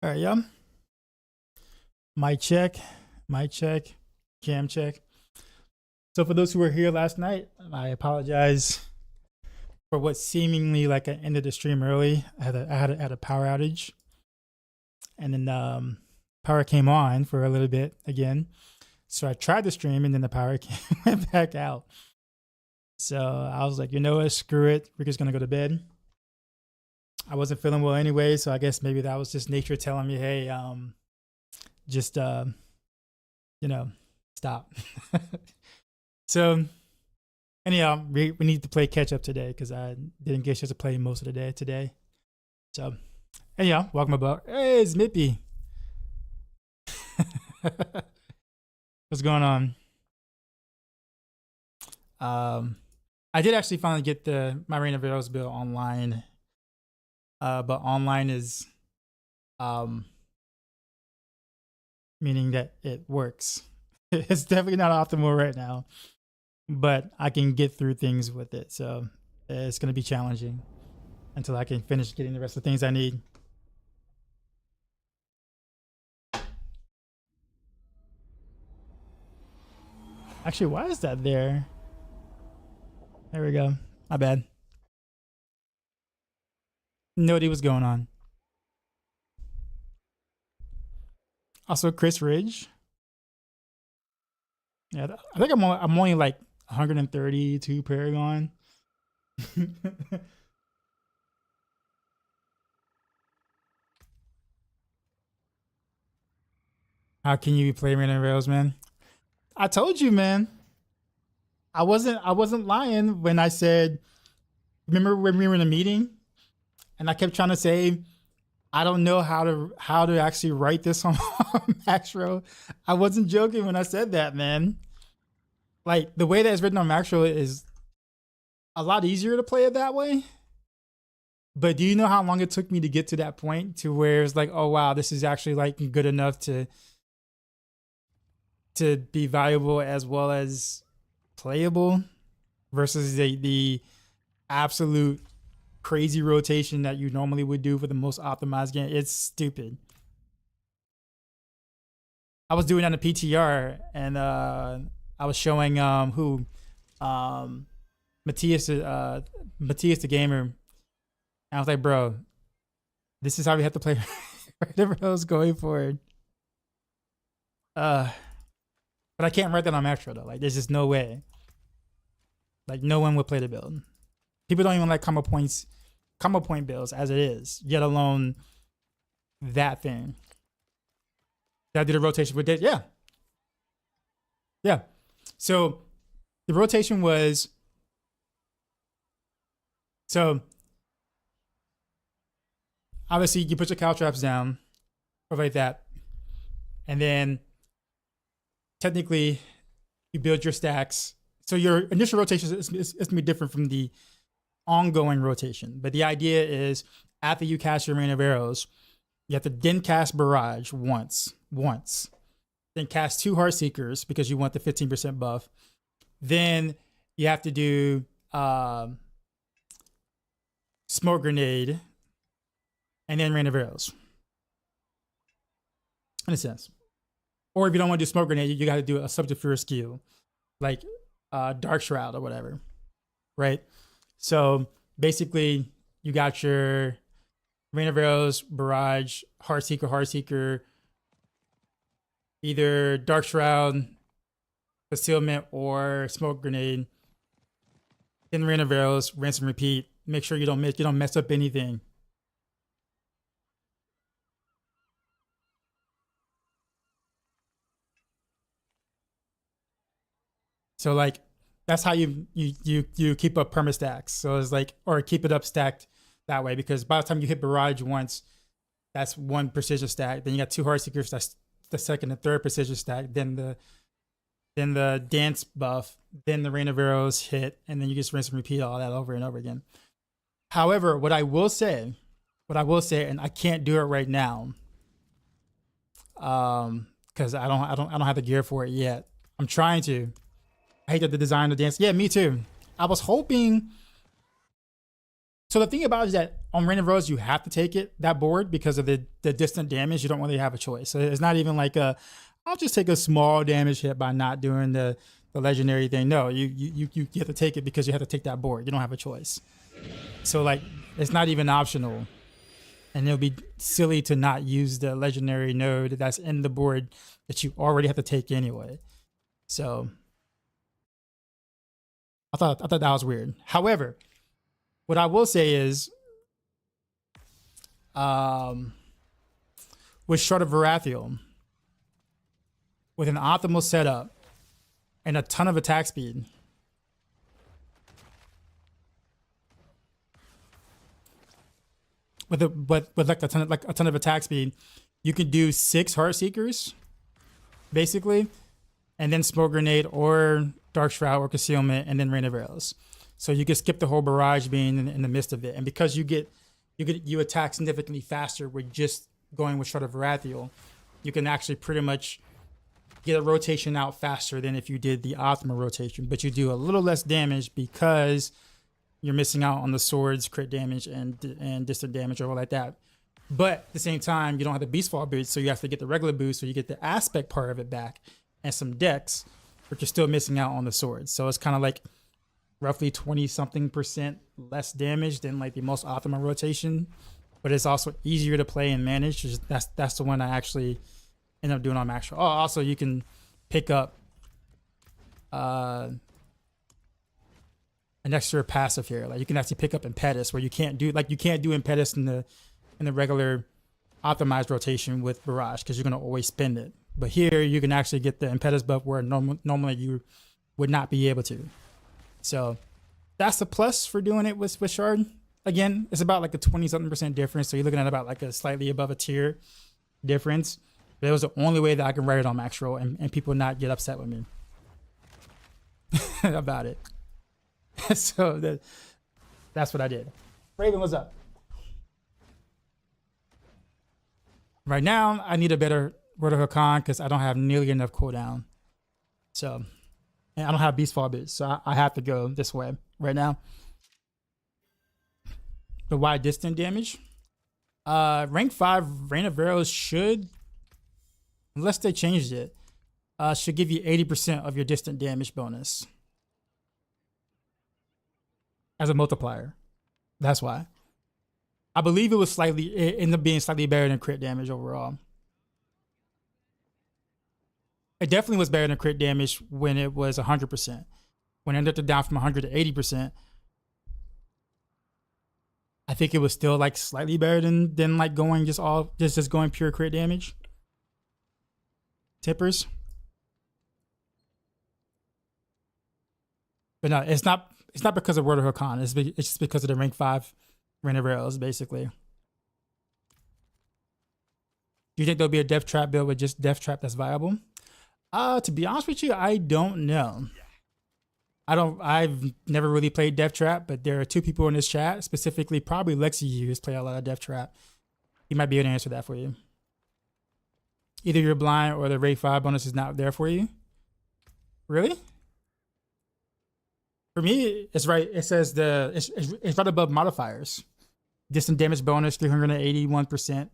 All right, yeah. Mic check, cam check. So for those who were here last night, I apologize for what seemingly like I ended the stream early. I had a power outage, and then power came on for a little bit again. So I tried to stream, and then the power went back out. So I was like, you know what, screw it. We're just gonna go to bed. I wasn't feeling well anyway, so I guess maybe that was just nature telling me, hey, just stop. So anyhow, we need to play catch up today because I didn't get a chance to play most of the day today. So anyhow, welcome aboard. Hey, it's Mippy. What's going on? I did actually finally get my Reign of Arrows build online. But online is meaning that it works. It's definitely not optimal right now, but I can get through things with it. So it's going to be challenging until I can finish getting the rest of the things I need. Actually, why is that there? There we go. My bad. No idea what's going on. Also, Chris Ridge. Yeah, I think I'm only like 132 Paragon. How can you play Reign of Rails, man? I told you, man. I wasn't lying when I said. Remember when we were in a meeting? And I kept trying to say, I don't know how to actually write this on Maxroll. I wasn't joking when I said that, man. Like the way that it's written on Maxroll is a lot easier to play it that way. But do you know how long it took me to get to that point to where it's like, oh wow, this is actually like good enough to be valuable as well as playable versus the absolute crazy rotation that you normally would do for the most optimized game. It's stupid. I was doing on a PTR and I was showing Matthias the gamer. And I was like, bro, this is how we have to play whatever else going forward. But I can't write that on Maxroll though. Like there's just no way. Like no one would play the build. People don't even like combo point builds as it is, yet alone that thing. Did I do the rotation with it? Yeah. So the rotation was obviously you put your caltrops down, stuff like that, and then technically you build your stacks. So your initial rotation is gonna be different from the ongoing rotation, but the idea is after you cast your Reign of Arrows, you have to then cast Barrage once, then cast 2 Heartseekers because you want the 15% buff. Then you have to do Smoke Grenade, and then Reign of Arrows. In a sense, or if you don't want to do Smoke Grenade, you got to do a Subterfuge skill, like Dark Shroud or whatever, right? So basically, you got your Reign of Arrows, Barrage, Heartseeker, either Dark Shroud, Concealment, or Smoke Grenade. Then Reign of Arrows, rinse and repeat. Make sure you don't mess up anything. So like that's how you keep up perma stacks. So it's like, or keep it up stacked that way, because by the time you hit Barrage once, that's 1 precision stack. Then you got 2 Heartseekers, that's the second and third precision stack. Then the dance buff, then the Reign of Arrows hit, and then you just rinse and repeat all that over and over again. However, what I will say, and I can't do it right now, because I don't have the gear for it yet. I'm trying to. I hate that the design of the dance. Yeah, me too. I was hoping So the thing about it is that on Rain of Rose, you have to take it, that board, because of the distant damage. You don't really have a choice. So it's not even like I'll just take a small damage hit by not doing the legendary thing. No, you have to take it because you have to take that board. You don't have a choice. So like, it's not even optional. And it'll be silly to not use the legendary node that's in the board that you already have to take anyway. So I thought that was weird. However, what I will say is, with Shard of Varathiel, with an optimal setup and a ton of attack speed, with like a ton of attack speed, you can do 6 Heartseekers, basically, and then Smoke Grenade or Dark Shroud or Concealment, and then Rain of Arrows. So you can skip the whole barrage being in the midst of it, and because you attack significantly faster with just going with Shard of Varathiel, you can actually pretty much get a rotation out faster than if you did the optimal rotation, but you do a little less damage because you're missing out on the swords, crit damage, and distant damage, or all like that. But at the same time, you don't have the Beast Fall boost, so you have to get the regular boost, so you get the aspect part of it back and some dex, but you're still missing out on the swords. So it's kind of like roughly 20-something% less damage than like the most optimal rotation, but it's also easier to play and manage. That's the one I actually end up doing on Maxroll. Oh, also you can pick up an extra passive here. Like you can actually pick up Impetus, where you can't do Impetus in the regular optimized rotation with Barrage, because you're gonna always spend it. But here you can actually get the Impetus buff where normally you would not be able to. So that's the plus for doing it with Shard. Again, it's about like a 20-something% difference. So you're looking at about like a slightly above a tier difference. But it was the only way that I can write it on Maxroll and people not get upset with me about it. So that's what I did. Raven, what's up? Right now, I need a better Word of Hakan because I don't have nearly enough cooldown. So, and I don't have Beast Fall boots, so I have to go this way right now. The wide distant damage. Rank 5 Rain of Arrows should, unless they changed it, should give you 80% of your distant damage bonus as a multiplier. That's why. I believe it ended up being slightly better than crit damage overall. It definitely was better than crit damage when it was 100%. When it ended up down from 100 to 80%, I think it was still like slightly better than like going just going pure crit damage. Tippers. But no, it's not because of Word of Hakan. It's just because of the rank 5 Rain of Arrows, basically. Do you think there'll be a Death Trap build with just Death Trap that's viable? To be honest with you, I don't know. I've never really played Death Trap, but there are 2 people in this chat, specifically probably Lexi, who's played a lot of Death Trap. He might be able to answer that for you. Either you're blind or the rank 5 bonus is not there for you. Really? For me, it's right. It says it's right above modifiers. Distant damage bonus, 381%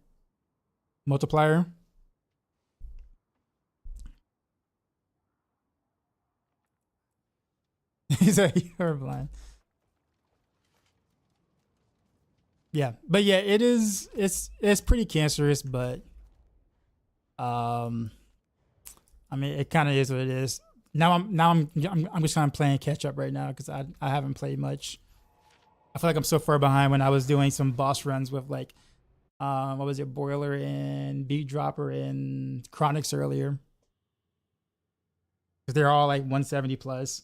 multiplier. He said you're blind. Yeah, but yeah, it is. It's pretty cancerous, but I mean, it kind of is what it is. Now I'm just kind of playing catch up right now because I haven't played much. I feel like I'm so far behind when I was doing some boss runs with like what was it, Boiler and Beat Dropper and Chronics earlier. Because they're all like 170 plus.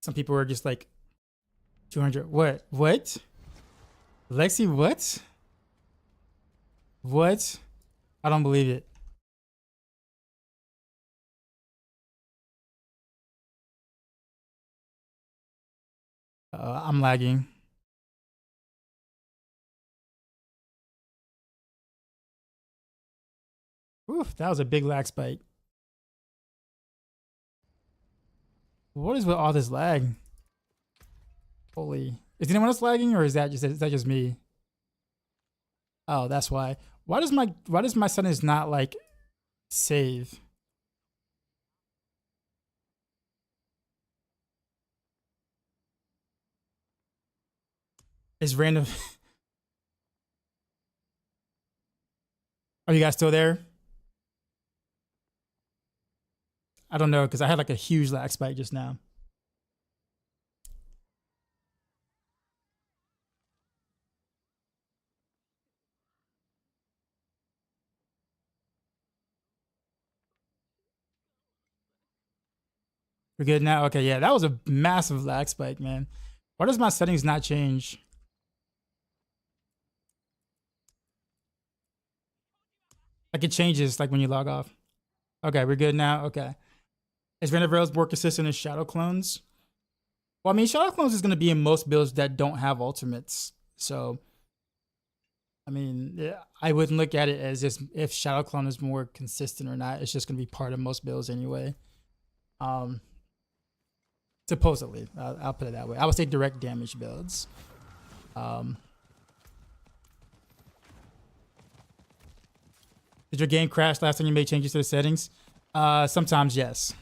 Some people were just like 200. What? Lexi, what? What? I don't believe it. I'm lagging. Oof, that was a big lag spike. What is with all this lag? Holy. Is anyone else lagging, or is that just me? Oh, that's why. Why does my settings not like save? It's random. Are you guys still there? I don't know, because I had like a huge lag spike just now. We're good now? Okay, yeah, that was a massive lag spike, man. Why does my settings not change? Like it changes like when you log off. Okay, we're good now? Okay. Is Random Rails more consistent in Shadow Clones? Well, I mean, Shadow Clones is going to be in most builds that don't have ultimates. So, I mean, I wouldn't look at it as just if Shadow Clone is more consistent or not. It's just going to be part of most builds anyway. Supposedly, I'll put it that way. I would say direct damage builds. Did your game crash last time you made changes to the settings? Sometimes, yes.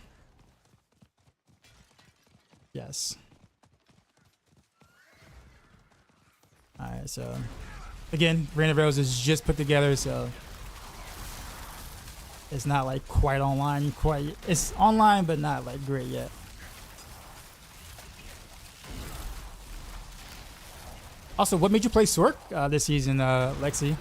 Yes. All right, so again, Random Rails is just put together, so it's not like quite online. It's online, but not like great yet. Also, what made you play Sork this season, Lexi?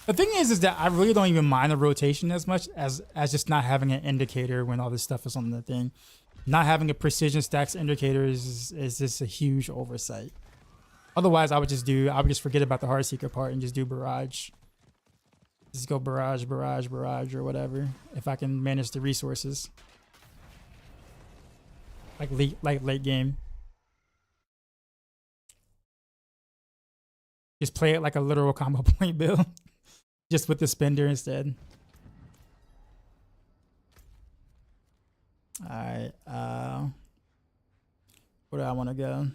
The thing is that I really don't even mind the rotation as much as just not having an indicator when all this stuff is on the thing. Not having a precision stacks indicator is just a huge oversight. Otherwise, I would just forget about the Heartseeker part and just do Barrage. Just go Barrage, or whatever, if I can manage the resources. Like late game. Just play it like a literal combo point build. Just with the spender instead. Alright, where do I want to go?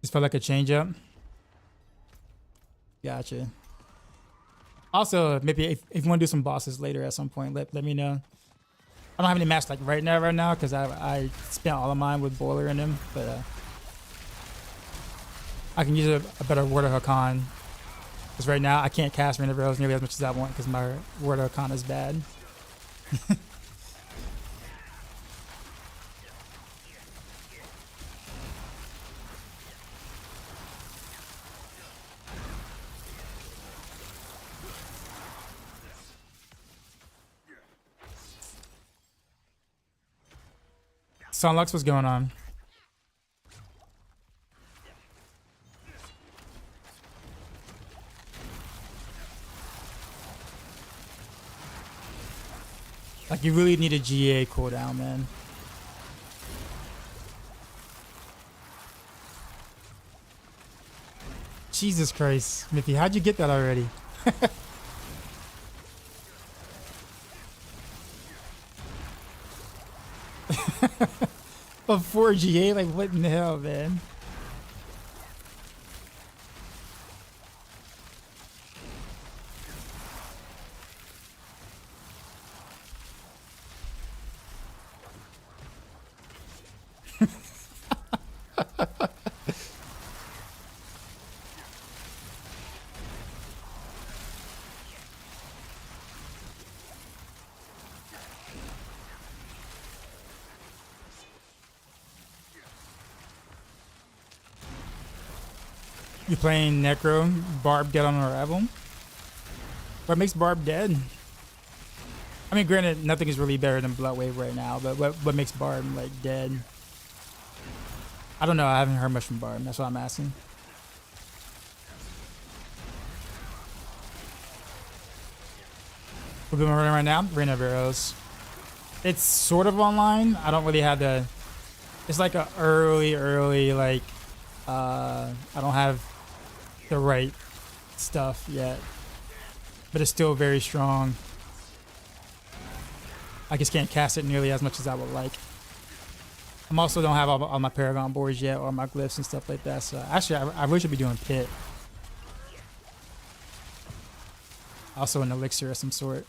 Just felt like a change up. Gotcha. Also, maybe if you want to do some bosses later at some point, let me know. I don't have any match like right now because I spent all of mine with Boiler in them, but I can use a better Word of Hakan. Because right now I can't cast Random Rails nearly as much as I want because my Word of Hakan is bad. Sunlux, what's going on? Like, you really need a GA cooldown, man. Jesus Christ, Miffy, how'd you get that already? A 4 GA? Like, what in the hell, man? You playing Necro? Barb dead on arrival? What makes Barb dead? I mean, granted, nothing is really better than Bloodwave right now, but what makes Barb, like, dead? I don't know. I haven't heard much from Barb. That's what I'm asking. We've been running right now. Rain of Arrows. It's sort of online. I don't really have the. It's like a early like. I don't have the right stuff yet, but it's still very strong. I just can't cast it nearly as much as I would like. I'm also don't have all my Paragon boards yet or my glyphs and stuff like that. So actually, I really should be doing Pit. Also an elixir of some sort.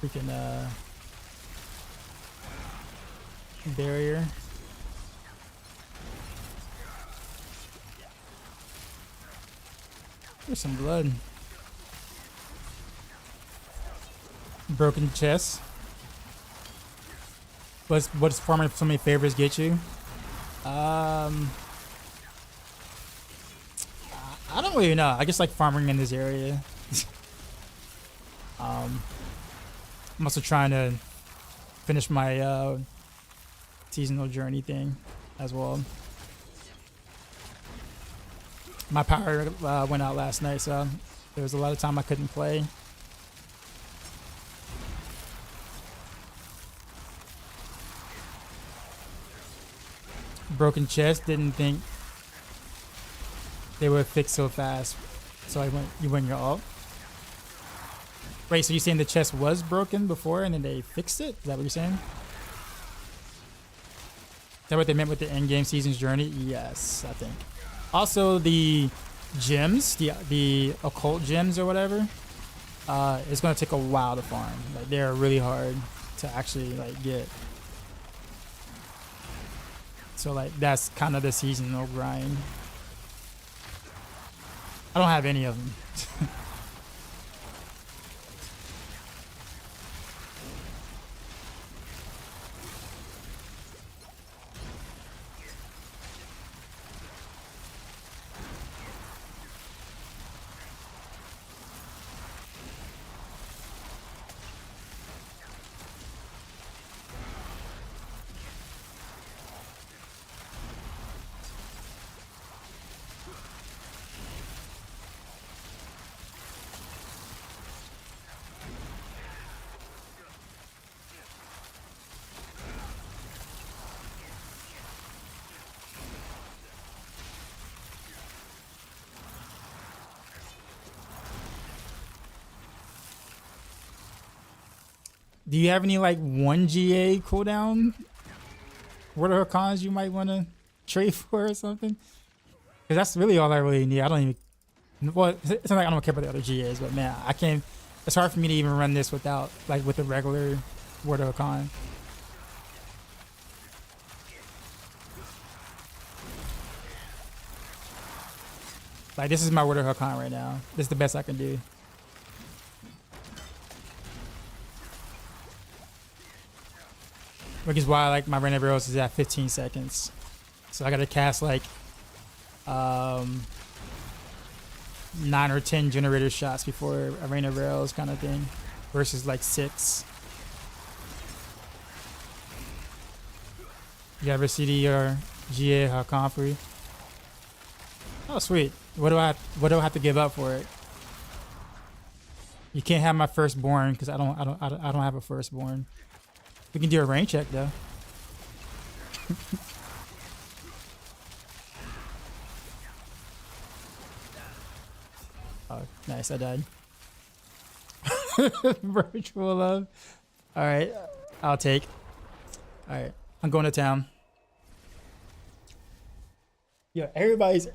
Freaking barrier. There's some blood. Broken chest. What does farming so many favors get you? I don't really know. I just like farming in this area. I'm also trying to finish my seasonal journey thing as well. My power went out last night, so there was a lot of time I couldn't play. Broken chest, didn't think they would fix so fast, so you went your ult. Wait, so you're saying the chest was broken before and then they fixed it? Is that what you're saying? Is that what they meant with the end game season's journey? Yes, I think. Also, the gems, the occult gems or whatever, it's gonna take a while to farm. Like they're really hard to actually like get. So like that's kind of the seasonal grind. I don't have any of them. Do you have any like 1 GA cooldown? What are cons you might want to trade for or something? Because that's really all I really need. I don't even. Well, it's not like I don't care about the other GAs, but man, I can't. It's hard for me to even run this without like with the regular Word of a Con. Like this is my Word of a Con right now. This is the best I can do. Which is why like my Rain of Arrows is at 15 seconds. So I gotta cast like 9 or 10 generator shots before a Rain of Arrows kind of thing. Versus like 6. You ever CD or GA Hakonfree? Oh sweet. What do I have to give up for it? You can't have my firstborn because I don't have a firstborn. We can do a rain check though. Oh, nice! I died. Virtual love. All right, I'll take. All right, I'm going to town. Yeah, everybody's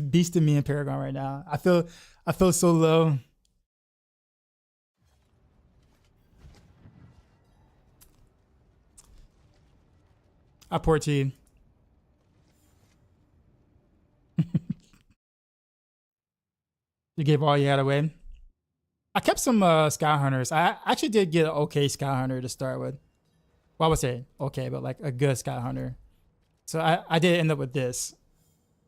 beasting me in Paragon right now. I feel so low. I pour tea. You gave all you had away. I kept some Sky Hunters. I actually did get an okay Sky Hunter to start with. Well, I would say okay, but like a good Sky Hunter. So I did end up with this.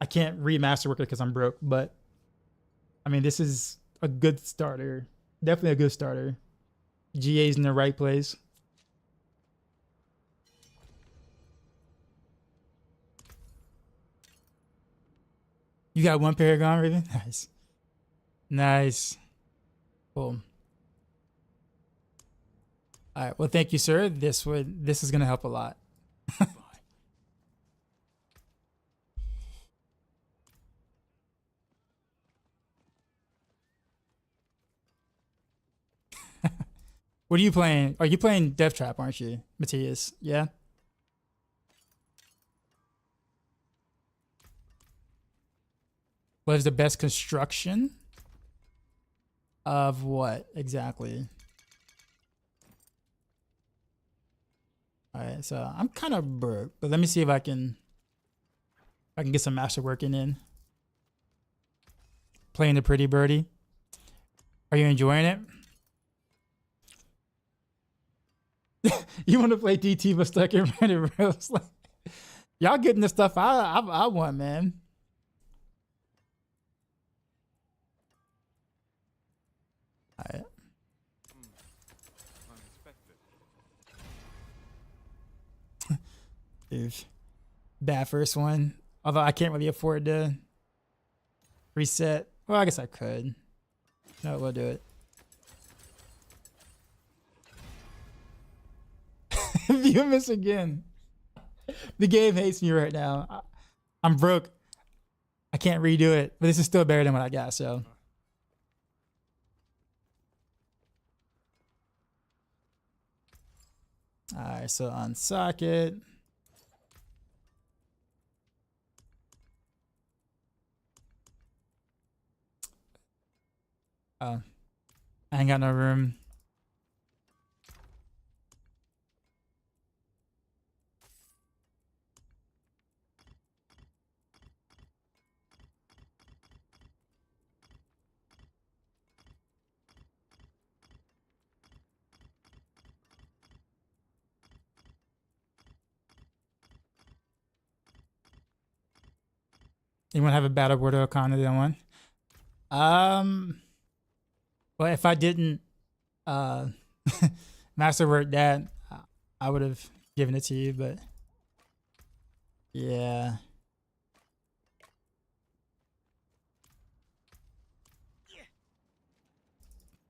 I can't remaster work it because I'm broke, but I mean, this is a good starter. Definitely a good starter. GA's in the right place. You got one Paragon, Raven? Nice. Nice. Cool. All right. Well, thank you, sir. This is gonna help a lot. What are you playing? Are you playing Death Trap, aren't you, Matthias? Yeah. What is the best construction of what exactly? All right, so I'm kind of broke, but let me see if I can get some master working in. Playing the pretty birdie. Are you enjoying it? You want to play DT but stuck in random rails? Like, y'all getting the stuff I want, man. All right. Dude, bad first one. Although I can't really afford to reset. Well, I guess I could. No, we'll do it. You miss again. The game hates me right now. I'm broke. I can't redo it, but this is still better than what I got, so. All right, so on socket. Oh, I ain't got no room. You want to have a battle border O'Connor than one? Well, if I didn't masterwork that, I would have given it to you, but yeah.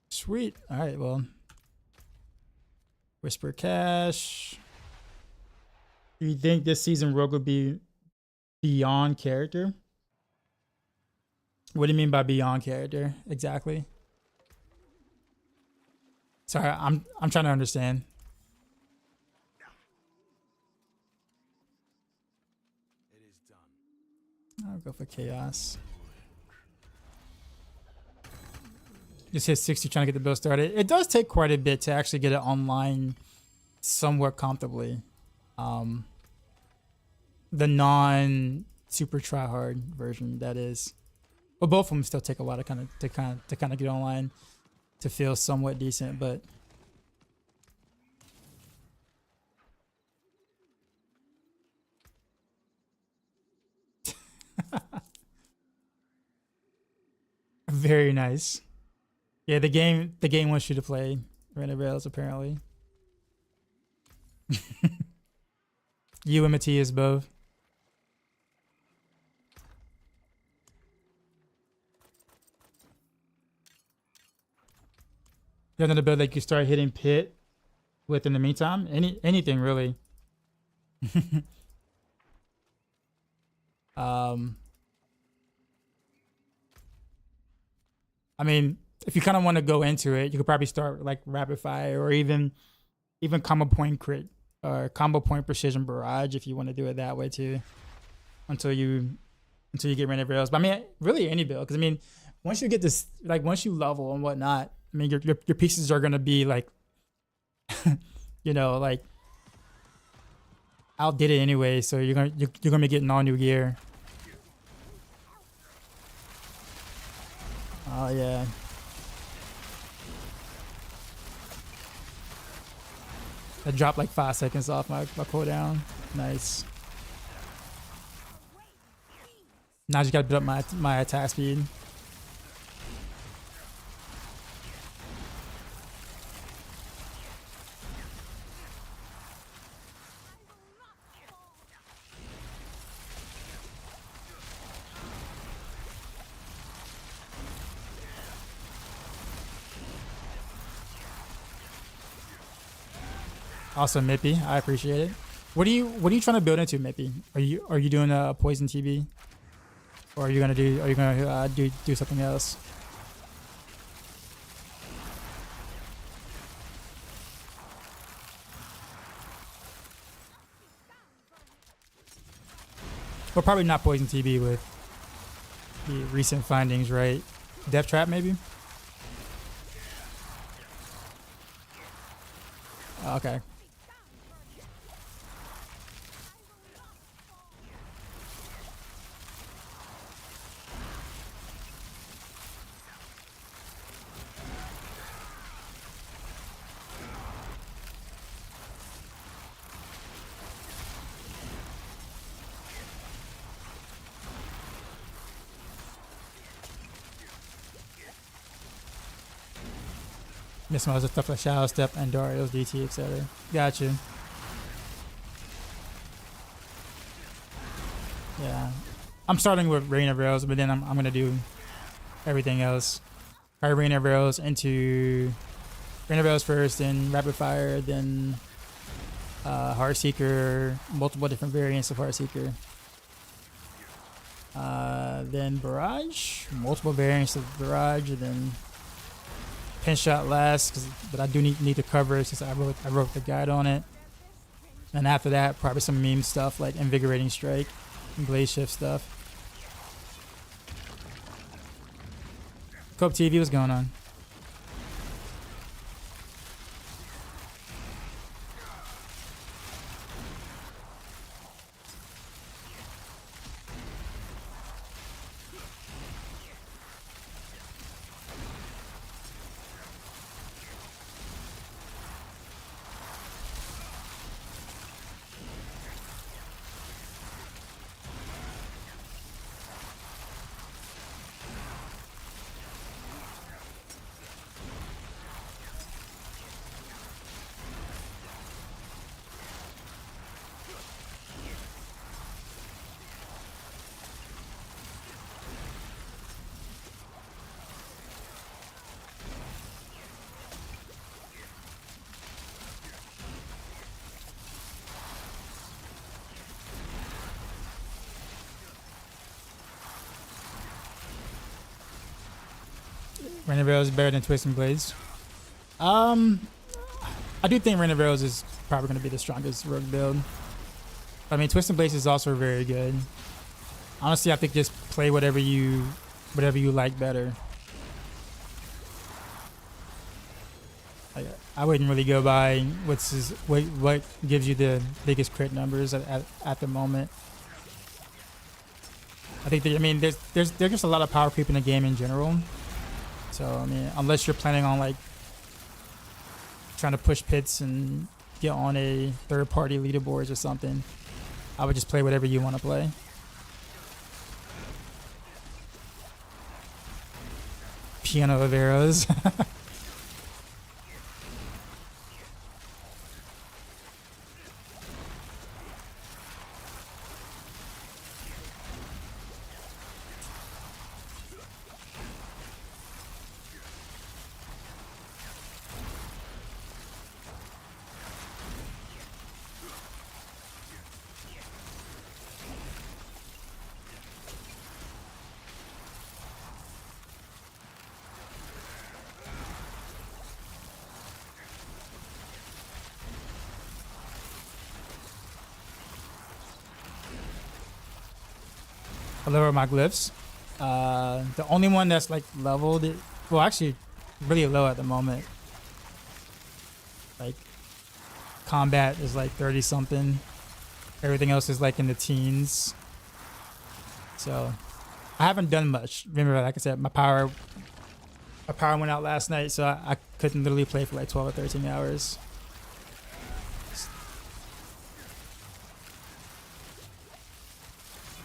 Sweet. All right, well. Whisper Cash. Do you think this season Rogue will be beyond character? What do you mean by beyond character exactly? Sorry, I'm trying to understand. It is done. I'll go for chaos. Just hit 60 trying to get the build started. It does take quite a bit to actually get it online somewhat comfortably. The non super try hard version, that is. Well, both of them still take a while to kind of get online to feel somewhat decent, but very nice. Yeah, the game wants you to play Random Rails apparently. You and Matthias both. You have another build that you start hitting pit with in the meantime? Anything really. I mean, if you kind of want to go into it, you could probably start like rapid fire or even combo point crit or combo point precision barrage if you want to do it that way too. Until you get rid of rails. But I mean, really any build, because I mean, once you get this, like once you level and whatnot, I mean, your pieces are gonna be like, you know, like outdid it anyway. So you're gonna be getting all new gear. Oh yeah. I dropped like 5 seconds off my cooldown. Nice. Now I just gotta build up my attack speed. Awesome, Mippy. I appreciate it. What are you trying to build into, Mippy? Are you doing a poison TB, or are you gonna do something else? Well, probably not poison TB with the recent findings, right? Death trap, maybe. Okay. Miss most of the stuff like Shadow Step and Dario's DT, etc. Gotcha. Yeah. I'm starting with Rain of Arrows, but then I'm gonna do everything else. Alright, Rain of Arrows into Rain of Arrows first, then Rapid Fire, then Heartseeker, multiple different variants of Heartseeker. Then Barrage, multiple variants of Barrage, and then Pin Shot last, but I do need to cover it since I wrote the guide on it. And after that, probably some meme stuff like Invigorating Strike and Blaze Shift stuff. Cope TV, what's going on? Rain of Arrows is better than Twisting Blades. I do think Rain of Arrows is probably going to be the strongest rogue build. I mean, Twisting Blades is also very good. Honestly, I think just play whatever you like better. I wouldn't really go by what gives you the biggest crit numbers at the moment. I think there's just a lot of power creep in the game in general. So I mean, unless you're planning on like trying to push pits and get on a third-party leaderboards or something, I would just play whatever you want to play. Piano of Arrows. I level my glyphs. The only one that's like leveled, well, actually, really low at the moment. Like, combat is like 30 something. Everything else is like in the teens. So, I haven't done much. Remember, like I said, my power My power went out last night, so I couldn't literally play for like 12 or 13 hours.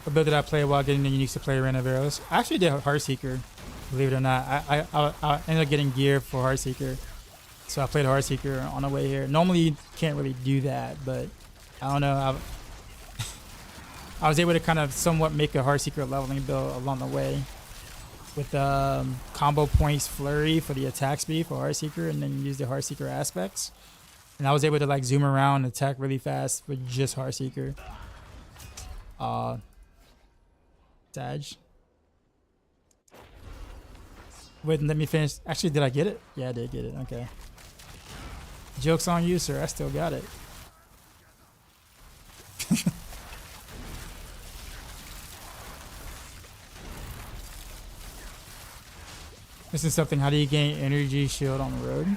What build did I play while getting the uniques to play Arena of Arrows? I actually did Heartseeker, believe it or not. I ended up getting gear for Heartseeker. So I played Heartseeker on the way here. Normally you can't really do that, but I don't know. I was able to kind of somewhat make a Heartseeker leveling build along the way. With combo points Flurry for the attack speed for Heartseeker, and then use the Heartseeker aspects. And I was able to like zoom around and attack really fast with just Heartseeker. Dodge. Wait, let me finish. Actually, did I get it? Yeah, I did get it. Okay. Joke's on you, sir. I still got it. This is something. How do you gain energy shield on the road?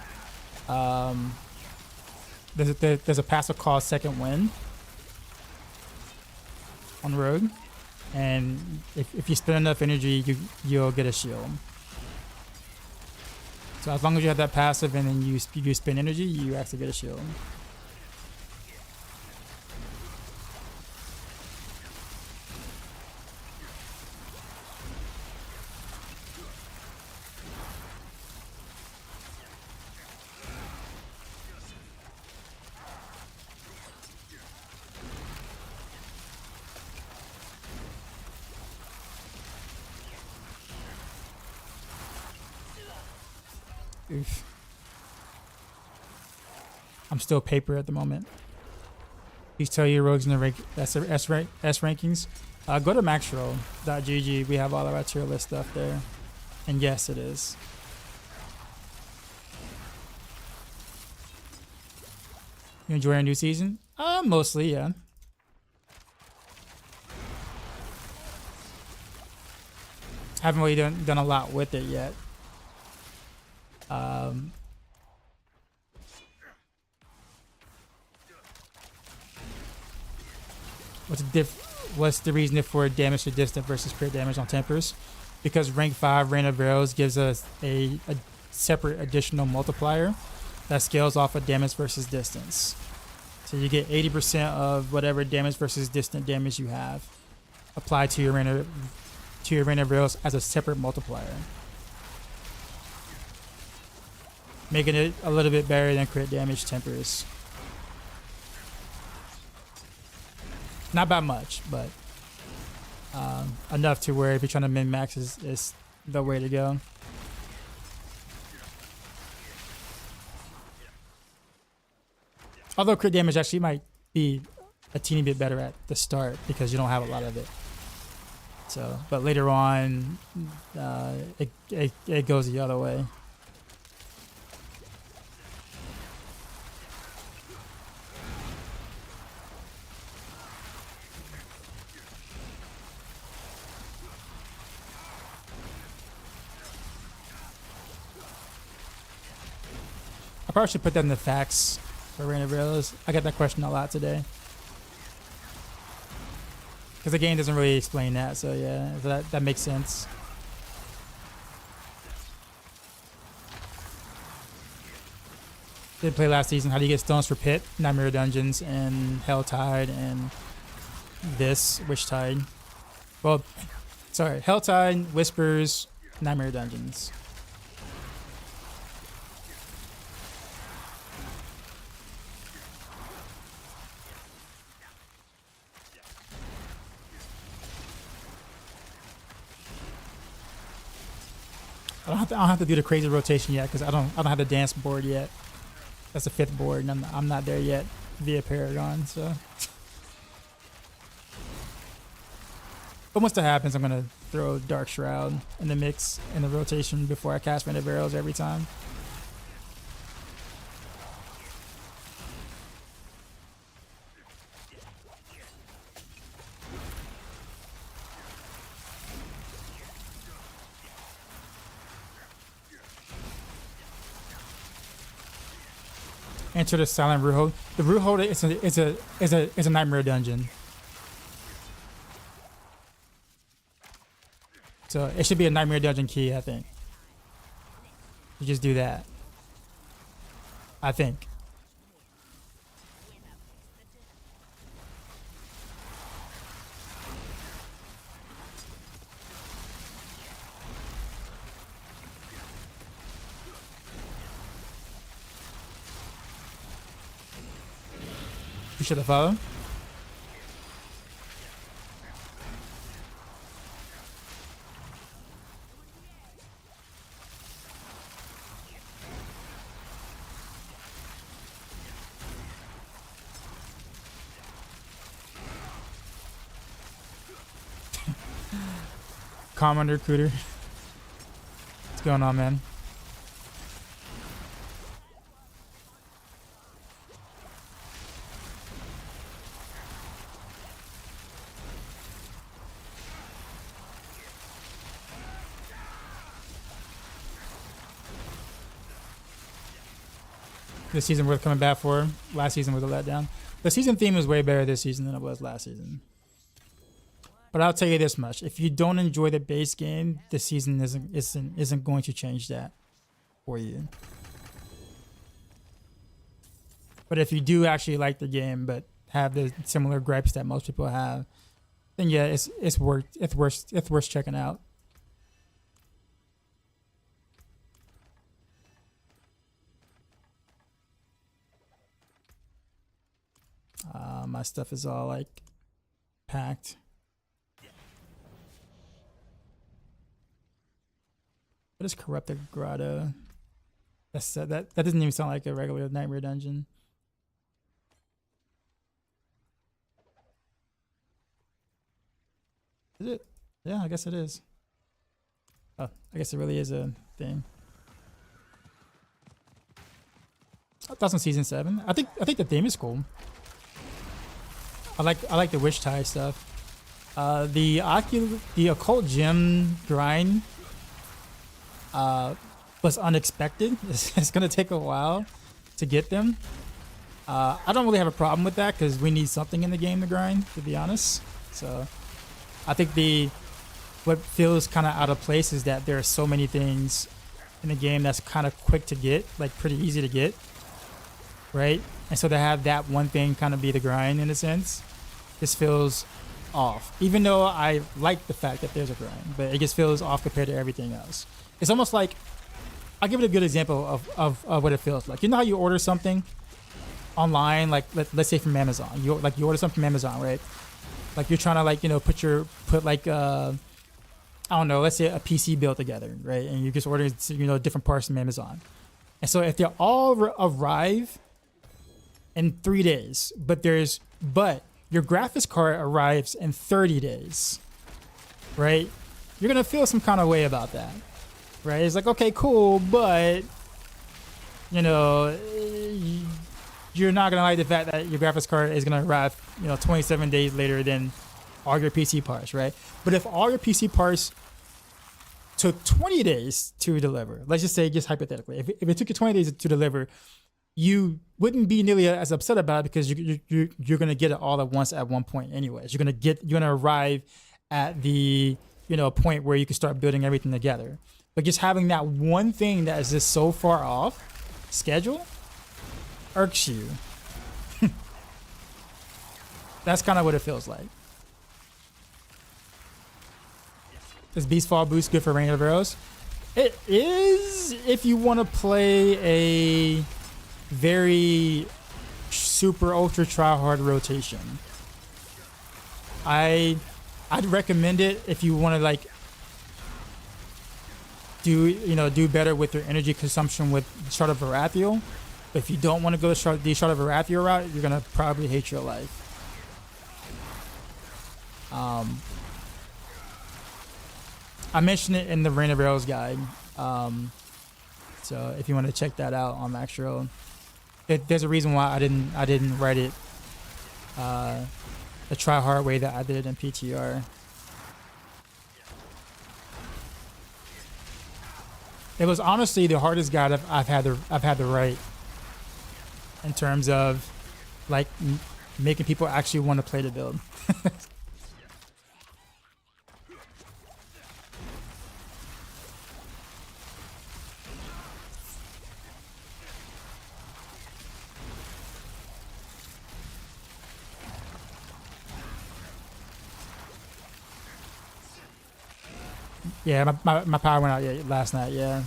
There's a passive called Second Wind on the road, and if you spend enough energy, you'll get a shield. So as long as you have that passive and then you spend energy, you actually get a shield. Oof. I'm still paper at the moment. Please tell your rogues in the S rankings. Go to maxroll.gg. We have all of our tier list stuff there. And yes, it is. You enjoy our new season? Mostly, yeah. Haven't really done a lot with it yet. What's the reason for damage to distant versus crit damage on tempers? Because rank 5 Rain of Arrows gives us a separate additional multiplier that scales off of damage versus distance. So you get 80% of whatever damage versus distant damage you have applied to your Rain of Arrows as a separate multiplier, making it a little bit better than crit damage tempers. Not by much, but enough to where if you're trying to min-max is the way to go. Although crit damage actually might be a teeny bit better at the start because you don't have a lot of it. So, but later on, it goes the other way. I probably should put that in the facts for Rain of Arrows. I got that question a lot today. Because the game doesn't really explain that, so yeah, that makes sense. Did play last season. How do you get stones for Pit, Nightmare Dungeons, and Helltide, and this Witch Tide? Well, sorry, Helltide, Whispers, Nightmare Dungeons. I don't have to do the crazy rotation yet because I don't have the dance board yet. That's the 5th board, and I'm not there yet via Paragon. So, but once that happens, I'm gonna throw Dark Shroud in the mix in the rotation before I cast Rain of Arrows every time. Enter the Silent Root Hold. The Root Hold is a Nightmare Dungeon. So it should be a Nightmare Dungeon key, I think. You just do that. I think. You should have followed. Commander Cooter. What's going on, man? This season worth coming back for. Last season was a letdown. The season theme is way better this season than it was last season. But I'll tell you this much: if you don't enjoy the base game, this season isn't going to change that for you. But if you do actually like the game, but have the similar gripes that most people have, then yeah, it's worth checking out. My stuff is all like packed. What is Corrupted Grotto? That doesn't even sound like a regular Nightmare Dungeon. Is it? Yeah, I guess it is. Oh, I guess it really is a thing. That's on season 7. I think the theme is cool. I like the witch tie stuff. The occult gem grind was unexpected. It's gonna take a while to get them. I don't really have a problem with that because we need something in the game to grind, to be honest. So I think what feels kind of out of place is that there are so many things in the game that's kind of quick to get, like pretty easy to get, right? And so to have that one thing kind of be the grind in a sense, this feels off. Even though I like the fact that there's a grind, but it just feels off compared to everything else. It's almost like, I'll give it a good example of what it feels like. You know how you order something online, like let's say from Amazon. You order something from Amazon, right? Like you're trying to put like I don't know, let's say a PC build together, right? And you just order different parts from Amazon. And so if they all arrive in 3 days, but your graphics card arrives in 30 days, right? You're gonna feel some kind of way about that, right? It's like, okay, cool, but you're not gonna like the fact that your graphics card is gonna arrive 27 days later than all your PC parts, right? But if all your PC parts took 20 days to deliver, let's just say, just hypothetically, if it took you 20 days to deliver, you wouldn't be nearly as upset about it because you're gonna get it all at once at one point anyways. You're gonna arrive at the point where you can start building everything together. But just having that one thing that is just so far off schedule irks you. That's kind of what it feels like. Is Beastfall Boost good for Rain of Arrows? It is if you want to play a very super ultra try hard rotation. I'd recommend it if you want to do better with your energy consumption with Shard of Varathiel. But if you don't want to go the Shard of Varathiel route, you're gonna probably hate your life. I mentioned it in the Rain of Arrows guide, so if you want to check that out on Maxroll, there's a reason why I didn't write it the try hard way that I did in PTR. It was honestly the hardest guide I've had to write in terms of making people actually want to play the build. Yeah, my power went out last night, yeah.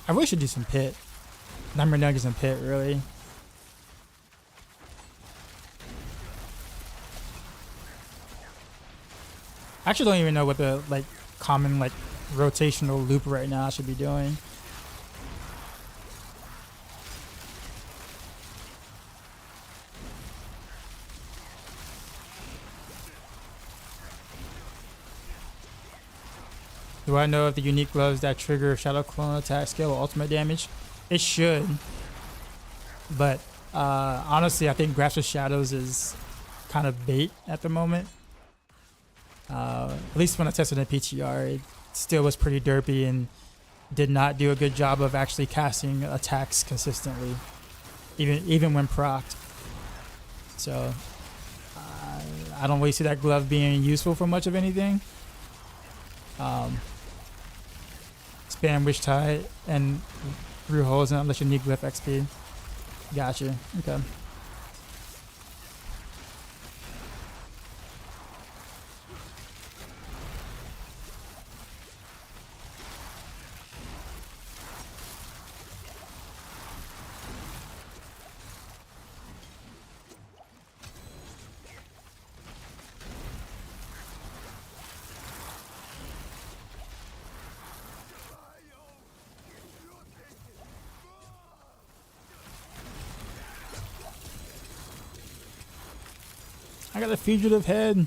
I really should do some pit. Number nuggets and pit, really. I actually don't even know what the like common like rotational loop right now I should be doing. Do I know if the unique gloves that trigger shadow clone attack scale or ultimate damage? It should. But honestly, I think Grasp of Shadows is kind of bait at the moment. At least when I tested in PTR, it still was pretty derpy and did not do a good job of actually casting attacks consistently, even when procced. So I don't really see that glove being useful for much of anything. Spam Wish Tide and through holes unless you need glyph XP. Gotcha. Okay. I got a fugitive head.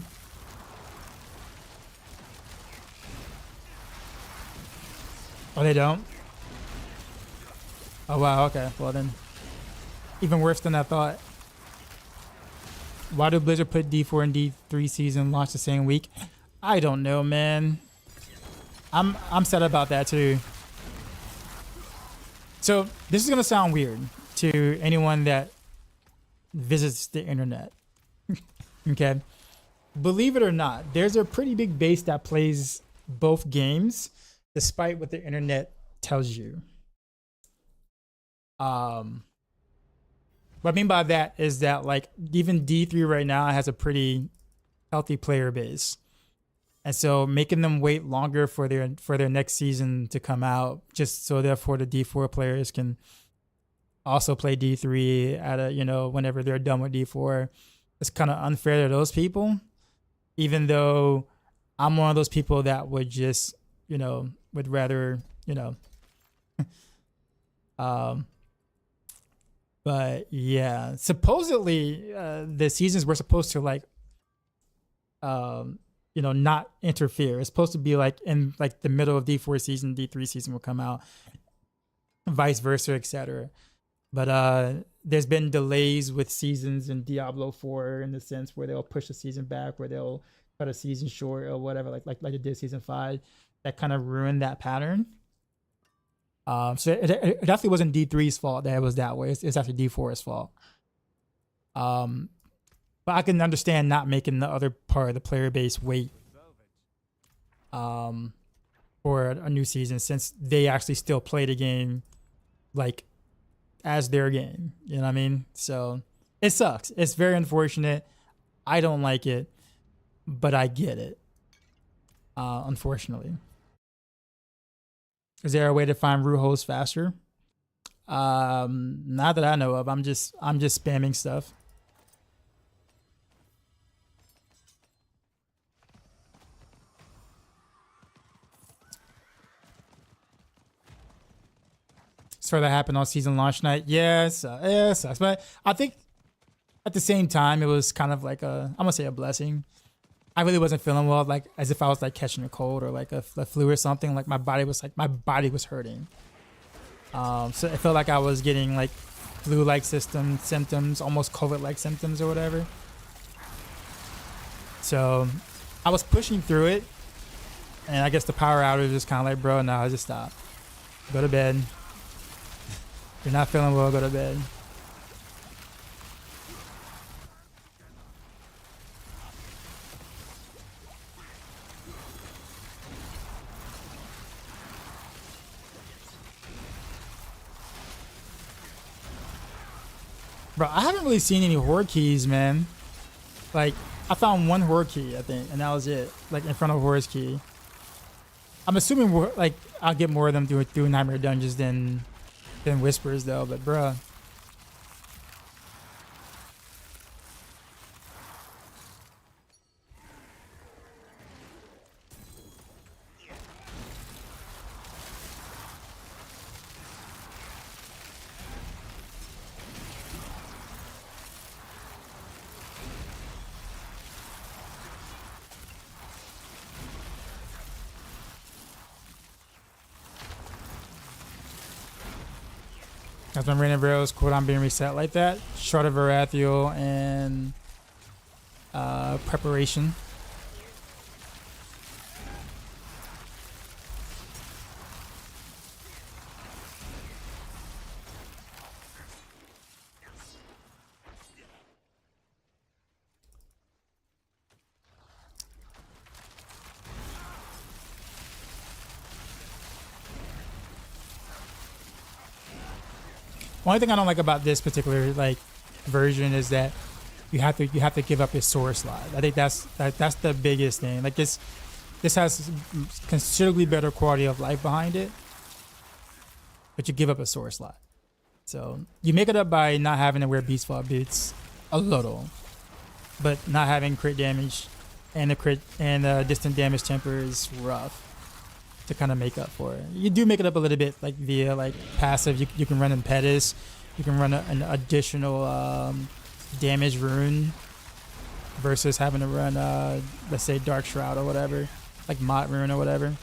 Oh, they don't? Oh, wow. Okay. Well, then. Even worse than I thought. Why do Blizzard put D4 and D3 season launch the same week? I don't know, man. I'm sad about that, too. So, this is going to sound weird to anyone that visits the internet. Okay, believe it or not, there's a pretty big base that plays both games, despite what the internet tells you. What I mean by that is that like even D3 right now has a pretty healthy player base, and so making them wait longer for their next season to come out, just so therefore the D4 players can also play D3 at a whenever they're done with D4. It's kind of unfair to those people, even though I'm one of those people that would just, would rather, but yeah, supposedly the seasons were supposed to like, not interfere. It's supposed to be like in like the middle of D4 season, D3 season will come out, vice versa, etc. But there's been delays with seasons in Diablo 4 in the sense where they'll push the season back, where they'll cut a season short or whatever, like they did season 5. That kind of ruined that pattern. So it definitely wasn't D3's fault that it was that way. It's actually D4's fault. But I can understand not making the other part of the player base wait for a new season, since they actually still play the game like as their game, you know what I mean? So it sucks. It's very unfortunate. I don't like it, but I get it. Unfortunately. Is there a way to find root holes faster? Not that I know of. I'm just spamming stuff. So that happened on season launch night. Yes, it sucks. But I think at the same time, it was kind of like I'm gonna say a blessing. I really wasn't feeling well, like as if I was like catching a cold or like a flu or something. Like my body was hurting. So it felt like I was getting like flu-like symptoms, almost COVID-like symptoms or whatever. So I was pushing through it, and I guess the power outage was kind of like, bro, nah, just stop. Go to bed. You're not feeling well, go to bed. Bro, I haven't really seen any horde keys, man. Like, I found one horde key, I think, and that was it. Like, in front of Horde's key. I'm assuming, like, I'll get more of them through Nightmare Dungeons than Whispers, though. But, bruh. That's when Rain of Arrows cooldown being reset like that. Shard of Arathiel and Preparation. One thing I don't like about this particular like version is that you have to give up your sword slot. I think that's the biggest thing. Like this has considerably better quality of life behind it, but you give up a sword slot. So you make it up by not having to wear beast fall boots a little, but not having crit damage and the crit and distant damage temper is rough to kind of make up for it. You do make it up a little bit like via like passive. You can run Impetus, you can run an additional damage rune versus having to run let's say Dark Shroud or whatever, like Mott rune or whatever.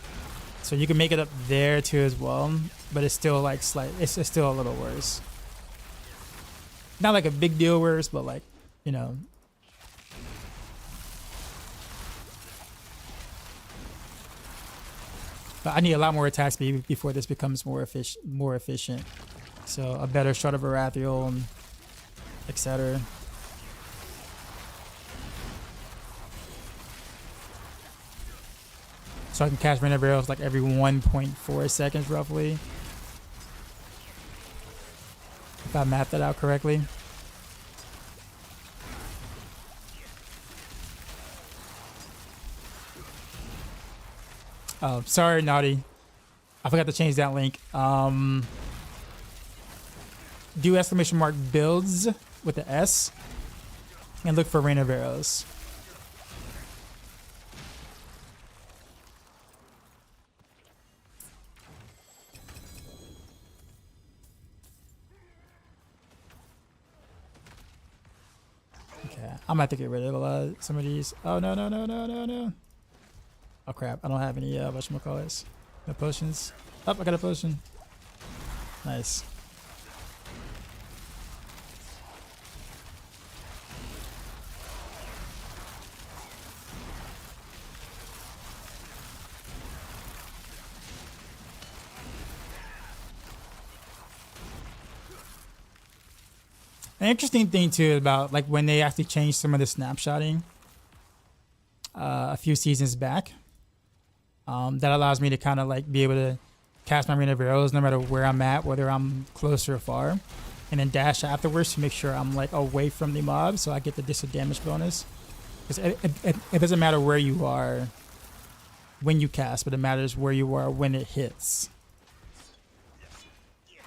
So you can make it up there too as well, but it's still like it's still a little worse. Not like a big deal worse, but like, you know. But I need a lot more attack speed before this becomes more efficient. So a better Shard of Arathiel, etc. So I can cast Rain of Arrows like every 1.4 seconds roughly. If I mapped that out correctly. Oh, sorry, Naughty. I forgot to change that link. Do exclamation mark builds with the S and look for Rain of Arrows. Okay, I'm gonna have to get rid of some of these. Oh no. Oh crap, I don't have any whatchamacallits. No potions. Oh, I got a potion. Nice. An interesting thing too about like when they actually changed some of the snapshotting a few seasons back. That allows me to kind of like be able to cast my Rain of Arrows no matter where I'm at, whether I'm close or far, and then dash afterwards to make sure I'm like away from the mob so I get the disadvantage bonus. Because it doesn't matter where you are when you cast, but it matters where you are when it hits.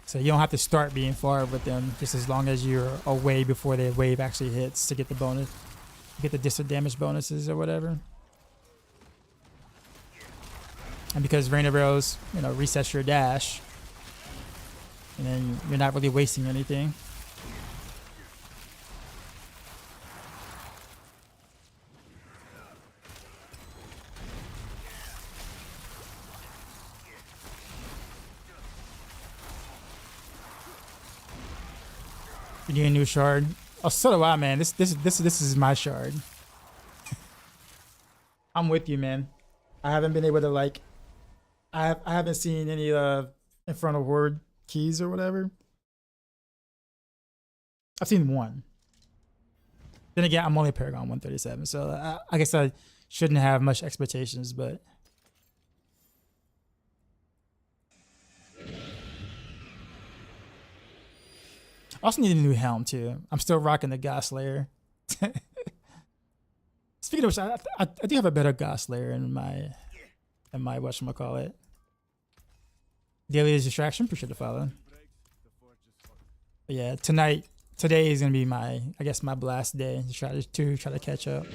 So you don't have to start being far with them, just as long as you're away before the wave actually hits to get the bonus, get the disadvantage bonuses or whatever. And because Rain of Arrows, you know, resets your dash, and then you're not really wasting anything. You need a new shard. Oh, so do I, man. This is my shard. I'm with you, man. I haven't been able to like. I haven't seen any Infernal Horde keys or whatever. I've seen one. Then again, I'm only Paragon 137, so I guess I shouldn't have much expectations, but. Also need a new helm too. I'm still rocking the God Slayer. Speaking of which, I do have a better God Slayer in my whatchamacallit. Daily is distraction. Appreciate the follow. But yeah, today is gonna be my, I guess, my blast day to try to catch up.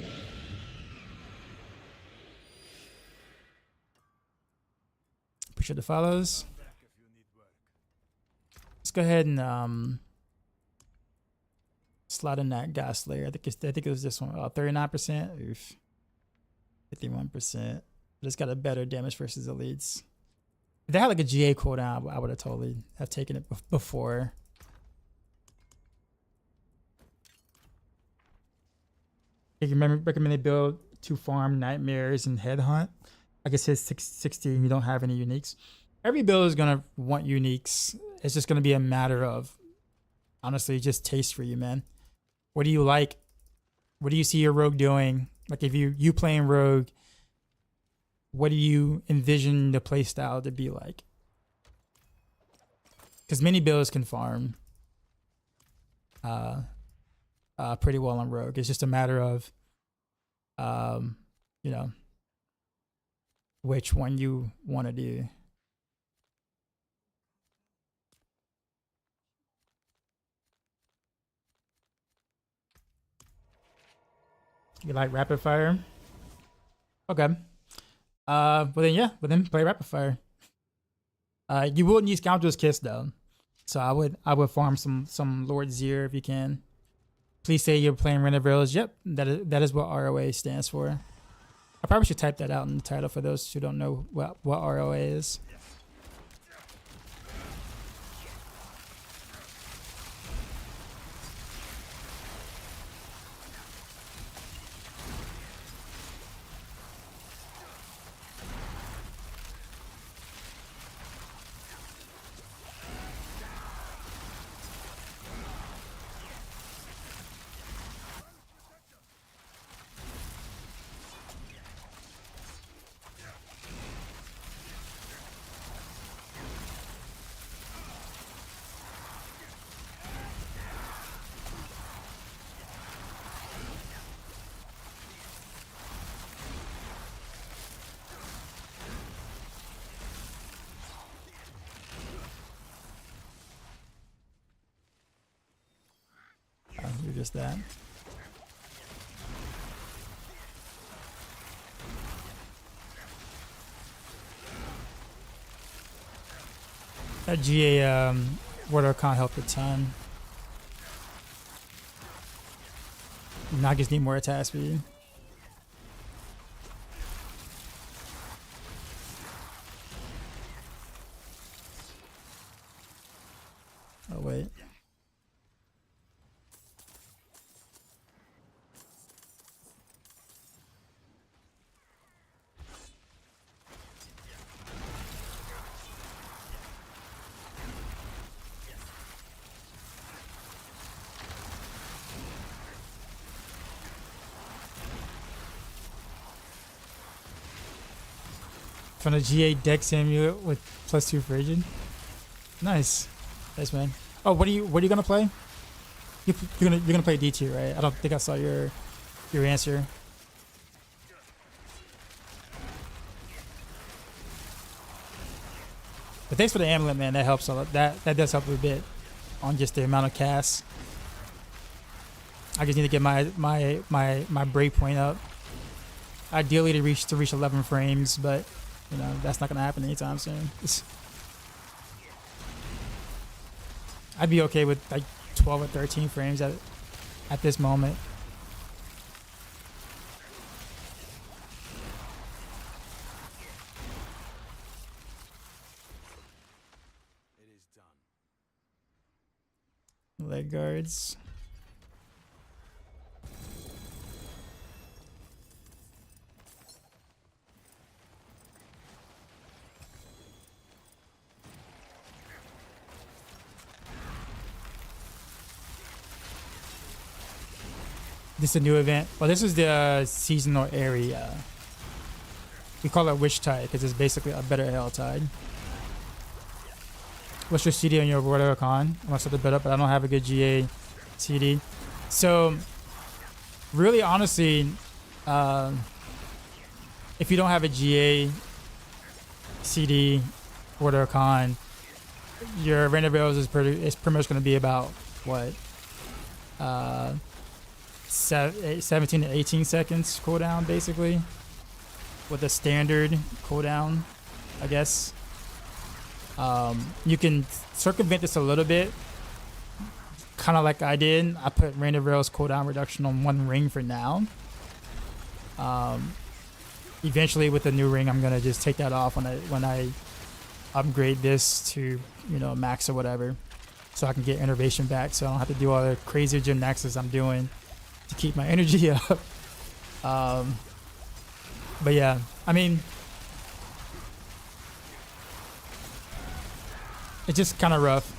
Appreciate the follows. Let's go ahead and slot in that God Slayer. I think it was this one. 39%. Oof. 51%. But it's got a better damage versus elites. If they had like a GA cooldown, I would have totally have taken it before. Recommended build to farm nightmares and headhunt. I guess his 660 and you don't have any uniques. Every build is gonna want uniques. It's just gonna be a matter of, honestly, just taste for you, man. What do you like? What do you see your rogue doing? Like if you playing rogue, what do you envision the playstyle to be like? Because many builds can farm pretty well on rogue. It's just a matter of you know, which one you want to do. You like rapid fire? Okay. Well then play rapid fire. You will need Scoundrel's Kiss though. So I would farm some Lord Zir if you can. Please say you're playing Render Village. Yep, that is what RoA stands for. I probably should type that out in the title for those who don't know what RoA is. You're just that. That GA Warder can't help a ton. Now I just need more attack speed. Oh wait. From the GA Dex amulet with +2 for Agent. Nice. Nice, man. Oh, what are you gonna play? You're gonna play D tier, right? I don't think I saw your answer. But thanks for the amulet, man. That helps a lot. That does help a bit on just the amount of casts. I just need to get my breakpoint up. Ideally to reach 11 frames, but you know that's not gonna happen anytime soon. I'd be okay with like 12 or 13 frames at this moment. It is done. Leg guards. This is a new event. Well, this is the seasonal area. We call it Wish Tide because it's basically a better Hell Tide. what's your CD on your RoA Con? I must have to bid up, but I don't have a good GA CD. So really, honestly, if you don't have a GA CD RoA Con, your render barrels is pretty much going to be about what 17 to 18 seconds cooldown, basically, with a standard cooldown, I guess. You can circumvent this a little bit, kind of like I did. I put render barrels cooldown reduction on 1 ring for now. Eventually, with the new ring, I'm gonna just take that off when I upgrade this to, you know, max or whatever, so I can get innervation back, so I don't have to do all the crazy gymnastics I'm doing to keep my energy up. But yeah, I mean, it's just kind of rough.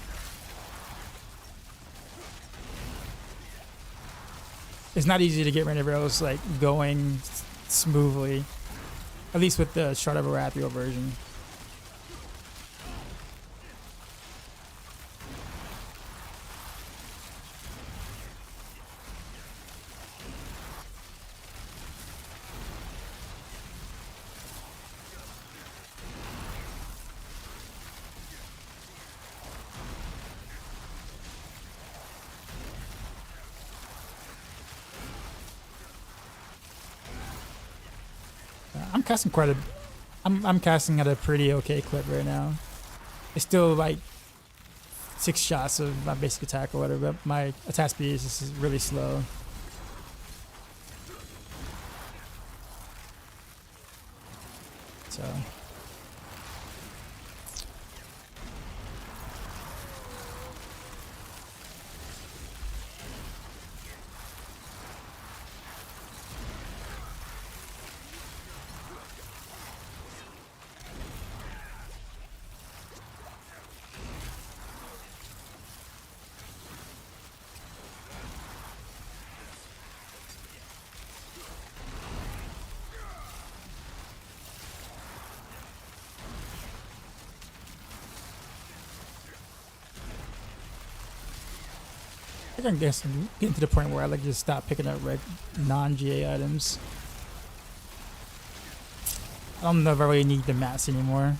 It's not easy to get render barrels like going smoothly, at least with the Shard of Arathio version. I'm casting I'm casting at a pretty okay clip right now. It's still like 6 shots of my basic attack or whatever, but my attack speed is just really slow. So I think I'm getting to the point where I like just stop picking up non-GA items. I don't know if I really need the mats anymore.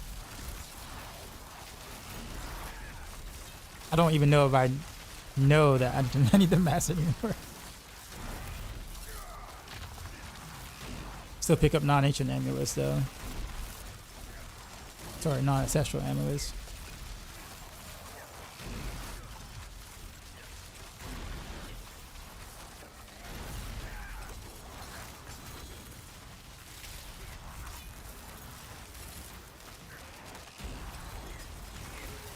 I don't even know if I know that I need the mats anymore. Still pick up non-ancient amulets though. Sorry, non-ancestral amulets.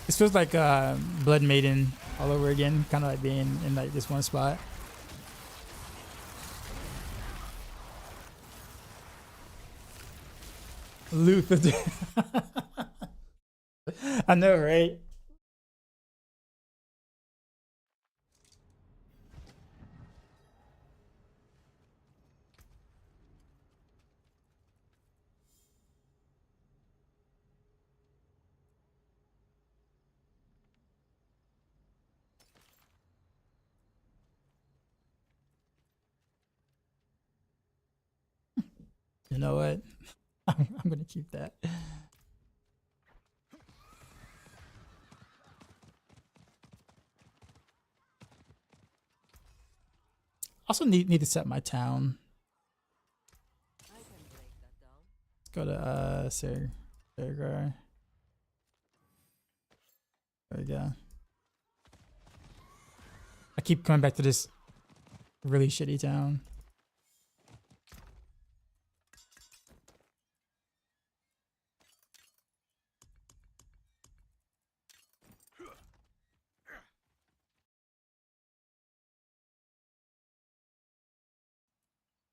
This feels like Blood Maiden all over again, kind of like being in like this one spot. Luther. I know, right? You know what? I'm gonna keep that. Also need to set my town. Let's go to Sir There we go. I keep coming back to this really shitty town.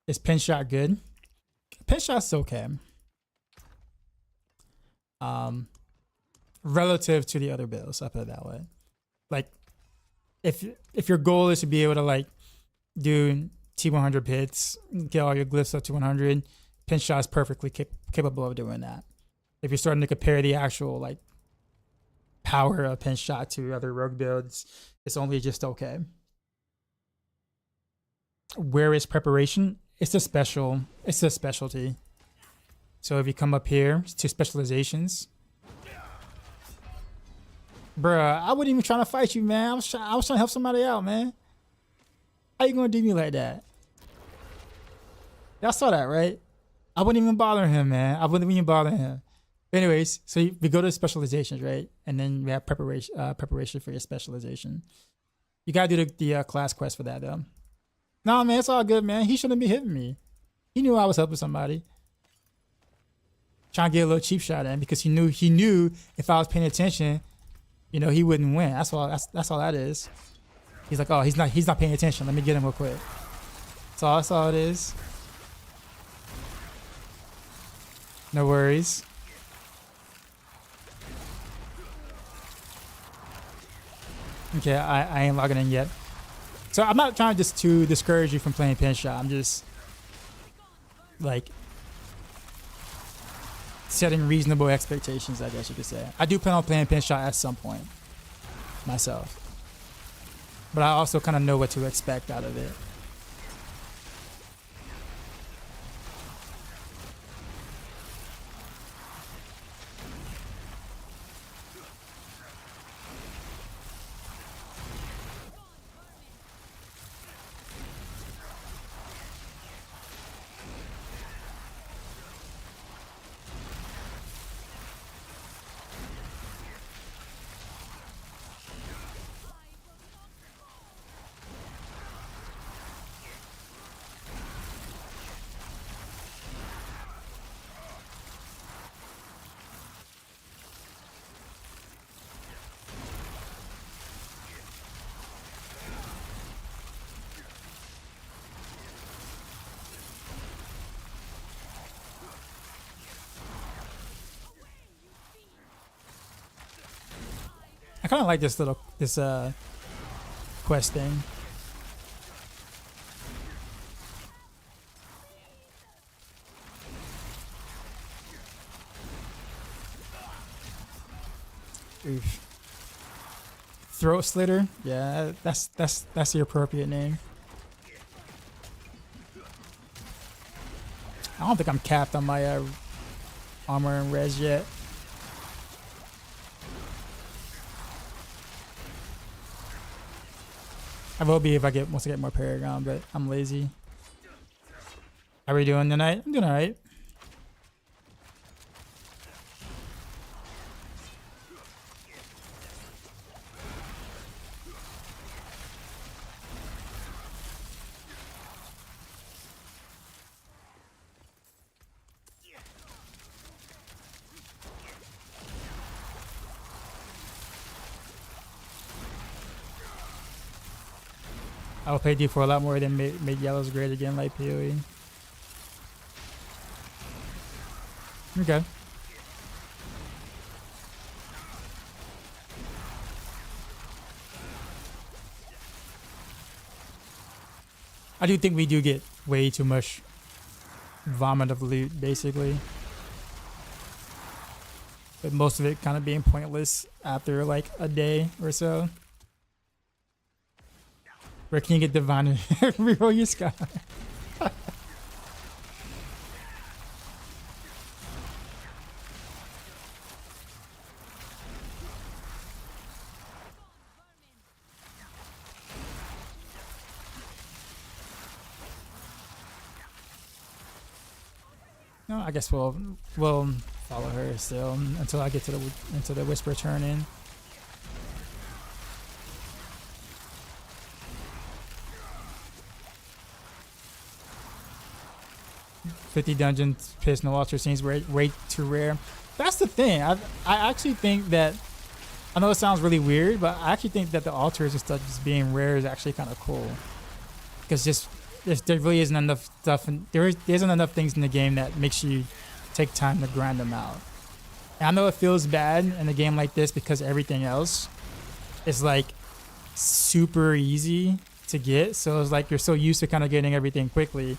Is pin shot good? Pin shot's okay. Relative to the other builds, I put it that way. Like, if your goal is to be able to like do T100 pits, get all your glyphs up to 100, pin shot is perfectly capable of doing that. If you're starting to compare the actual like power of pinch shot to other rogue builds. It's only just okay. Where is preparation? It's a specialty. So if you come up here to specializations, bruh, I wasn't even trying to fight you, man. I was trying to help somebody out, man. How you gonna do me like that? Y'all saw that, right? I wouldn't even bother him, man. I wouldn't even bother him. But anyways, so we go to specializations, right? And then we have preparation for your specialization. You gotta do the class quest for that, though. Nah, man, it's all good, man. He shouldn't be hitting me. He knew I was helping somebody. Trying to get a little cheap shot in because he knew if I was paying attention, you know, he wouldn't win. That's all that is. He's like, oh, he's not paying attention. Let me get him real quick. That's all it is. No worries. Okay, I ain't logging in yet. So I'm not trying just to discourage you from playing pinch shot. I'm just like setting reasonable expectations, I guess you could say. I do plan on playing pinch shot at some point myself. But I also kind of know what to expect out of it. I kind of like this quest thing. Oof. Throat slitter? Yeah, that's the appropriate name. I don't think I'm capped on my armor and res yet. I will be if once I get more Paragon, but I'm lazy. How are we doing tonight? I'm doing alright. I'll pay D for a lot more than make yellows great again, like PoE. Okay. I do think we do get way too much vomit of loot, basically. But most of it kind of being pointless after like a day or so. Where can you get divine and reroll your sky? No, I guess we'll follow her still until I get to the whisper turn in. 50 dungeons, piss, no altar scenes, way too rare. That's the thing. I actually think that, I know it sounds really weird, but I actually think that the altars and stuff just being rare is actually kind of cool. Because there really isn't enough stuff, and there isn't enough things in the game that makes you take time to grind them out. And I know it feels bad in a game like this because everything else is like super easy to get. So it's like you're so used to kind of getting everything quickly.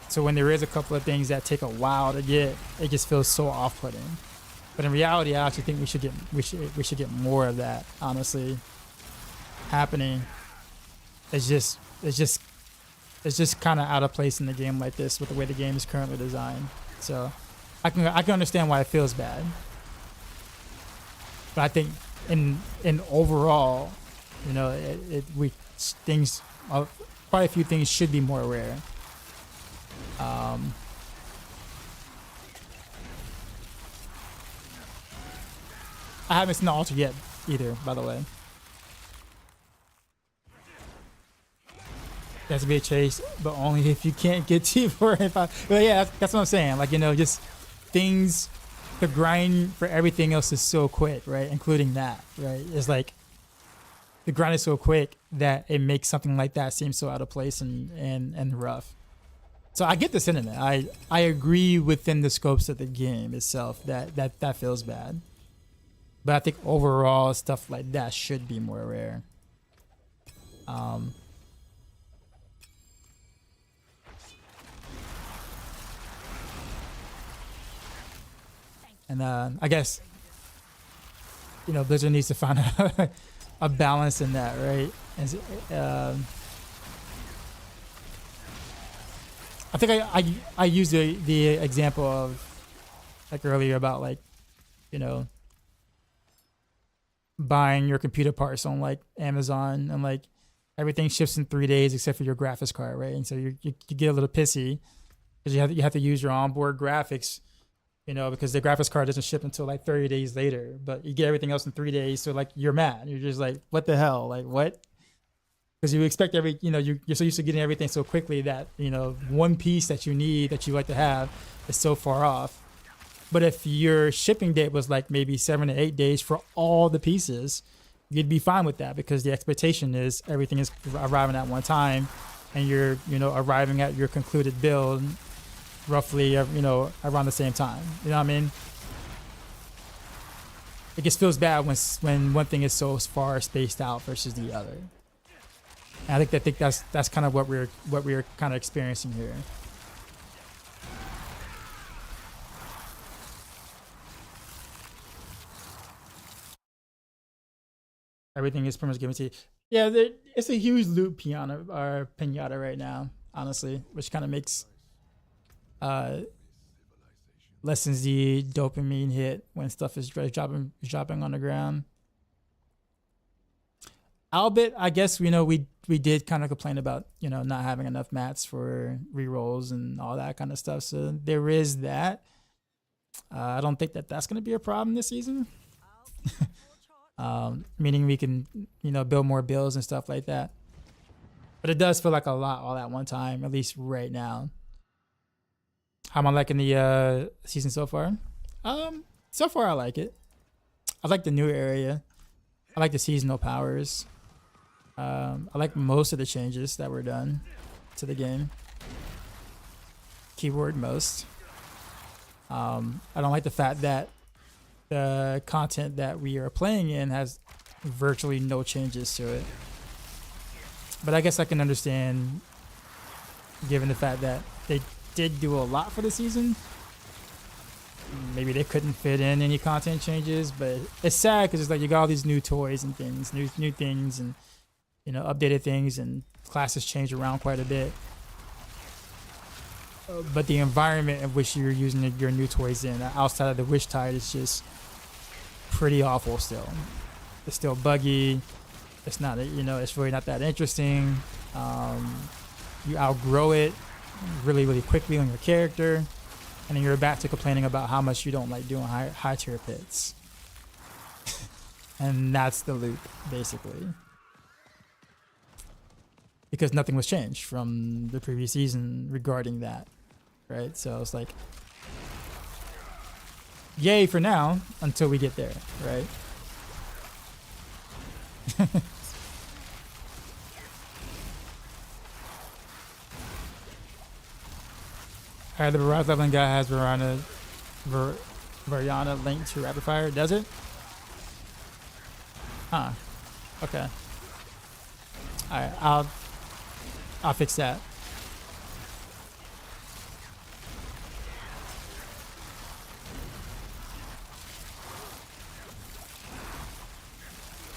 So when there is a couple of things that take a while to get, it just feels so off-putting. But in reality, I actually think we should get more of that, honestly, happening. It's just kind of out of place in the game like this with the way the game is currently designed. So I can understand why it feels bad. But I think in overall, you know, quite a few things should be more rare. I haven't seen the altar yet either, by the way. It has to be a chase, but only if you can't get T4 and 5. But yeah, that's what I'm saying. Like, you know, just things, the grind for everything else is so quick, right? Including that, right? It's like the grind is so quick that it makes something like that seem so out of place and rough. So I get the sentiment. I agree within the scopes of the game itself that feels bad. But I think overall stuff like that should be more rare. And I guess, you know, Blizzard needs to find a balance in that, right? And I think I used the example of like earlier about like, you know, buying your computer parts on like Amazon and like everything ships in 3 days except for your graphics card, right? And so you get a little pissy because you have to use your onboard graphics, you know, because the graphics card doesn't ship until like 30 days later, but you get everything else in 3 days. So like you're mad. You're just like, what the hell? Like what? Because you expect you know, you're so used to getting everything so quickly that, you know, one piece that you need that you like to have is so far off. But if your shipping date was like maybe 7 to 8 days for all the pieces, you'd be fine with that because the expectation is everything is arriving at one time and you're, you know, arriving at your concluded build roughly, you know, around the same time. You know what I mean? It just feels bad when one thing is so far spaced out versus the other. And I think that's kind of what we're kind of experiencing here. Everything is pretty much given to you. Yeah, it's a huge loot pinata right now, honestly, which kind of makes lessens the dopamine hit when stuff is dropping on the ground. Albeit, I guess, you know, we did kind of complain about, you know, not having enough mats for rerolls and all that kind of stuff. So there is that. I don't think that's going to be a problem this season. Meaning we can, you know, build more builds and stuff like that. But it does feel like a lot all at one time, at least right now. How am I liking the season so far? So far I like it. I like the new area. I like the seasonal powers. I like most of the changes that were done to the game. Keyword most. I don't like the fact that the content that we are playing in has virtually no changes to it. But I guess I can understand, given the fact that they did do a lot for the season. Maybe they couldn't fit in any content changes, but it's sad because it's like you got all these new toys and things, new things, and, you know, updated things, and classes change around quite a bit. But the environment in which you're using your new toys in, outside of the Wish Tide, is just pretty awful still. It's still buggy. It's not, you know, it's really not that interesting. You outgrow it really, really quickly on your character. And then you're back to complaining about how much you don't like doing high tier pits. And that's the loop, basically. Because nothing was changed from the previous season regarding that, right? So it's like, yay for now until we get there, right? Alright, the Barrage leveling guy has Variana linked to Rapid Fire, does it? Huh. Okay. Alright, I'll fix that.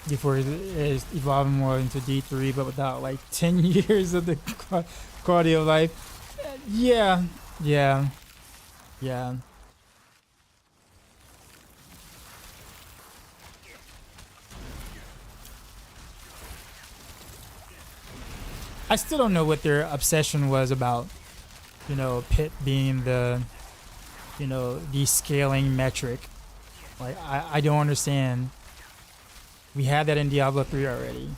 D4 is evolving more into D3, but without like 10 years of the quality of life. Yeah, yeah, yeah. I still don't know what their obsession was about, you know, Pit being the, you know, the scaling metric. Like, I don't understand. We had that in Diablo 3 already.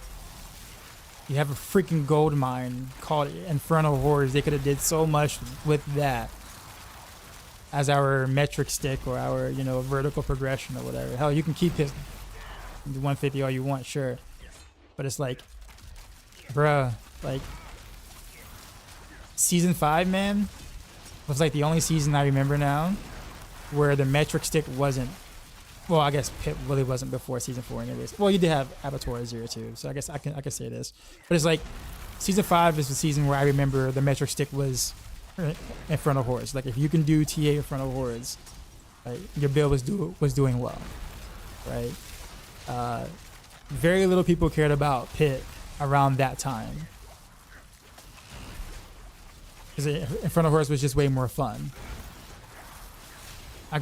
You have a freaking gold mine called Infernal Horrors. They could have did so much with that as our metric stick or our, you know, vertical progression or whatever. Hell, you can keep his 150 all you want, sure. But it's like, bruh, like, season 5, man, was like the only season I remember now where the metric stick wasn't. Well, I guess Pit really wasn't before season 4 anyways. Well, you did have Abattoir 0 too, so I guess I can say this. But it's like season 5 is the season where I remember the metric stick was Infernal Hordes. Like if you can do TA Infernal Hordes, right, your build was doing well, right? Very little people cared about Pit around that time because Infernal Hordes was just way more fun.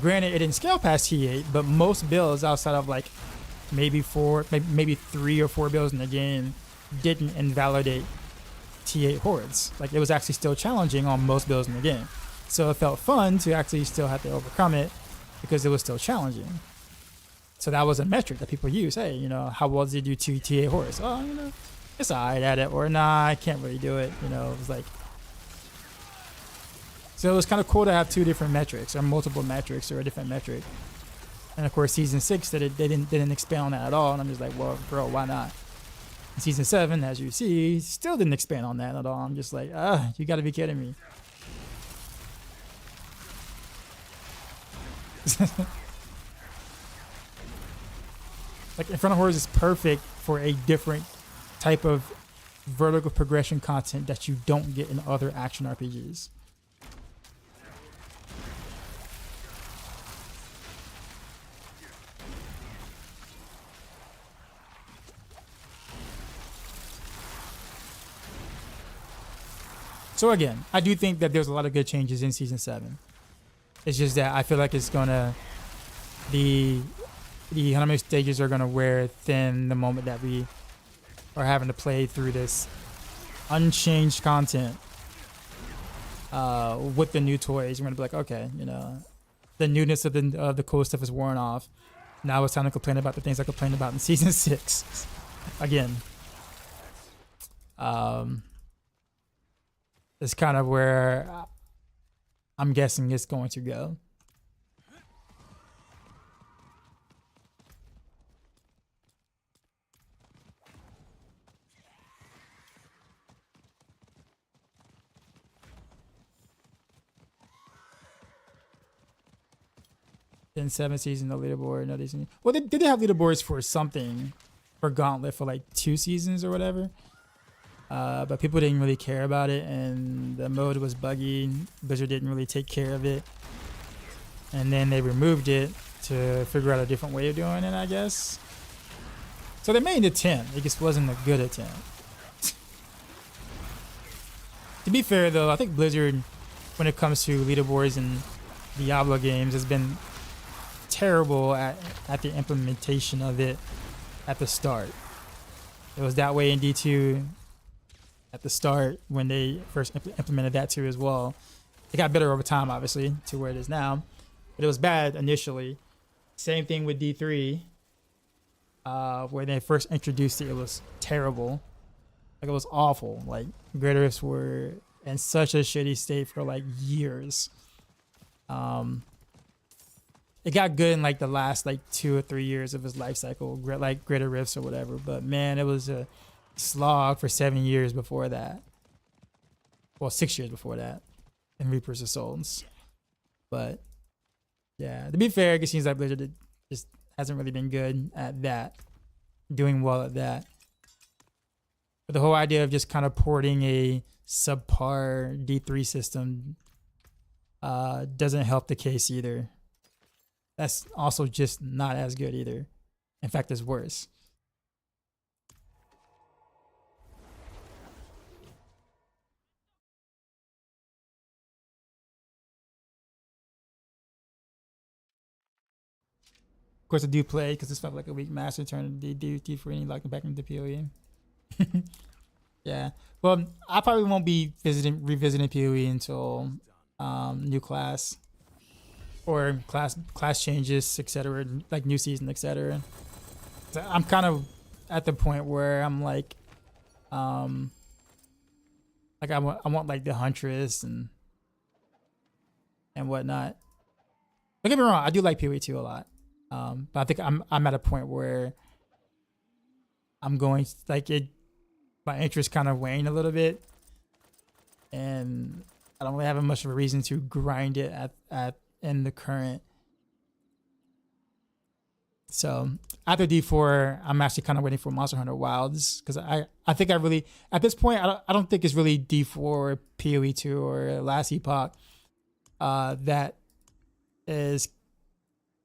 Granted, it didn't scale past T8, but most builds outside of like maybe 3 or 4 builds in the game didn't invalidate T8 hordes. Like it was actually still challenging on most builds in the game. So it felt fun to actually still have to overcome it because it was still challenging. So that was a metric that people use. Hey, you know, how well did you do T8 hordes? Oh, you know, it's alright at it, or nah, I can't really do it. You know, it was like. So it was kind of cool to have 2 different metrics or multiple metrics or a different metric. And of course, season 6 they didn't expand on that at all. And I'm just like, well, bro, why not? And season 7, as you see, still didn't expand on that at all. I'm just like, you got to be kidding me. Like Infernal Hordes is perfect for a different type of vertical progression content that you don't get in other action RPGs. So again, I do think that there's a lot of good changes in season 7. It's just that I feel like it's gonna the economic stages are gonna wear thin the moment that we are having to play through this unchanged content with the new toys. We're gonna be like, okay, you know, the newness of the cool stuff is worn off. Now it's time to complain about the things I complained about in season 6 again. It's kind of where I'm guessing it's going to go. In 7 season, no leaderboard, no season. Well, they did have leaderboards for something, for Gauntlet for like 2 seasons or whatever. But people didn't really care about it, and the mode was buggy. Blizzard didn't really take care of it, and then they removed it to figure out a different way of doing it, I guess. So they made an attempt. It just wasn't a good attempt. To be fair, though, I think Blizzard, when it comes to leaderboards and Diablo games, has been terrible at the implementation of it at the start. It was that way in D2 at the start when they first implemented that too as well. It got better over time, obviously, to where it is now. But it was bad initially. Same thing with D3. Where they first introduced it, it was terrible. Like, it was awful. Like, Greater Rifts were in such a shitty state for, like, years. It got good in, like, the last, like, 2 or 3 years of its life cycle, like Greater Rifts or whatever. But, man, it was a slog for 7 years before that. Well, 6 years before that in Reapers of Souls. But yeah, to be fair, it seems like Blizzard just hasn't really been good at that, doing well at that. But the whole idea of just kind of porting a subpar D3 system doesn't help the case either. That's also just not as good either. In fact, it's worse. Of course, I do play because this felt like a weak master turn to D4 and locked back into PoE. Yeah. Well, I probably won't be revisiting PoE until new class or class changes, etc. Like new season, etc. So I'm kind of at the point where I'm like I want like the Huntress and whatnot. Don't get me wrong, I do like PoE 2 a lot. But I think I'm at a point where I'm going like it. My interest kind of waned a little bit, and I don't really have much of a reason to grind it at in the current. So after D4, I'm actually kind of waiting for Monster Hunter Wilds because I think I really at this point I don't think it's really D4, PoE 2, or Last Epoch that is,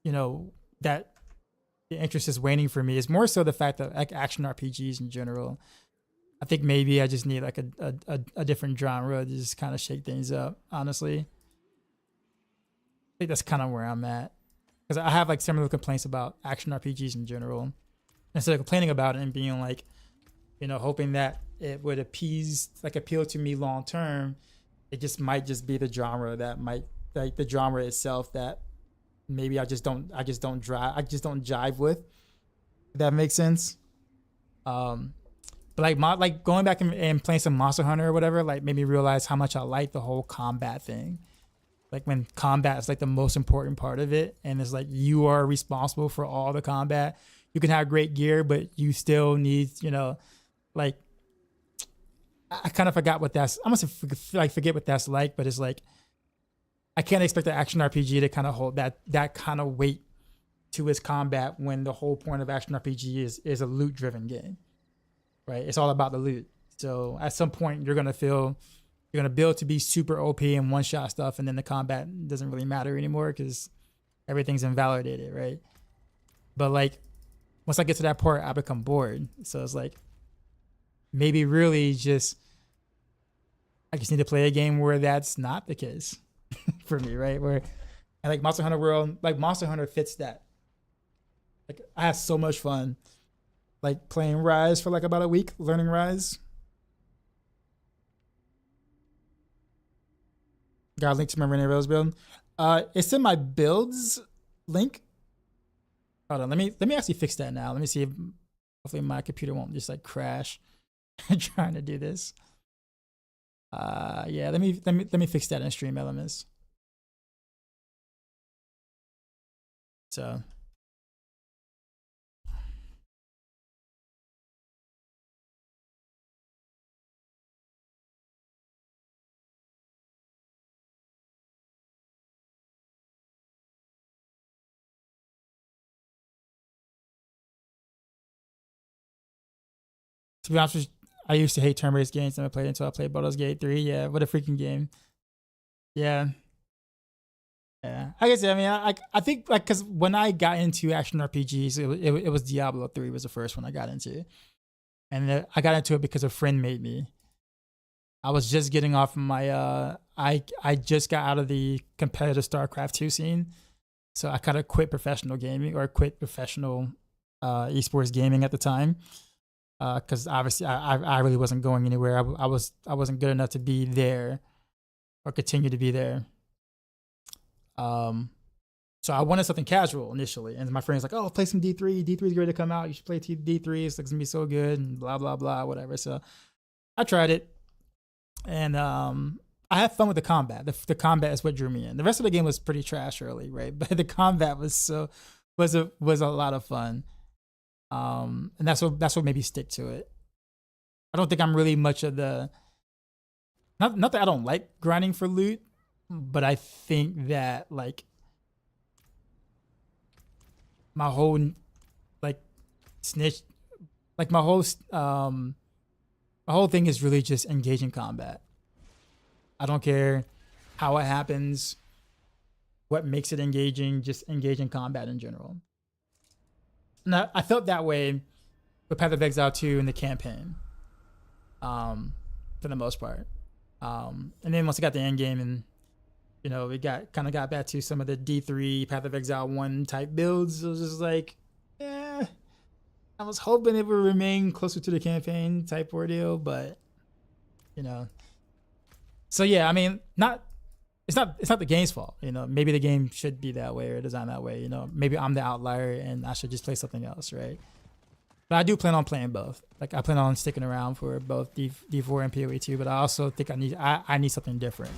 you know, that the interest is waning for me. It's more so the fact that like action RPGs in general. I think maybe I just need like a different genre to just kind of shake things up, honestly. I think that's kind of where I'm at. Because I have like similar complaints about action RPGs in general. Instead of complaining about it and being like, you know, hoping that it would appeal to me long term, it just might just be the genre that might, like the genre itself that maybe I just don't jive with. If that makes sense. But like going back and playing some Monster Hunter or whatever, like made me realize how much I like the whole combat thing. Like when combat is like the most important part of it, and it's like you are responsible for all the combat. You can have great gear, but you still need, you know, like I kind of forgot what that's. I must forget what that's like, but it's like I can't expect the action RPG to kind of hold that kind of weight to its combat when the whole point of action RPG is a loot driven game. Right, it's all about the loot. So at some point, you're gonna build to be super OP and one shot stuff, and then the combat doesn't really matter anymore because everything's invalidated, right? But like, once I get to that part, I become bored. So it's like, maybe really I just need to play a game where that's not the case for me, right? Where, and like Monster Hunter World, like Monster Hunter fits that. Like I have so much fun. Like playing Rise for like about a week, learning Rise. Got a link to my Renee Rose build. It's in my builds link. Hold on, let me actually fix that now. Let me see if hopefully my computer won't just like crash trying to do this. Yeah, let me fix that in Stream Elements. So to be honest with you, I used to hate turn-based games and I played until I played Baldur's Gate 3. Yeah, what a freaking game. Yeah. Yeah. I guess, I mean, I think, like, because when I got into action RPGs, it was Diablo 3 was the first one I got into. And I got into it because a friend made me. I was just getting off my, I just got out of the competitive StarCraft 2 scene. So I kind of quit professional gaming or quit professional esports gaming at the time. Because obviously I really wasn't going anywhere. I wasn't good enough to be there or continue to be there. So I wanted something casual initially, and my friend's like, "Oh, play some D3. D3 is ready to come out. You should play D3. It's gonna be so good." And blah blah blah, whatever. So I tried it, and I had fun with the combat. The combat is what drew me in. The rest of the game was pretty trash early, right? But the combat was a lot of fun. And that's what made me stick to it. I don't think I'm really much of the not that I don't like grinding for loot, but I think that like my whole like snitch like my whole thing is really just engaging combat. I don't care how it happens, what makes it engaging, just engaging combat in general. And I felt that way with Path of Exile 2 in the campaign, for the most part. And then once I got the end game and you know, we kind of got back to some of the D3 Path of Exile 1 type builds. It was just like, yeah, I was hoping it would remain closer to the campaign type ordeal, but you know. So yeah, I mean, it's not the game's fault, you know. Maybe the game should be that way or designed that way, you know. Maybe I'm the outlier and I should just play something else, right? But I do plan on playing both. Like I plan on sticking around for both D4 and PoE 2, but I also think I need something different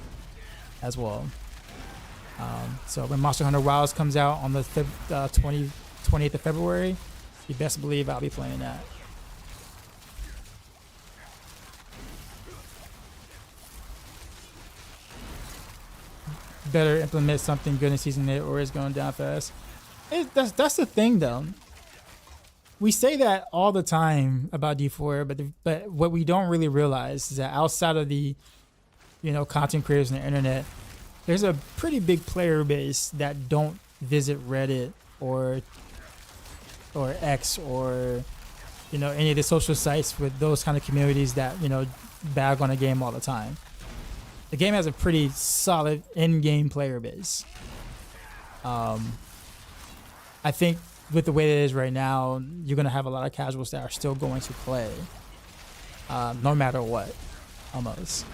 as well. So when Monster Hunter Wilds comes out on the 28th of February, you best believe I'll be playing that. Better implement something good in Season 8 or it's going down fast. That's the thing though. We say that all the time about D4, but what we don't really realize is that outside of the, you know, content creators on the internet, there's a pretty big player base that don't visit Reddit or X or, you know, any of the social sites with those kind of communities that, you know, bag on a game all the time. The game has a pretty solid in-game player base. I think with the way it is right now, you're going to have a lot of casuals that are still going to play, no matter what, almost.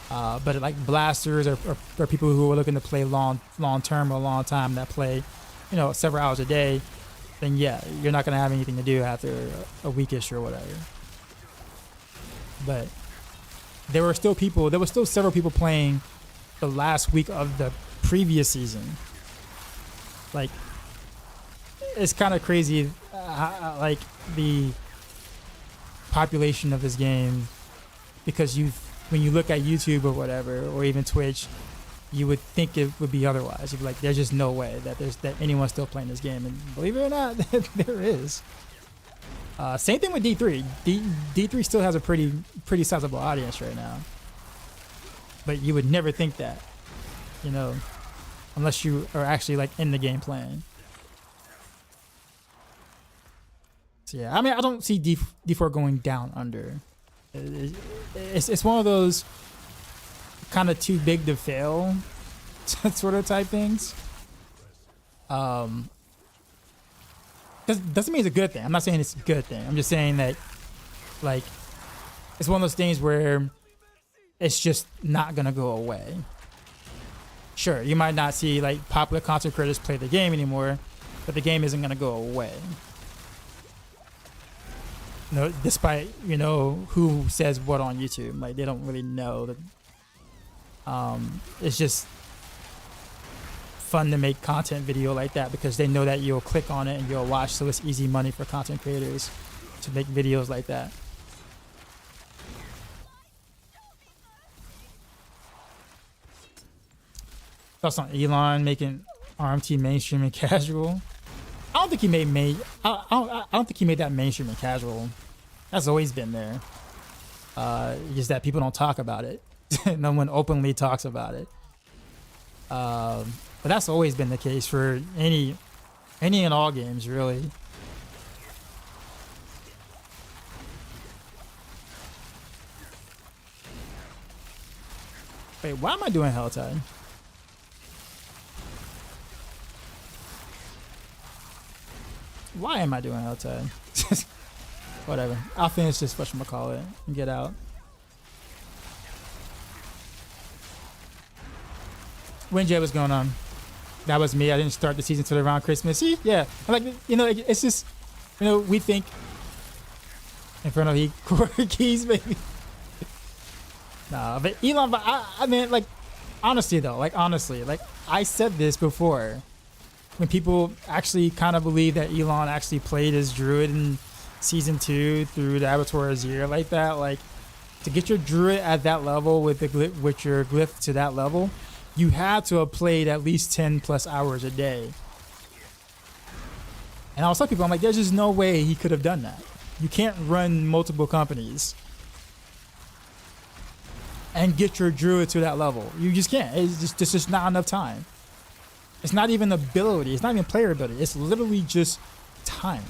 But like blasters or people who are looking to play long term or long time that play, you know, several hours a day, then yeah, you're not going to have anything to do after a weekish or whatever. But there were still several people playing the last week of the previous season. Like, it's kind of crazy, like the population of this game, because when you look at YouTube or whatever, or even Twitch, you would think it would be otherwise. You'd be like, there's just no way that anyone's still playing this game, and believe it or not, there is. Same thing with D3. D3 still has a pretty sizable audience right now, but you would never think that, you know, unless you are actually like in the game playing. So yeah, I mean, I don't see D4 going down under. It's one of those kind of too big to fail sort of type things. Doesn't mean it's a good thing. I'm not saying it's a good thing. I'm just saying that, like, it's one of those things where it's just not gonna go away. Sure, you might not see like popular content creators play the game anymore, but the game isn't gonna go away. You know, despite, you know, who says what on YouTube, like they don't really know that. It's just fun to make content video like that because they know that you'll click on it and you'll watch, so it's easy money for content creators to make videos like that. Thoughts on Elon making RMT mainstream and casual? I don't think he I don't think he made that mainstream and casual. That's always been there. Just that people don't talk about it. No one openly talks about it. But that's always been the case for any and all games, really. Wait, why am I doing Helltide? Why am I doing Helltide? Whatever. I'll finish this whatchamacallit and get out. When Jay was going on, that was me. I didn't start the season till around Christmas. See, yeah, like, you know, it's just, you know, we think Inferno Heat core keys, maybe. Nah, but Elon, but I mean, like, honestly, I said this before. When people actually kind of believe that Elon actually played as Druid in season 2 through the Abattoir Azir like that, like, to get your Druid at that level with your glyph to that level, you had to have played at least 10 plus hours a day. And I was telling people, I'm like, there's just no way he could have done that. You can't run multiple companies and get your Druid to that level. You just can't. It's just not enough time. It's not even ability. It's not even player ability. It's literally just time.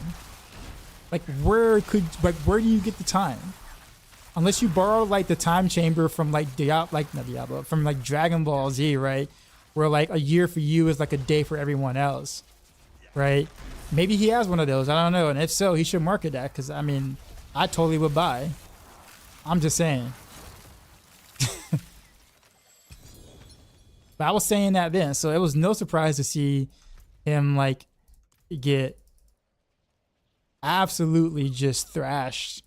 Like, where do you get the time? unless you borrow like the time chamber from like Diablo, from like Dragon Ball Z, right? Where like a year for you is like a day for everyone else, right? Maybe he has one of those. I don't know. And if so, he should market that because I mean, I totally would buy. I'm just saying. But I was saying that then, so it was no surprise to see him like get absolutely just thrashed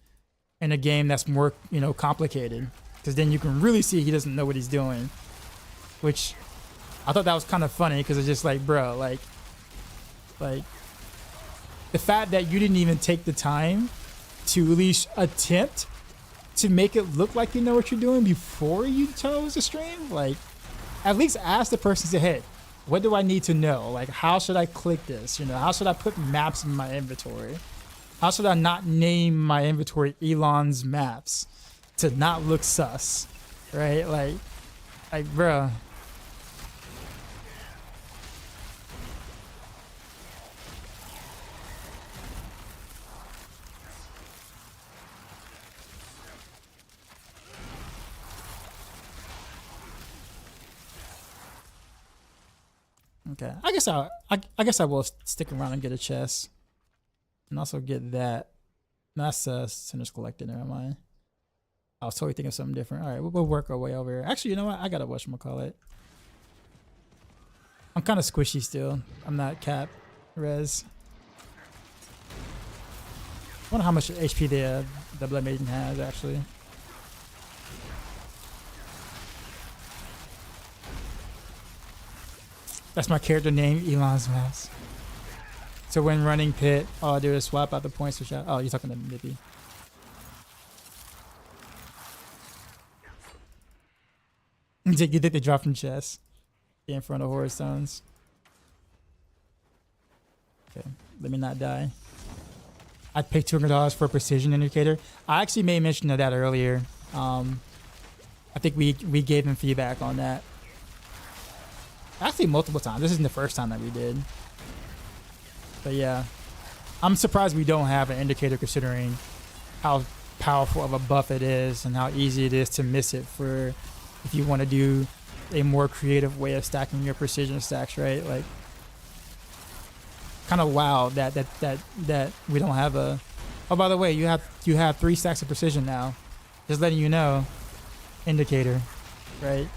in a game that's more, you know, complicated. Because then you can really see he doesn't know what he's doing, which I thought that was kind of funny because it's just like, bro, like the fact that you didn't even take the time to at least attempt to make it look like you know what you're doing before you chose to stream, like at least ask the person, say, hey, what do I need to know? Like, how should I click this? You know, how should I put maps in my inventory? How should I not name my inventory Elon's maps to not look sus, right? Like, bruh. Okay, I guess I will stick around and get a chest, and also get that. No, that's Sinners Collected. Never mind. I was totally thinking of something different. All right, we'll work our way over here. Actually, you know what? I gotta whatchamacallit. I'm kind of squishy still. I'm not cap res. I wonder how much HP the Blood Maiden has actually. That's my character name, Elon's Maps. So when running pit, all I do is swap out the points for shot. Oh, you're talking to Nippy. You think they drop from chest? Get in front of Horror Stones. Okay, let me not die. I'd pay $200 for a precision indicator. I actually made mention of that earlier. I think we gave him feedback on that. Actually, multiple times. This isn't the first time that we did. But yeah, I'm surprised we don't have an indicator considering how powerful of a buff it is and how easy it is to miss it for if you want to do a more creative way of stacking your precision stacks, right? Like, kind of wow that we don't have a. Oh, by the way, you have 3 stacks of precision now. Just letting you know, indicator, right?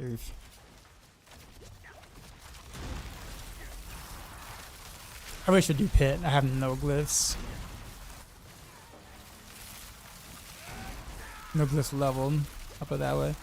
Oof. I wish I do pit. I have no glyphs. No glyphs leveled. I'll put it that way.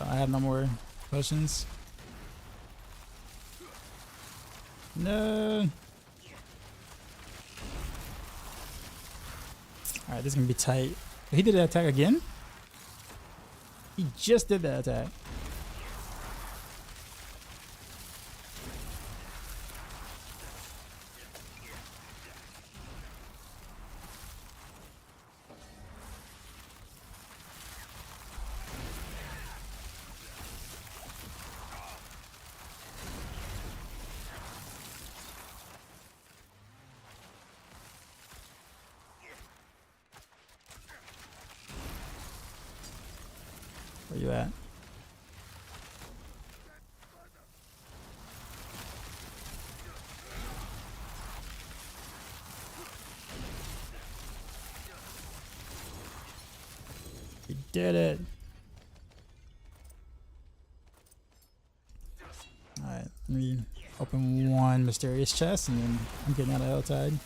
I have no more potions. No. Alright, this is gonna be tight. He did that attack again? He just did that attack. Where you at? We did it. Alright, let me open one mysterious chest and then I'm getting out of Helltide.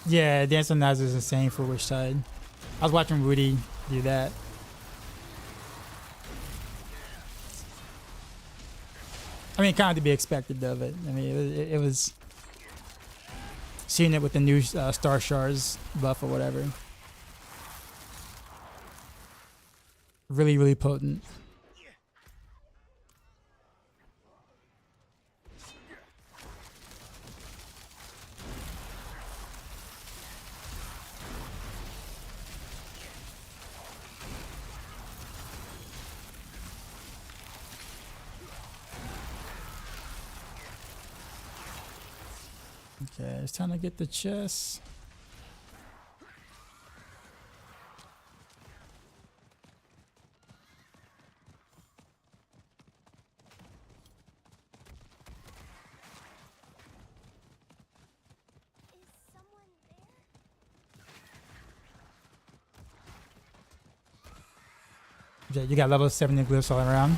Yeah, dancing knives is insane for which side. I was watching Rudy do that. I mean, kind of to be expected of it. I mean, it was seeing it with the new Star Shards buff or whatever. Really, really potent. Okay, it's time to get the chest. Yeah, you got level 70 glyphs all around.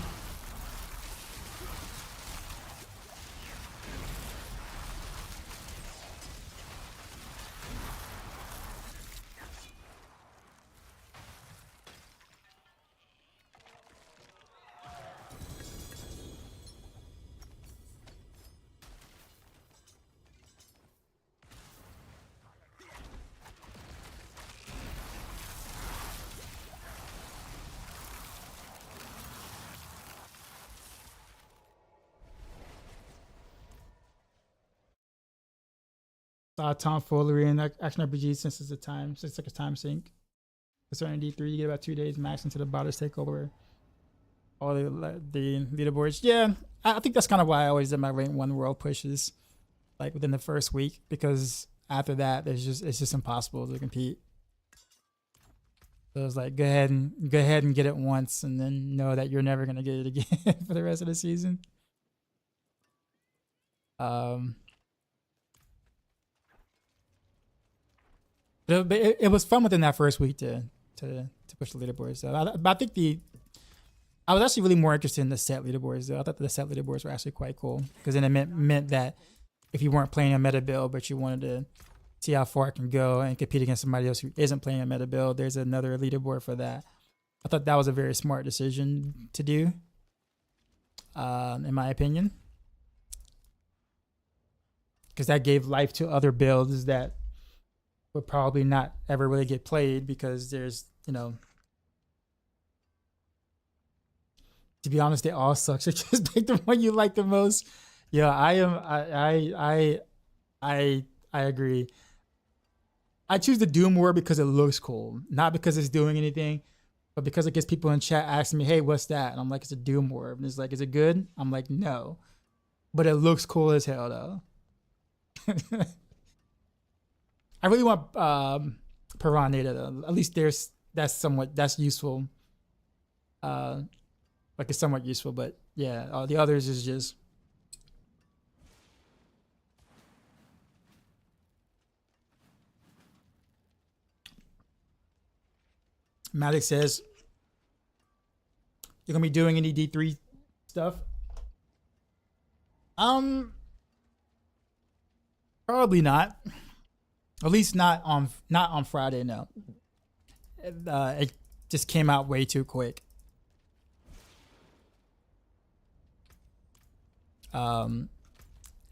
Tomfoolery in action RPG since it's like a time sink. For certain D3, you get about 2 days max until the bottles take over all the leaderboards. Yeah, I think that's kind of why I always did my rank 1 world pushes like within the first week, because after that it's just impossible to compete. So it's like go ahead and get it once and then know that you're never gonna get it again for the rest of the season. But it was fun within that first week to push the leaderboards. So but I think I was actually really more interested in the set leaderboards though. I thought the set leaderboards were actually quite cool, because then it meant that if you weren't playing a meta build but you wanted to see how far it can go and compete against somebody else who isn't playing a meta build, there's another leaderboard for that. I thought that was a very smart decision to do, in my opinion, because that gave life to other builds that would probably not ever really get played, because there's, to be honest, they all suck. So just pick the one you like the most. Yeah, I agree. I choose the Doom War because it looks cool, not because it's doing anything, but because it gets people in chat asking me, "Hey, what's that?" And I'm like, "It's a Doom War." And it's like, "Is it good?" I'm like, "No," but it looks cool as hell though. I really want Piranha though. At least that's useful. Like it's somewhat useful, but yeah, all the others is just. Maddox says, "You're gonna be doing any D3 stuff?" Probably not. At least not on Friday. No. It just came out way too quick.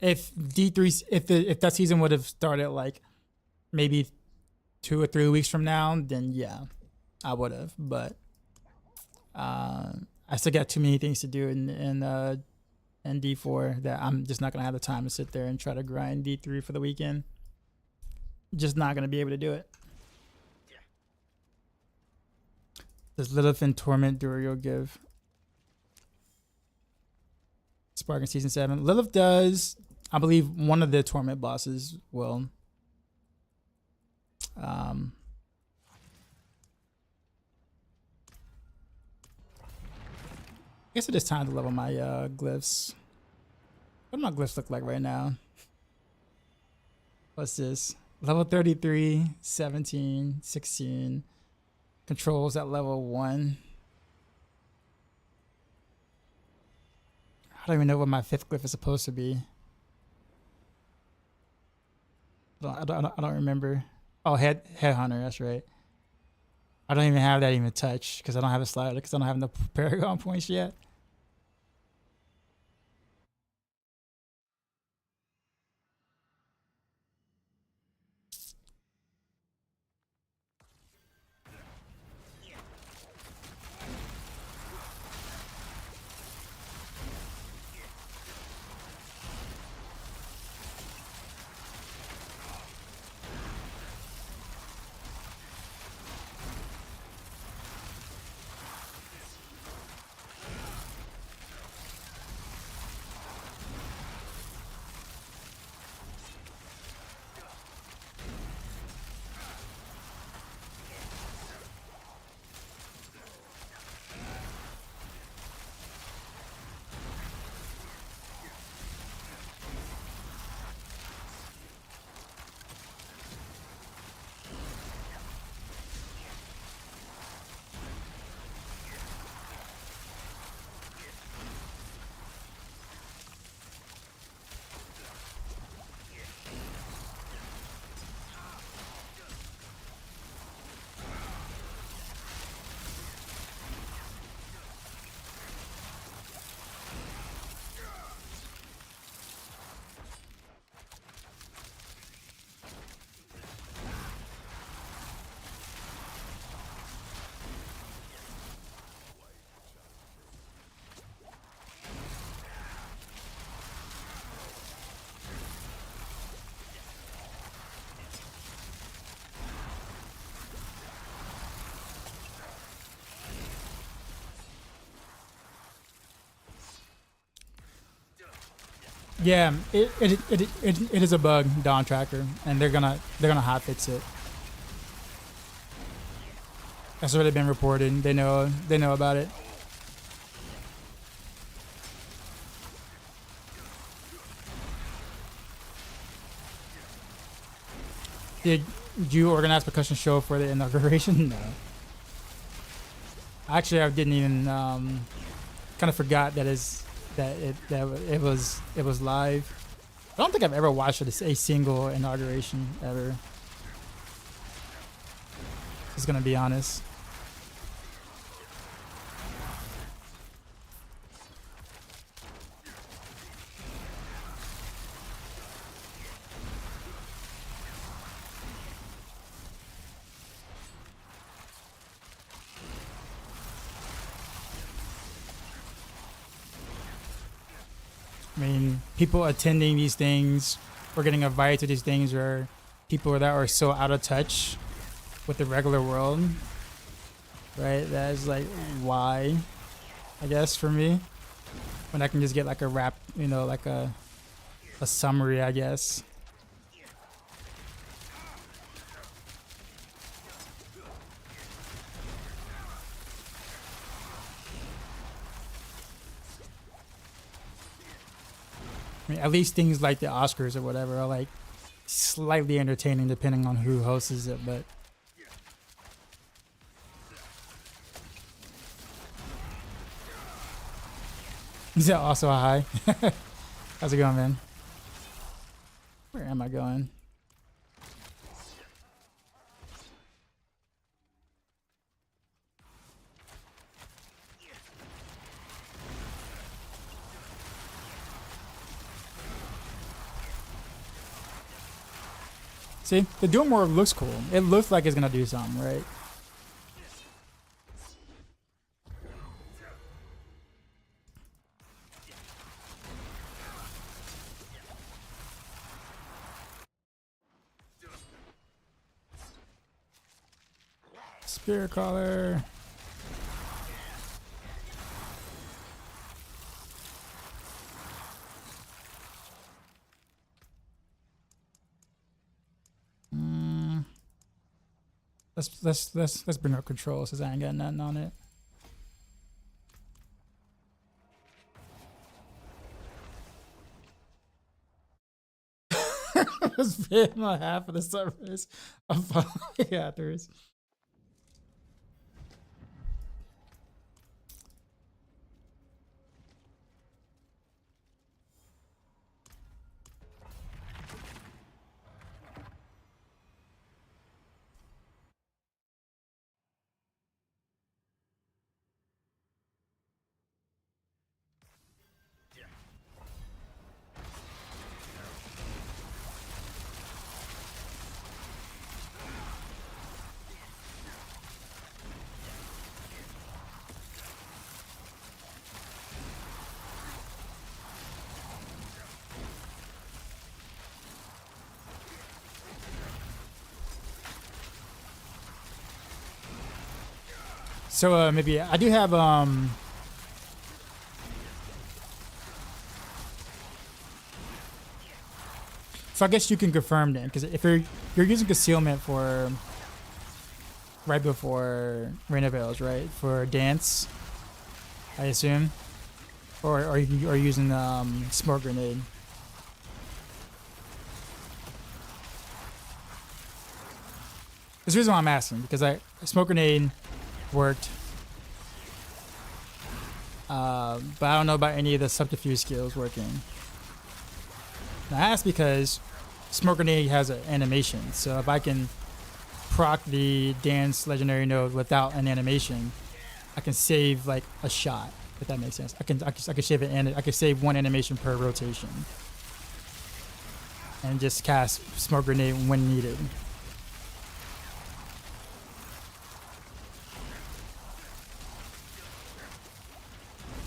If D3, if that season would have started like maybe 2 or 3 weeks from now, then yeah, I would have. But I I still got too many things to do in D4 that I'm just not gonna have the time to sit there and try to grind D3 for the weekend. Just not gonna be able to do it. Does Lilith and Torment Duriel give Spark in Season 7? Lilith does. I believe one of the Torment bosses will. I guess it is time to level my glyphs. What do my glyphs look like right now? What's this? Level 33, 17, 16. Controls at level 1. I don't even know what my 5th glyph is supposed to be. I don't remember. Oh, Headhunter, that's right. I don't even have that even touched because I don't have a slider because I don't have enough Paragon points yet. Yeah, it is a bug, Dawn Tracker, and they're gonna hot fix it. That's already been reported. They know about it. Did you organize percussion show for the inauguration? No. Actually, I didn't even kind of forgot that it was live. I don't think I've ever watched a single inauguration ever. Just gonna be honest. I mean, people attending these things or getting invited to these things are people that are so out of touch with the regular world, right? That is like why, I guess, for me, when I can just get like a wrap, you know, like a summary, I guess. I mean, at least things like the Oscars or whatever are like slightly entertaining depending on who hosts it, but is that also a high? How's it going, man? Where am I going? See, the Doom World looks cool. It looks like it's gonna do something, right? Spirit Caller. Let's bring up control since I ain't got nothing on it. Let's pay my half of the servers. I'm following afterwards. So maybe I do have so I guess you can confirm then, because if you're using concealment for right before Rain of Veils, right, for dance, I assume, or you are using smoke grenade. There's the reason why I'm asking, because smoke grenade worked, but I don't know about any of the subterfuge skills working. Now, I ask because smoke grenade has an animation, so if I can proc the dance legendary node without an animation, I can save like a shot, if that makes sense. I can save I can save one animation per rotation, and just cast smoke grenade when needed.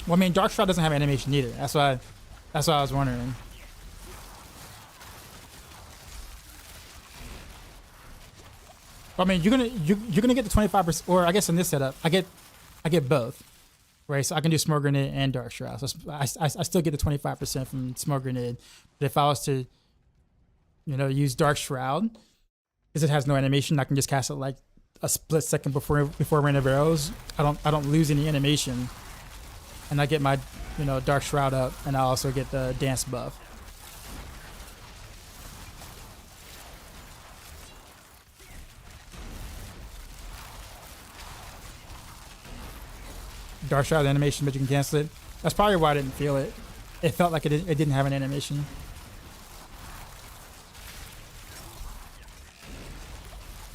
Well, I mean, Dark Shroud doesn't have animation either. That's why I was wondering. But, I mean, you're gonna get the 25%, or I guess in this setup, I get both, right? So I can do Smoke Grenade and Dark Shroud. So I still get the 25% from Smoke Grenade. But if I was to, use Dark Shroud, because it has no animation, I can just cast it like a split second before Rain of Arrows. I don't lose any animation. And I get my, Dark Shroud up, and I also get the dance buff. Dark Shroud animation, but you can cancel it. That's probably why I didn't feel it. It felt like it didn't have an animation.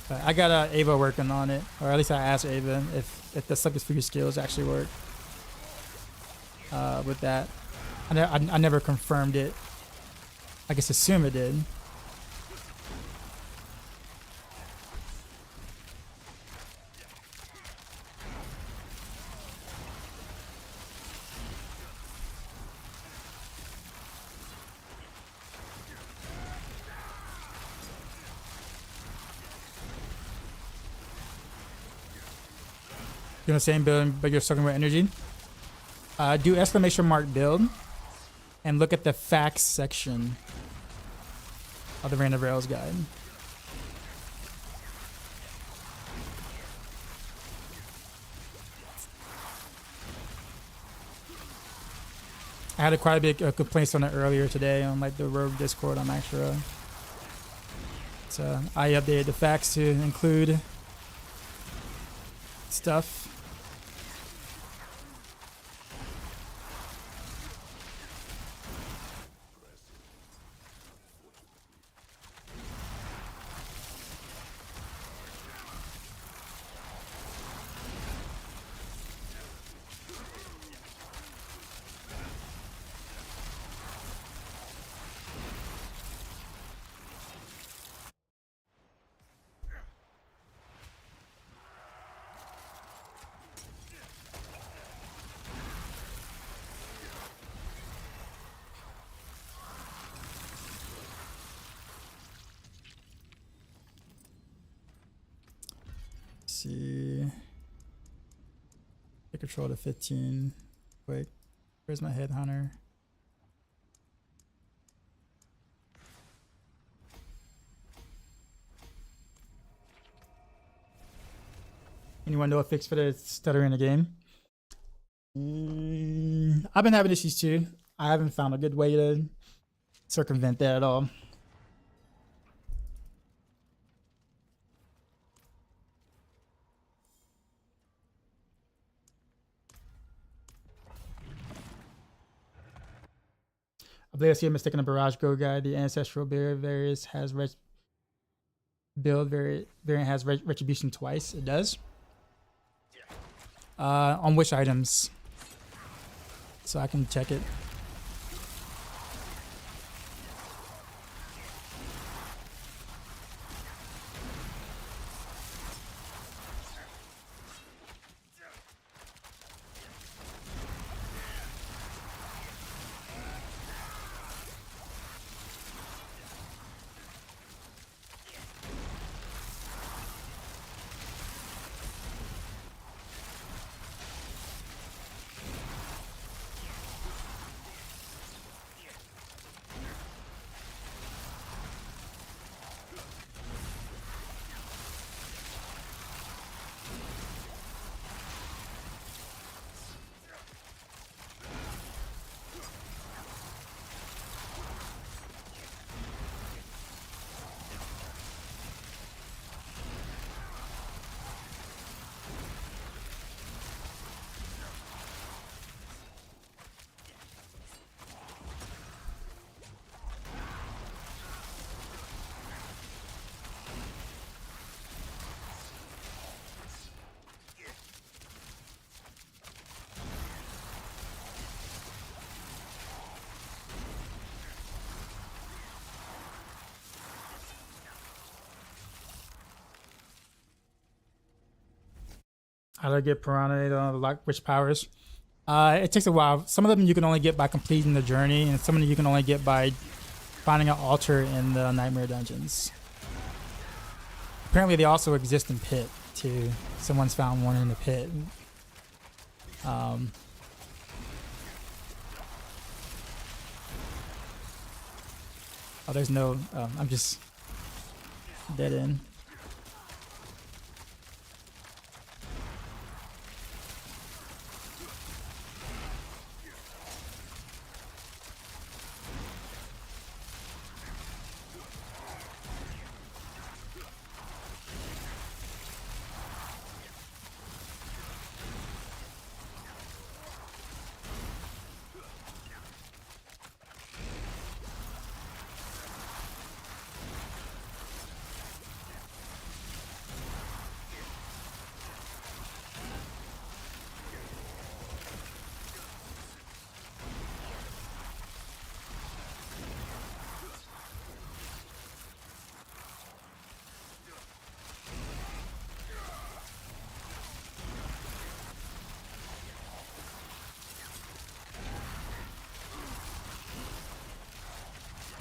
But I got Ava working on it, or at least I asked Ava if the subterfuge skills actually work. With that, I never confirmed it. I guess assume it did. Doing the same build, but you're sucking with energy. Do exclamation mark build and look at the facts section of the Rain of Rails guide. I had quite a bit of complaints on it earlier today on like the Rogue Discord on Maxroll. So I updated the facts to include stuff. see. Take control to 15. Wait, where's my headhunter? Anyone know a fix for the stutter in the game? I've been having issues too. I haven't found a good way to circumvent that at all. I believe I see a mistake in the Barrage Go guide. The ancestral build variant has retribution twice. It does. On which items? So I can check it. How do I get Piranha on lock which powers? It takes a while. Some of them you can only get by completing the journey, and some of them you can only get by finding an altar in the Nightmare Dungeons. Apparently they also exist in Pit, too. Someone's found one in the Pit. Oh, there's no... I'm just dead end.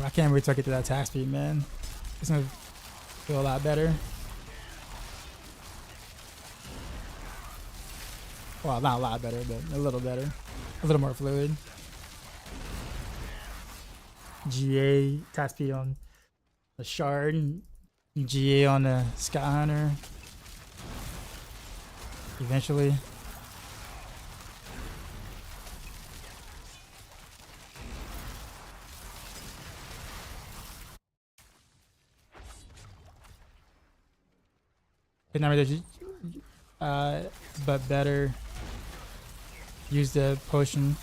I can't wait till I get to that attack speed, man. It's gonna feel a lot better. Well, not a lot better, but a little better. A little more fluid. GA attack speed on the Shard. GA on the Sky Hunter. Eventually. But better use the potion.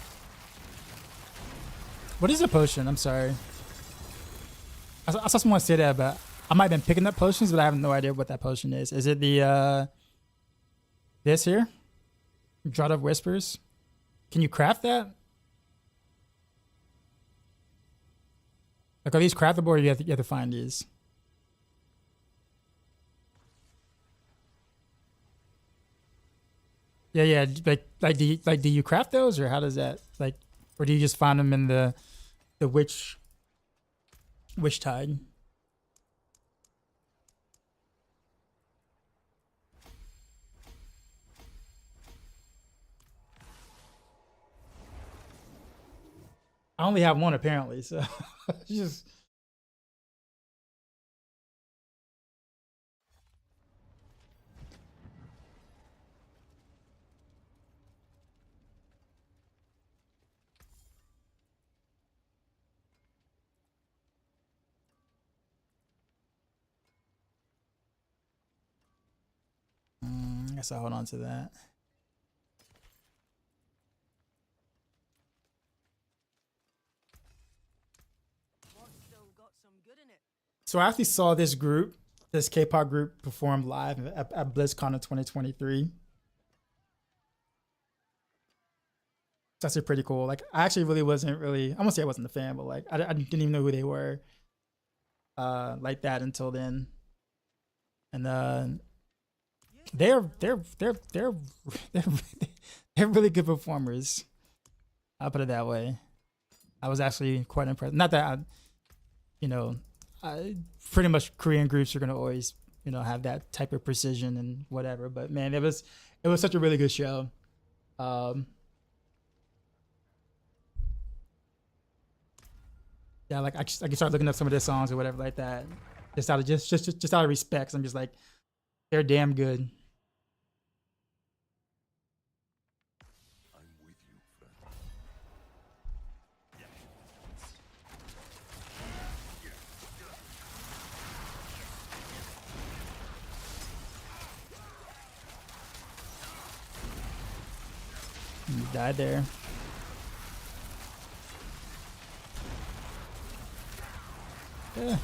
What is a potion? I'm sorry. I saw someone say that, but I might have been picking up potions, but I have no idea what that potion is. Is it the this here? Draught of Whispers? Can you craft that? Like, are these craftable, or you have to find these? Yeah. Do you craft those, or how does that, like, or do you just find them in the witch tide? I only have one apparently, so just. I guess I'll hold on to that. So I actually saw this group, this K-pop group, perform live at BlizzCon in 2023. It's actually pretty cool. Like, I actually really wasn't really, I won't say I wasn't a fan, but like, I didn't even know who they were like that until then. And they're really good performers. I'll put it that way. I was actually quite impressed. Not that pretty much Korean groups are gonna always, have that type of precision and whatever. But man, it was such a really good show. Yeah, like I can start looking up some of their songs or whatever like that, just out of respect. 'Cause I'm just like, they're damn good. I'm with you, friend. You died there. Yeah.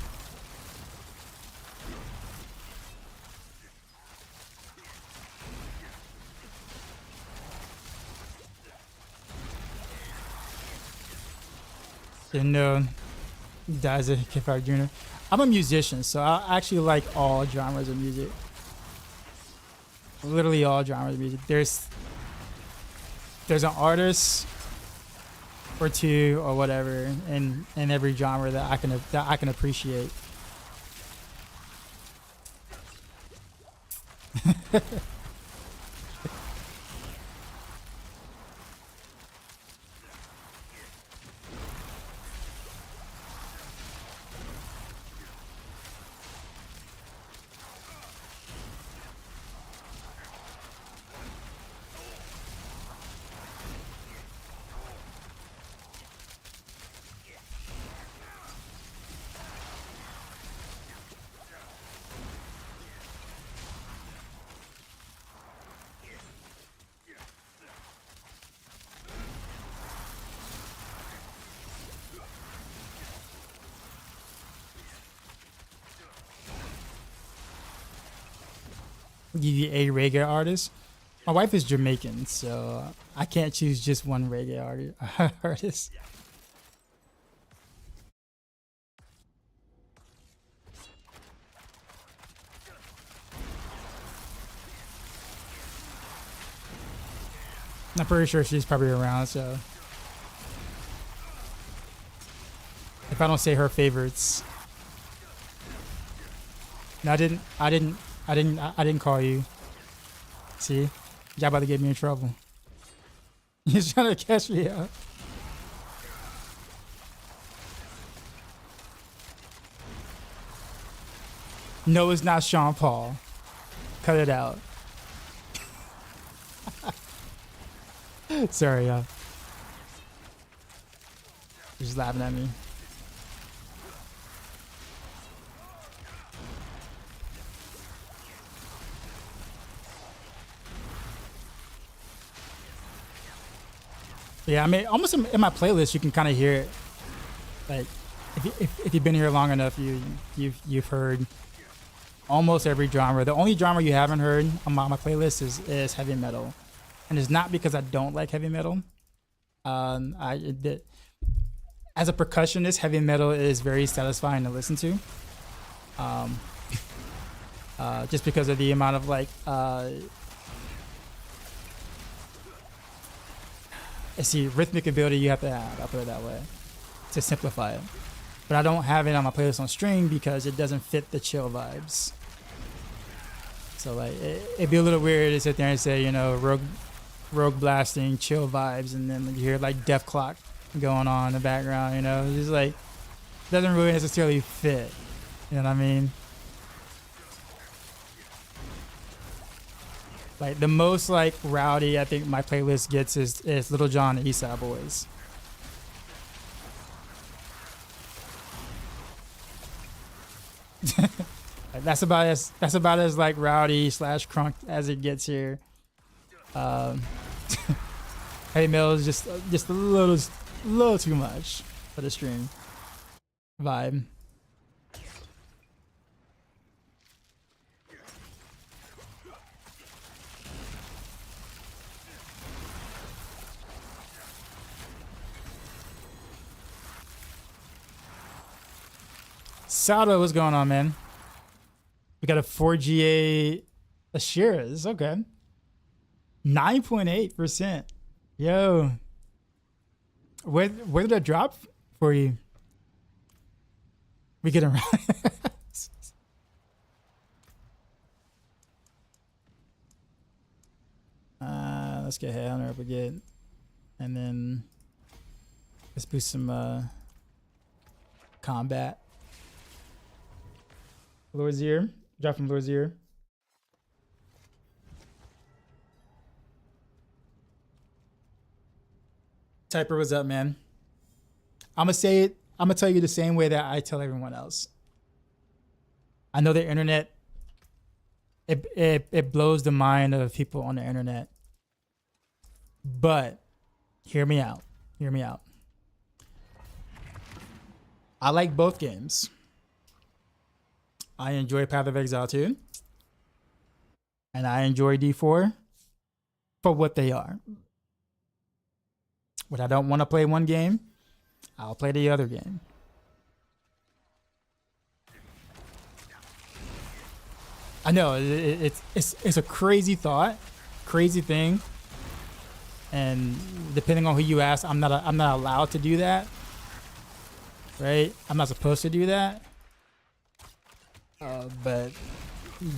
Didn't know he dies a K-pop junior. I'm a musician, so I actually like all genres of music. Literally all genres of music. There's an artist or two or whatever in every genre that I can appreciate. You a reggae artist. My wife is Jamaican, so I can't choose just one reggae artist. I'm pretty sure she's probably around, so if I don't say her favorites. No, I didn't call you. See? Y'all about to get me in trouble. He's trying to catch me up. No, it's not Sean Paul. Cut it out. Sorry, y'all. Just laughing at me. Yeah, I mean, almost in my playlist, you can kind of hear it. Like, if you've been here long enough, you've heard almost every genre. The only genre you haven't heard on my playlist is heavy metal, and it's not because I don't like heavy metal. As a percussionist, heavy metal is very satisfying to listen to. Just because of the amount of like. Let's see, rhythmic ability you have to have, I'll put it that way, to simplify it. But I don't have it on my playlist on string because it doesn't fit the chill vibes. So like, it'd be a little weird to sit there and say, Rogue blasting, chill vibes, and then you hear like Death Clock going on in the background, you know? It's just like, doesn't really necessarily fit. You know what I mean? Like, the most, like, rowdy I think my playlist gets is Little John and Eastside Boys. That's about as like rowdy / crunk as it gets here. Heavy metal is just a little too much for the stream vibe. Sada, what's going on, man? We got a 4GA Ashiras. Okay. 9.8%. Yo. Where did that drop for you? We get around. Let's get Headhunter up again. And then let's boost some combat. Lord's Ear. Drop from Lord's Ear. Typer, what's up, man? I'm gonna say it. I'm gonna tell you the same way that I tell everyone else. I know the internet. It blows the mind of people on the internet. But hear me out. Hear me out. I like both games. I enjoy Path of Exile 2. And I enjoy D4 for what they are. When I don't want to play one game, I'll play the other game. I know it's a crazy thought, crazy thing, and depending on who you ask, I'm not allowed to do that, right? I'm not supposed to do that, but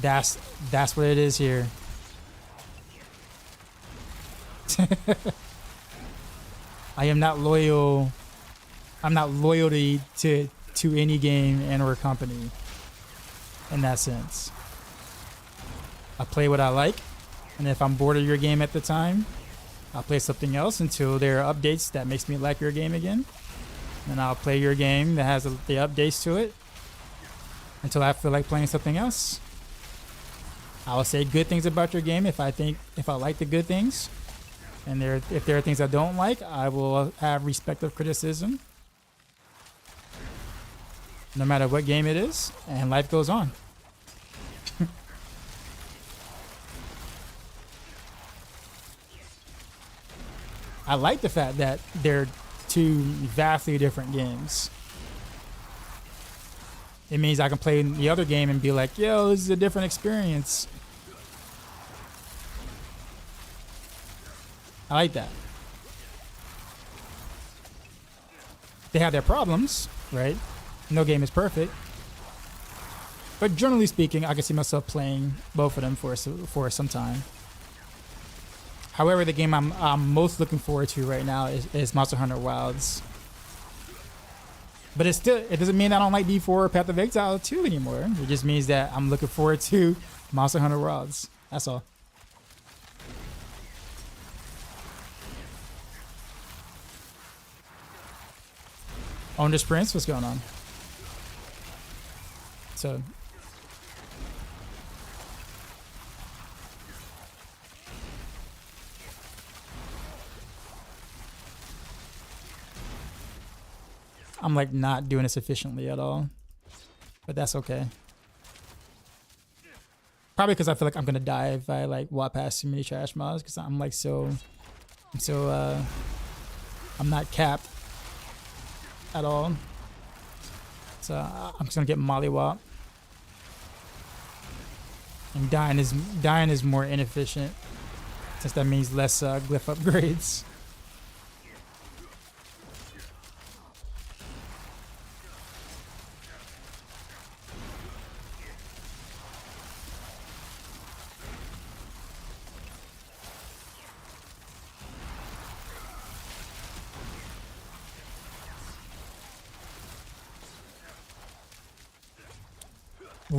that's what it is here. I am not loyal. I'm not loyalty to any game and or company in that sense. I play what I like, and if I'm bored of your game at the time, I'll play something else until there are updates that makes me like your game again. And I'll play your game that has the updates to it until I feel like playing something else. I will say good things about your game if I like the good things. And if there are things I don't like, I will have respectful criticism. No matter what game it is, and life goes on. I like the fact that they're two vastly different games. It means I can play the other game and be like, yo, this is a different experience. I like that. They have their problems, right? No game is perfect. But generally speaking, I can see myself playing both of them for some time. However, the game I'm most looking forward to right now is Monster Hunter Wilds. But it doesn't mean I don't like D4 or Path of Exile 2 anymore. It just means that I'm looking forward to Monster Hunter Wilds. That's all. Owner's Prince, what's going on? So I'm like not doing this efficiently at all, but that's okay. Probably because I feel like I'm gonna die if I like walk past too many trash mods, because I'm like I'm not capped at all. So I'm just gonna get mollywop. And dying is more inefficient, since that means less glyph upgrades.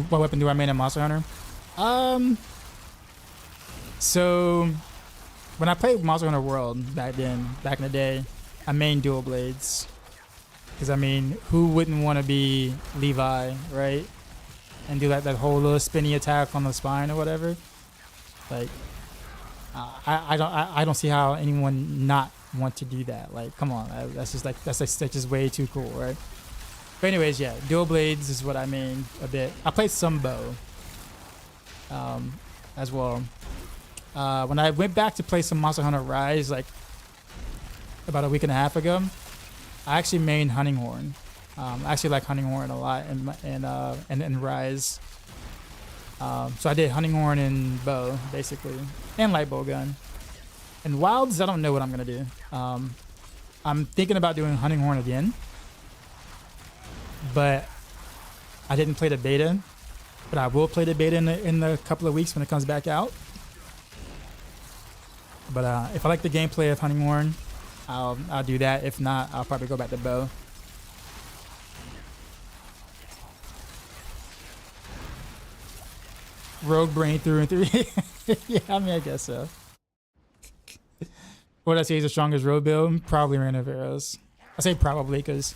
what weapon do I main in Monster Hunter? So when I played Monster Hunter World back in the day, I mained dual blades. Because I mean, who wouldn't want to be Levi, right? And do that whole little spinny attack on the spine or whatever. Like, I don't see how anyone not want to do that. Like, come on, that's just way too cool, right? But anyways, yeah, dual blades is what I mean a bit. I played some bow, as well. When I went back to play some Monster Hunter Rise, like about a week and a half ago, I actually mained Hunting Horn. I actually like Hunting Horn a lot in Rise. So I did Hunting Horn and bow, basically, and light bow gun. And Wilds, I don't know what I'm gonna do. I'm thinking about doing Hunting Horn again, but I didn't play the beta. But I will play the beta in a couple of weeks when it comes back out. But if I like the gameplay of Hunting Horn, I'll do that. If not, I'll probably go back to bow. Rogue brain through and through. Yeah, I mean, I guess so. What I say is the strongest rogue build? Probably Rain of Arrows. I say probably because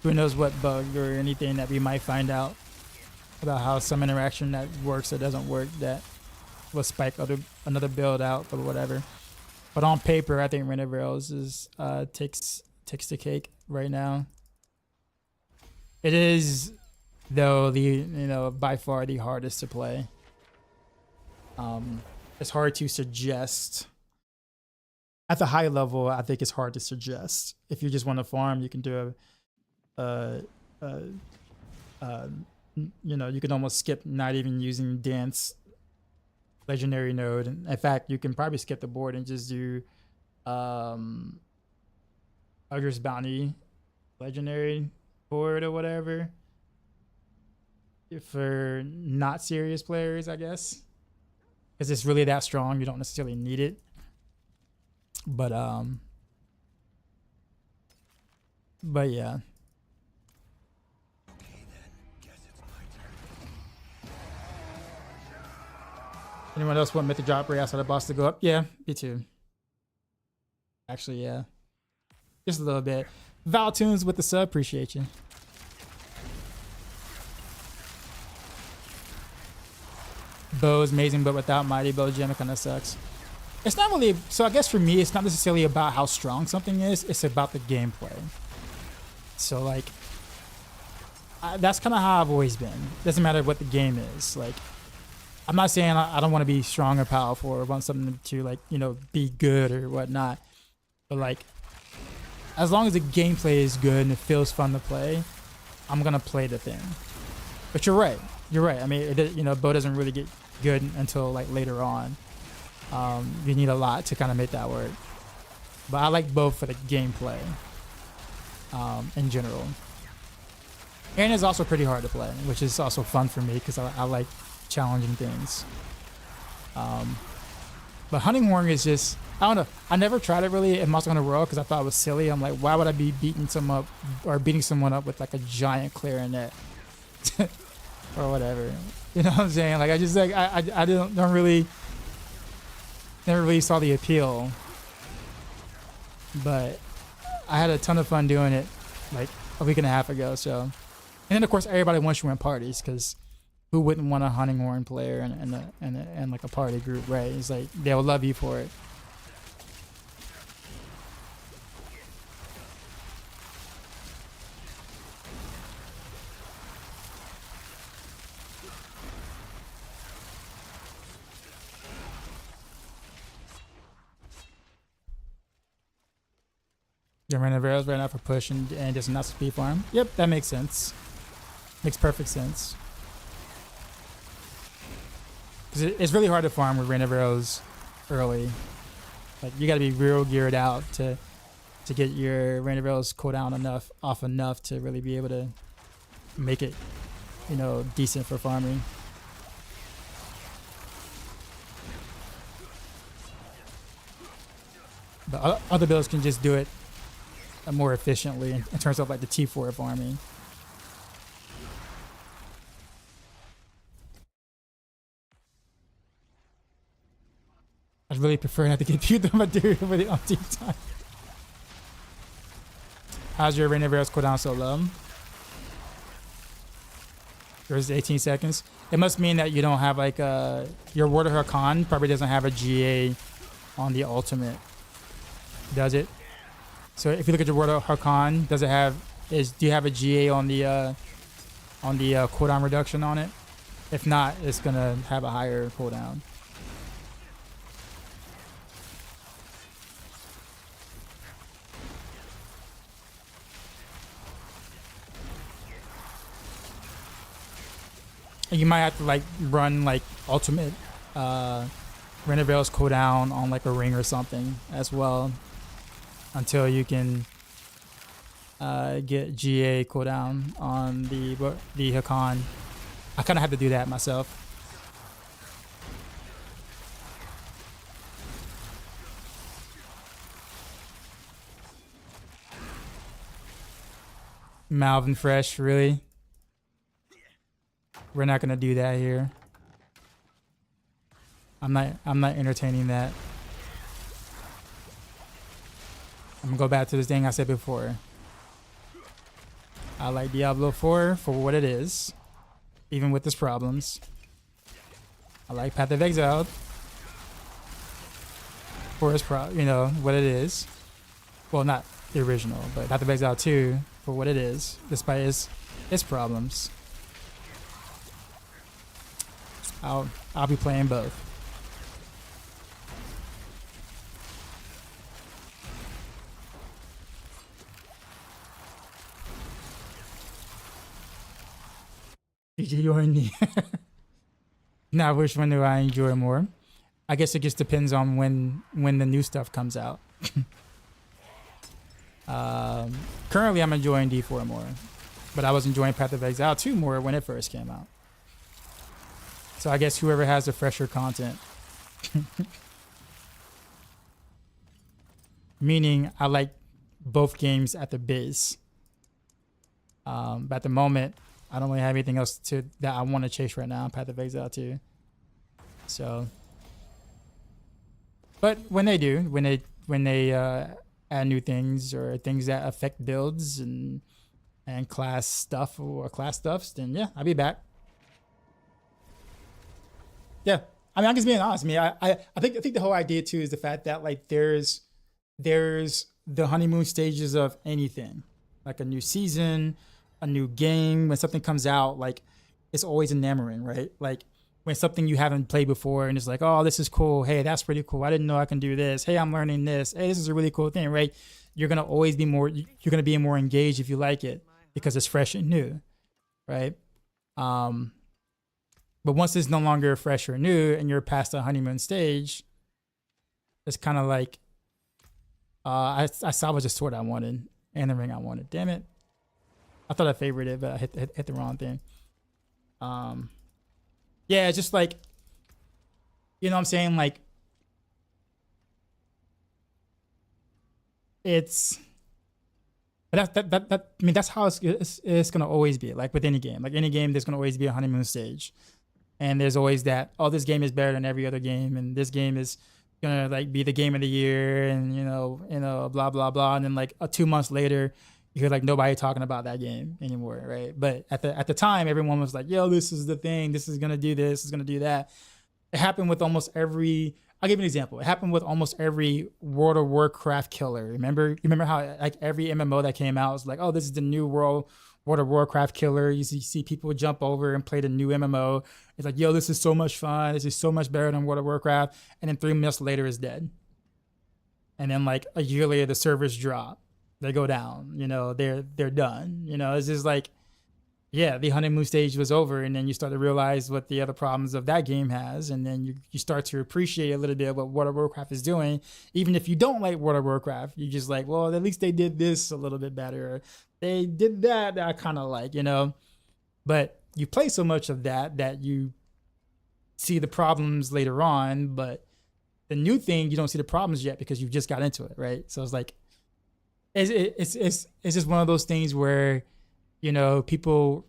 who knows what bug or anything that we might find out about how some interaction that works or doesn't work that will spike another build out or whatever. But on paper, I think Rain of Arrows is takes the cake right now. It is, though, by far the hardest to play. It's hard to suggest. At the high level, I think it's hard to suggest. If you just want to farm, you can do you can almost skip not even using dance legendary node. In fact, you can probably skip the board and just do Ugger's Bounty legendary board or whatever for not serious players, I guess, because it's really that strong. You don't necessarily need it, but yeah. Anyone else want Mythic Drop Ray outside the boss to go up? Yeah, me too. Actually, yeah. Just a little bit. Val Tunes with the sub, appreciate you. Bow is amazing, but without Mighty Bow Gem, it kind of sucks. It's not really, so I guess for me, it's not necessarily about how strong something is, it's about the gameplay. So like, that's kind of how I've always been. Doesn't matter what the game is. Like, I'm not saying I don't want to be strong or powerful or want something to, like, be good or whatnot. But like, as long as the gameplay is good and it feels fun to play, I'm going to play the thing. But you're right. You're right. I mean, bow doesn't really get good until like later on. You need a lot to kind of make that work. But I like bow for the gameplay in general. And it's also pretty hard to play, which is also fun for me because I like challenging things. But Hunting Horn is just, I don't know, I never tried it really in Monster Hunter World because I thought it was silly. I'm like, why would I be beating someone up with like a giant clarinet or whatever, you know what I'm saying? Like, I just like I don't really, never really saw the appeal. But I had a ton of fun doing it like a week and a half ago. So, and then of course everybody wants you in parties because who wouldn't want a Hunting Horn player and like a party group, right? It's like they'll love you for it. You're running arrows right now for push and just not speed farm. Yep, that makes sense. Makes perfect sense. Because it's really hard to farm with Rain of Arrows early. Like, you got to be real geared out to get your Rain of Arrows cooldown off enough to really be able to make it, decent for farming. But other builds can just do it more efficiently in terms of like the T4 farming. I'd really prefer not to get viewed the material for the umpteenth time. How's your Rain of Arrows cooldown so low? Yours is 18 seconds. It must mean that you don't have like your Ward of Hakan probably doesn't have a GA on the ultimate. Does it? So if you look at your Ward of Hakan, does it have do you have a GA on the cooldown reduction on it? If not, it's gonna have a higher cooldown. And you might have to like run like ultimate Renevail's cooldown on like a ring or something as well until you can get GA cooldown on the Hakan. I kind of have to do that myself. Malvin Fresh, really? We're not gonna do that here. I'm not entertaining that. I'm gonna go back to this thing I said before. I like Diablo 4 for what it is, even with its problems. I like Path of Exile for its what it is. Well, not the original, but Path of Exile 2 for what it is, despite its problems. I'll be playing both. Now, which one do I enjoy more? I guess it just depends on when the new stuff comes out. Currently, I'm enjoying D4 more, but I was enjoying Path of Exile 2 more when it first came out. So I guess whoever has the fresher content. Meaning I like both games at the base. But at the moment, I don't really have anything else that I want to chase right now. Path of Exile 2. So, but when they do, when they add new things or things that affect builds and class stuff or class stuffs, then yeah, I'll be back. Yeah, I mean, I'm just being honest. I mean, I think the whole idea too is the fact that like there's the honeymoon stages of anything, like a new season, a new game. When something comes out, like it's always enamoring, right? Like when something you haven't played before and it's like, oh, this is cool. Hey, that's pretty cool. I didn't know I can do this. Hey, I'm learning this. Hey, this is a really cool thing, right? You're gonna always be more. You're gonna be more engaged if you like it because it's fresh and new, right? But once it's no longer fresh or new and you're past the honeymoon stage, it's kind of like, I salvaged the sword I wanted and the ring I wanted. Damn it. I thought I favored it, but I hit the wrong thing. Yeah, it's just like, you know what I'm saying? Like, it's, but I mean, that's how it's going to always be. Like with any game, there's going to always be a honeymoon stage. And there's always that, oh, this game is better than every other game, and this game is gonna like be the game of the year, and you know, blah blah blah. And then like 2 months later, you hear like nobody talking about that game anymore, right? But at the time, everyone was like, yo, this is the thing. This is gonna do this. Is gonna do that. It happened with almost every. I'll give you an example. It happened with almost every World of Warcraft killer. You remember how like every MMO that came out was like, oh, this is the new World of Warcraft killer. You see people jump over and play the new MMO. It's like, yo, this is so much fun. This is so much better than World of Warcraft. And then 3 months later, it's dead. And then like a year later, the servers drop. They go down. You know, they're done. You know, it's just like, yeah, the honeymoon stage was over, and then you start to realize what the other problems of that game has, and then you start to appreciate a little bit of what World of Warcraft is doing. Even if you don't like World of Warcraft, you're just like, well, at least they did this a little bit better. They did that I kind of like, you know. But you play so much of that you see the problems later on, but the new thing, you don't see the problems yet because you just got into it, right? So it's like, it's just one of those things where, you know, people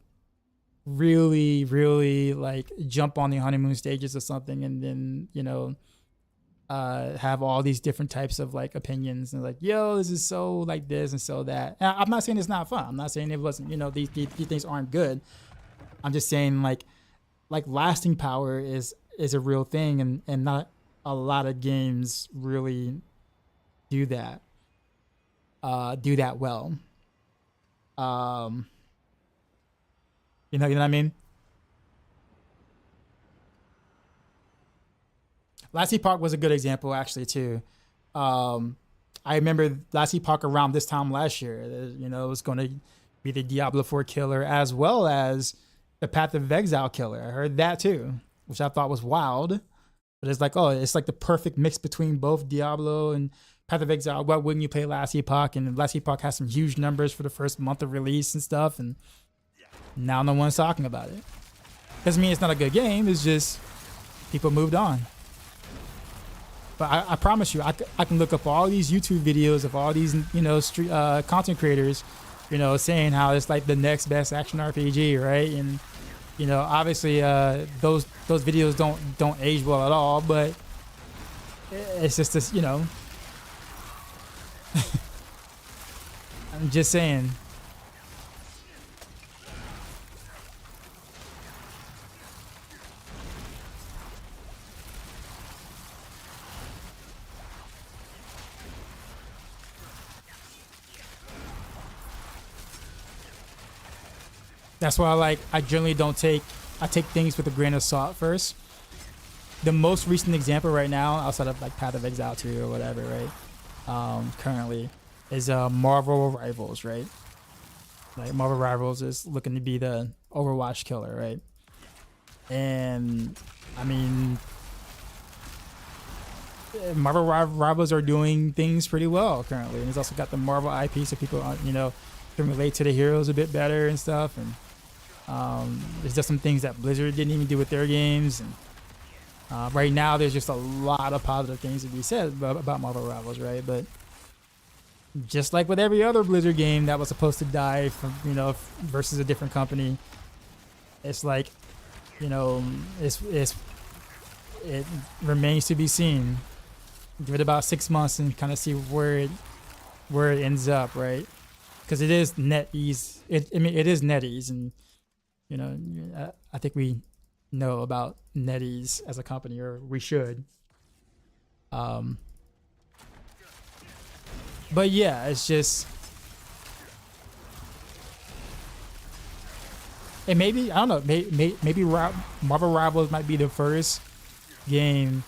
really, really like jump on the honeymoon stages or something, and then, you know, have all these different types of like opinions and like, yo, this is so like this and so that. And I'm not saying it's not fun. I'm not saying it wasn't, you know, these things aren't good. I'm just saying like lasting power is a real thing, and not a lot of games really do that well. You know what I mean? Lassie Park was a good example actually too. I remember Lassie Park around this time last year. You know, it was going to be the Diablo 4 killer as well as the Path of Exile killer. I heard that too, which I thought was wild. But it's like, oh, it's like the perfect mix between both Diablo and Path of Exile. Why wouldn't you play Lassie Park? And Lassie Park has some huge numbers for the first month of release and stuff. And now no one's talking about it. Doesn't mean it's not a good game. It's just people moved on. But I promise you, I can look up all these YouTube videos of all these, you know, content creators, you know, saying how it's like the next best action RPG, right? And you know, obviously, those videos don't age well at all. But it's just this, you know. I'm just saying. That's why I generally don't take things with a grain of salt first. The most recent example right now, outside of like Path of Exile 2 or whatever, right? Currently, is Marvel Rivals, right? Like Marvel Rivals is looking to be the Overwatch killer, right? And I mean, Marvel Rivals are doing things pretty well currently, and it's also got the Marvel IP, so people you know, can relate to the heroes a bit better and stuff. And there's just some things that Blizzard didn't even do with their games. And right now, there's just a lot of positive things to be said about Marvel Rivals, right? But just like with every other Blizzard game that was supposed to die from, you know, versus a different company, it's like, you know, it remains to be seen. Give it about 6 months and kind of see where it ends up, right? Because it is NetEase. It is NetEase, and you know, I think we know about NetEase as a company, or we should. But yeah, it's just, and maybe I don't know. Maybe Marvel Rivals might be the first game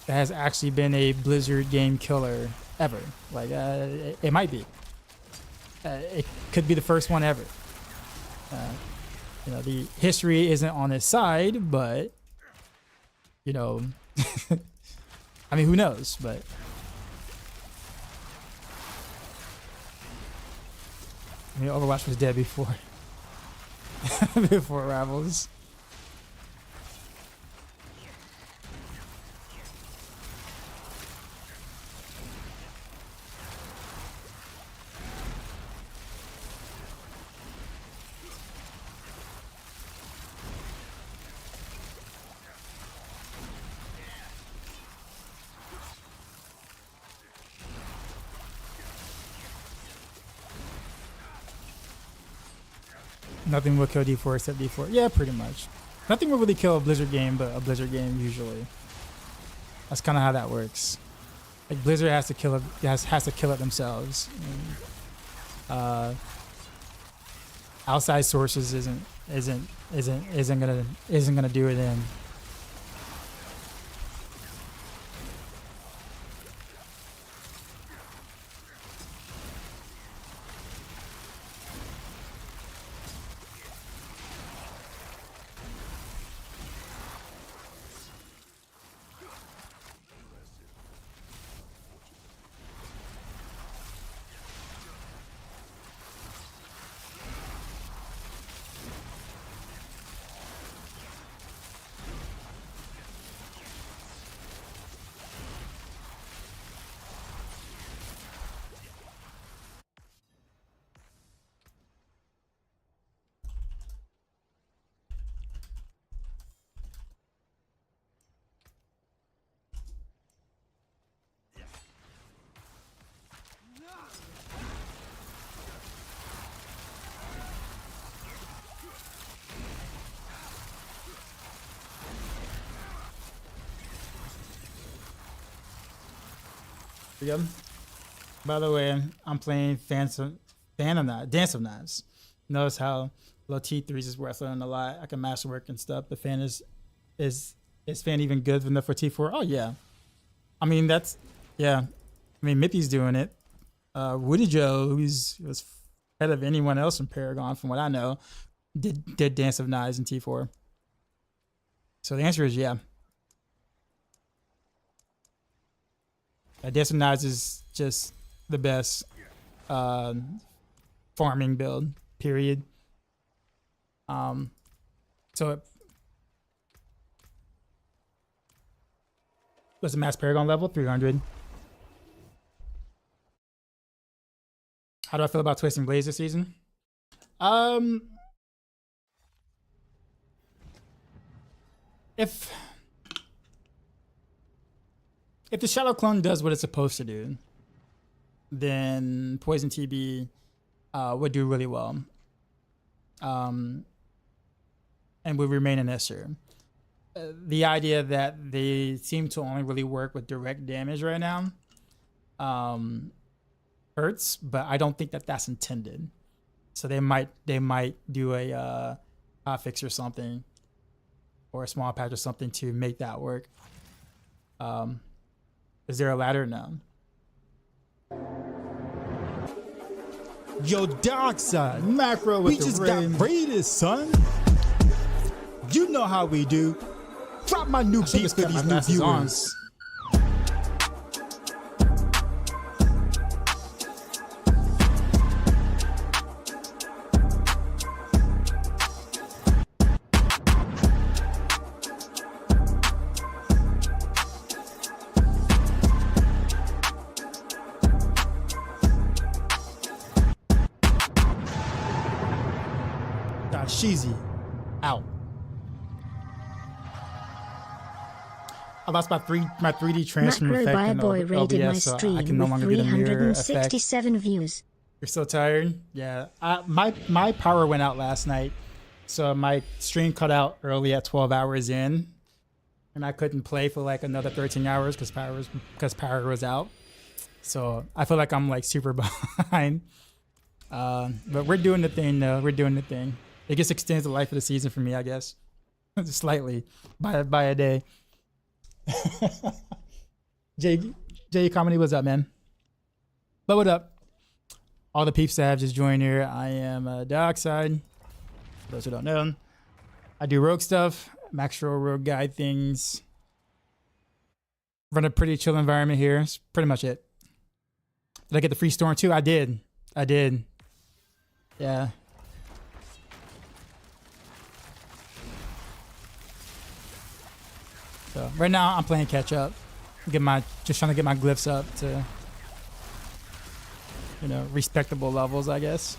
that has actually been a Blizzard game killer ever. Like it might be. It could be the first one ever. You know, the history isn't on its side, but you know, I mean, who knows? But I mean, Overwatch was dead before before Rivals. Nothing will kill D4 except D4. Yeah, pretty much. Nothing will really kill a Blizzard game, but a Blizzard game usually. That's kind of how that works. Like Blizzard has to kill it. Has to kill it themselves. And, outside sources isn't gonna do it in. Here we go. By the way, I'm playing Dance of Knives. Notice how low T3s is worth learning a lot. I can masterwork and stuff. The fan is fan even good enough for T4? Oh yeah. I mean yeah. I mean Mippy's doing it. Woody Joe, who's was ahead of anyone else in Paragon from what I know, did Dance of Knives in T4. So the answer is yeah. Dance of Knives is just the best farming build, period. So what's the max Paragon level? 300. How do I feel about Twisting Blades this season? If the Shadow Clone does what it's supposed to do, then Poison TB would do really well. And would remain an S tier. The idea that they seem to only really work with direct damage right now hurts, but I don't think that that's intended. So they might do a hotfix or something, or a small patch or something to make that work. Is there a ladder? No. Yo, Dark Side, Macro with we the just rain. got raided, son. You know how we do. Drop my new Should've beats for kept my these new glasses on. viewers. Sheezy out. I lost my 3D transform Macro effect by a in boy raided my OBS, so stream I can no with longer get a mirror effect. 367 views. You're still tired? Yeah. My power went out last night, so my stream cut out early at 12 hours in, and I couldn't play for like another 13 hours because power was out. So I feel like I'm like super behind. But we're doing the thing though. We're doing the thing. It just extends the life of the season for me, I guess, slightly by a day. Jay Comedy, what's up, man? But what up? All the peeps that have just joined here. I am Dioxide. For those who don't know, I do rogue stuff, Maxroll rogue guide things. Run a pretty chill environment here. That's pretty much it. Did I get the free storm too? I did. Yeah. So right now I'm playing catch up. Just trying to get my glyphs up to, respectable levels, I guess.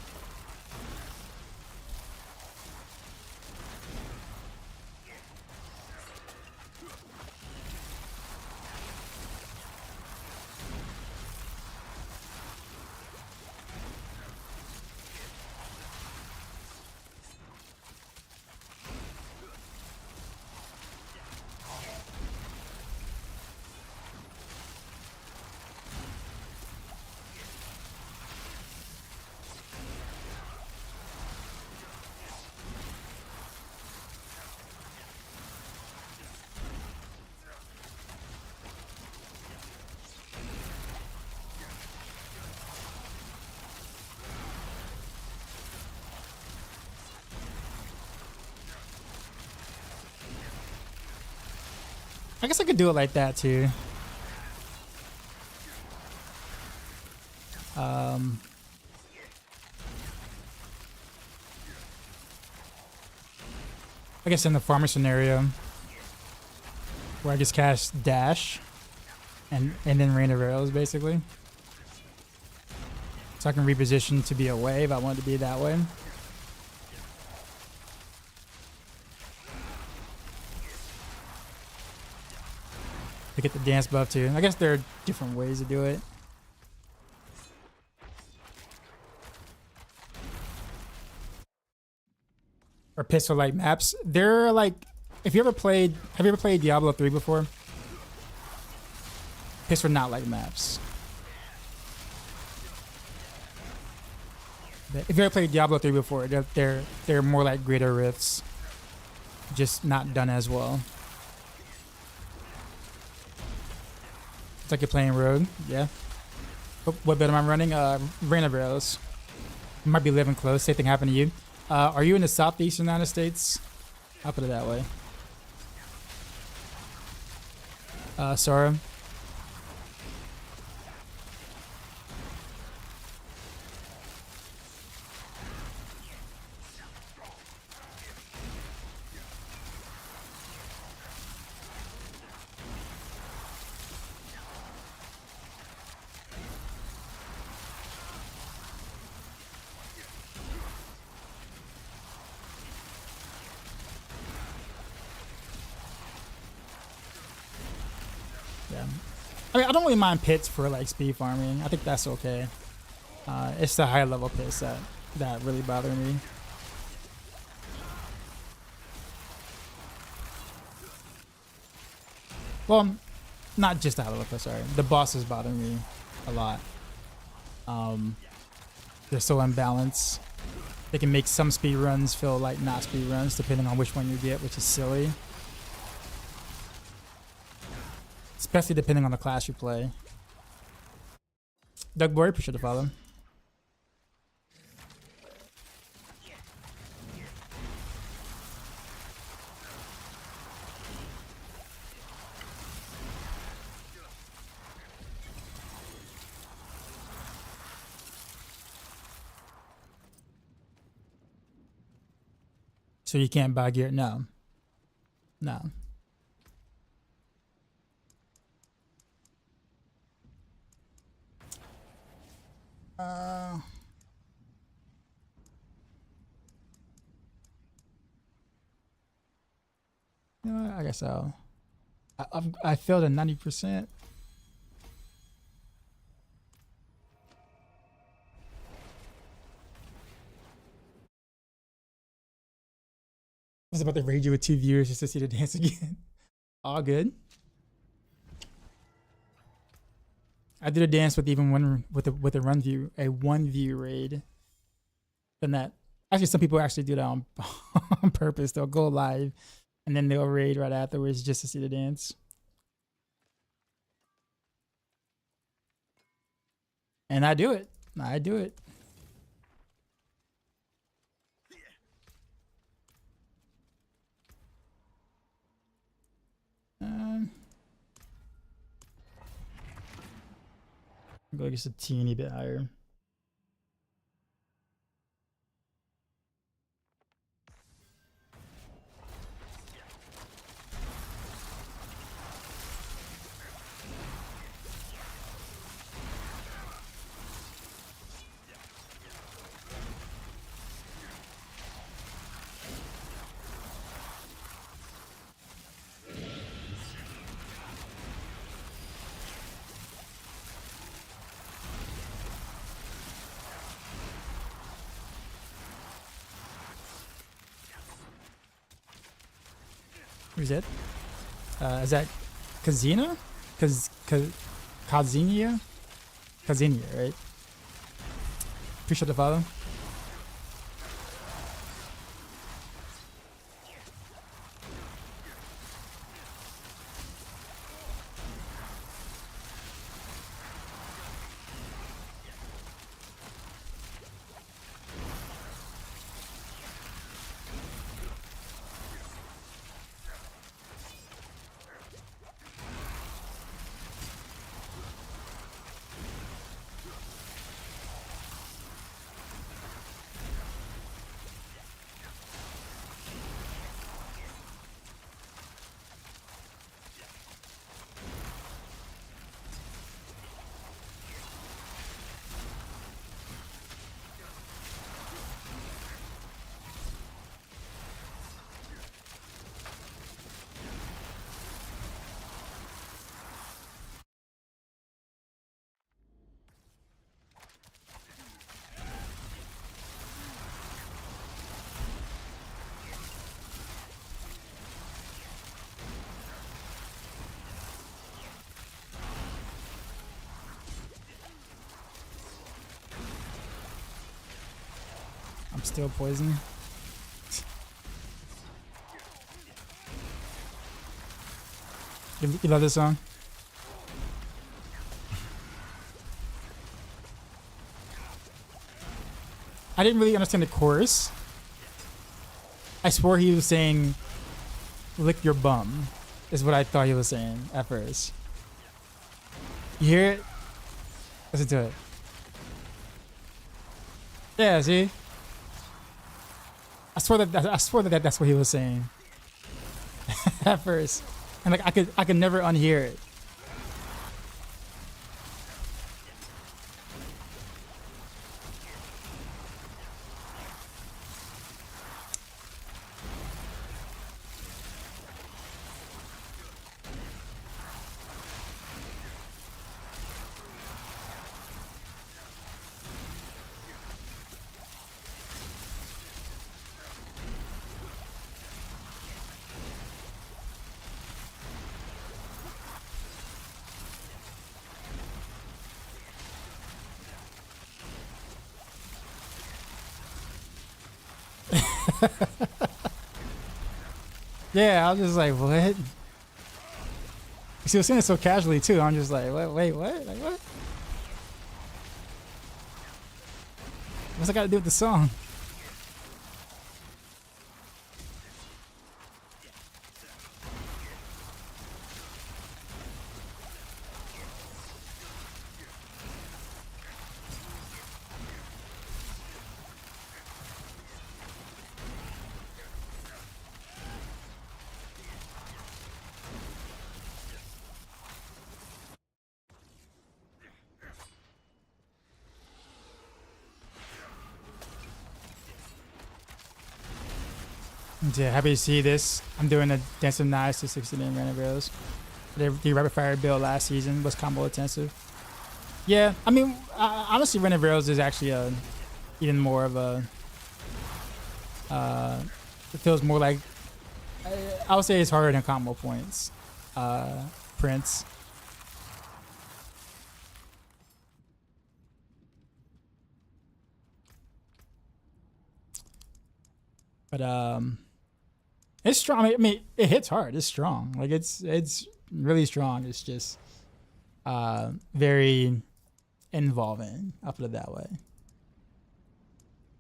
I guess I could do it like that too. I guess in the farmer scenario, where I just cast dash and then rain of arrows basically. So I can reposition to be a wave. I want it to be that way. To get the dance buff too. I guess there are different ways to do it. Or pistol like maps. They're like, have you ever played Diablo 3 before? Pistol not like maps. If you ever played Diablo 3 before, they're more like greater rifts, just not done as well. It's like you're playing Rogue, yeah. What build am I running? Rain of Arrows. Might be living close. Same thing happened to you. Are you in the southeastern United States? I'll put it that way. Sora. Yeah. I mean, I don't really mind pits for like speed farming. I think that's okay. It's the higher level pits that really bother me. Well, not just the high level pits, sorry. The bosses bother me a lot. They're so unbalanced. They can make some speed runs feel like not speed runs depending on which one you get, which is silly. Especially depending on the class you play. Doug Boy, appreciate the follow. So you can't buy gear? No. No. You know what? I guess I failed at 90%. I was about to raid you with 2 viewers just to see the dance again. All good. I did a dance with even one with a run view, a 1 view raid. Then that actually some people actually do that on on purpose. They'll go live and then they'll raid right afterwards just to see the dance. And I do it. I do it. Go just a teeny bit higher. Who's it? Is that Kazina? Kazinia? Kazinia, right? Appreciate the follow. Still poison. You love this song? I didn't really understand the chorus. I swore he was saying, lick your bum, is what I thought he was saying at first. You hear it? Listen to it. Yeah, see? I swore that that's what he was saying at first. And like I could never unhear it. Yeah, I was just like, what? She was saying it so casually too. I'm just like, wait, what? Like what? What's that got to do with the song? Yeah, happy to see this. I'm doing a Dance of Knives to 16 random arrows. The rapid fire build last season was combo intensive. Yeah, I mean, honestly, random arrows is actually even more of a. It feels more like. I would say it's harder than combo points. Prince. But it's strong. I mean, it hits hard. It's strong. Like it's really strong. It's just very involving. I'll put it that way.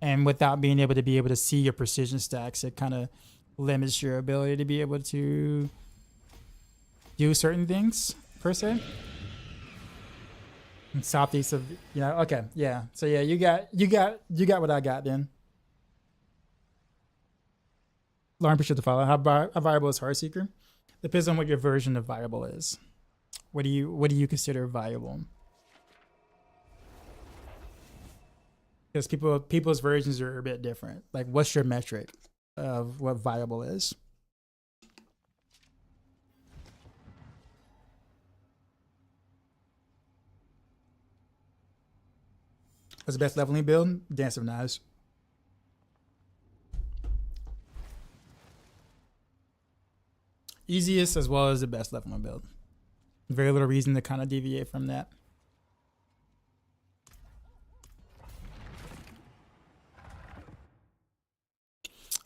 And without being able to see your precision stacks, it kind of limits your ability to be able to do certain things per se. And southeast of okay, yeah. So yeah, you got what I got then. Lauren, appreciate the follow. How viable is Heartseeker? Depends on what your version of viable is. What do you consider viable? Because people's versions are a bit different. Like, what's your metric of what viable is? What's the best leveling build? Dance of Knives. Easiest as well as the best leveling build. Very little reason to kind of deviate from that.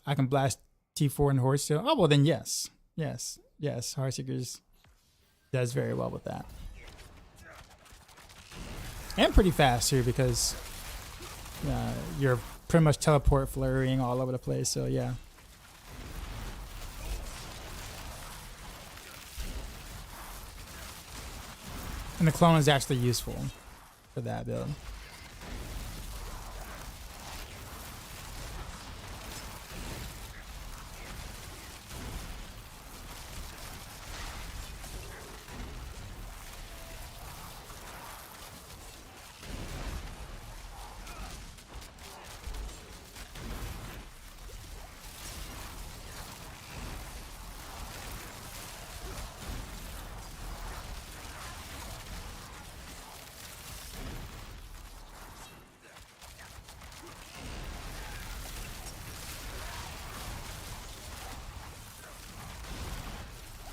I can blast T4 and Horse Tail. Oh, well then yes. Heartseekers does very well with that. And pretty fast too, because you're pretty much teleport flurrying all over the place, so yeah. And the clone is actually useful for that build.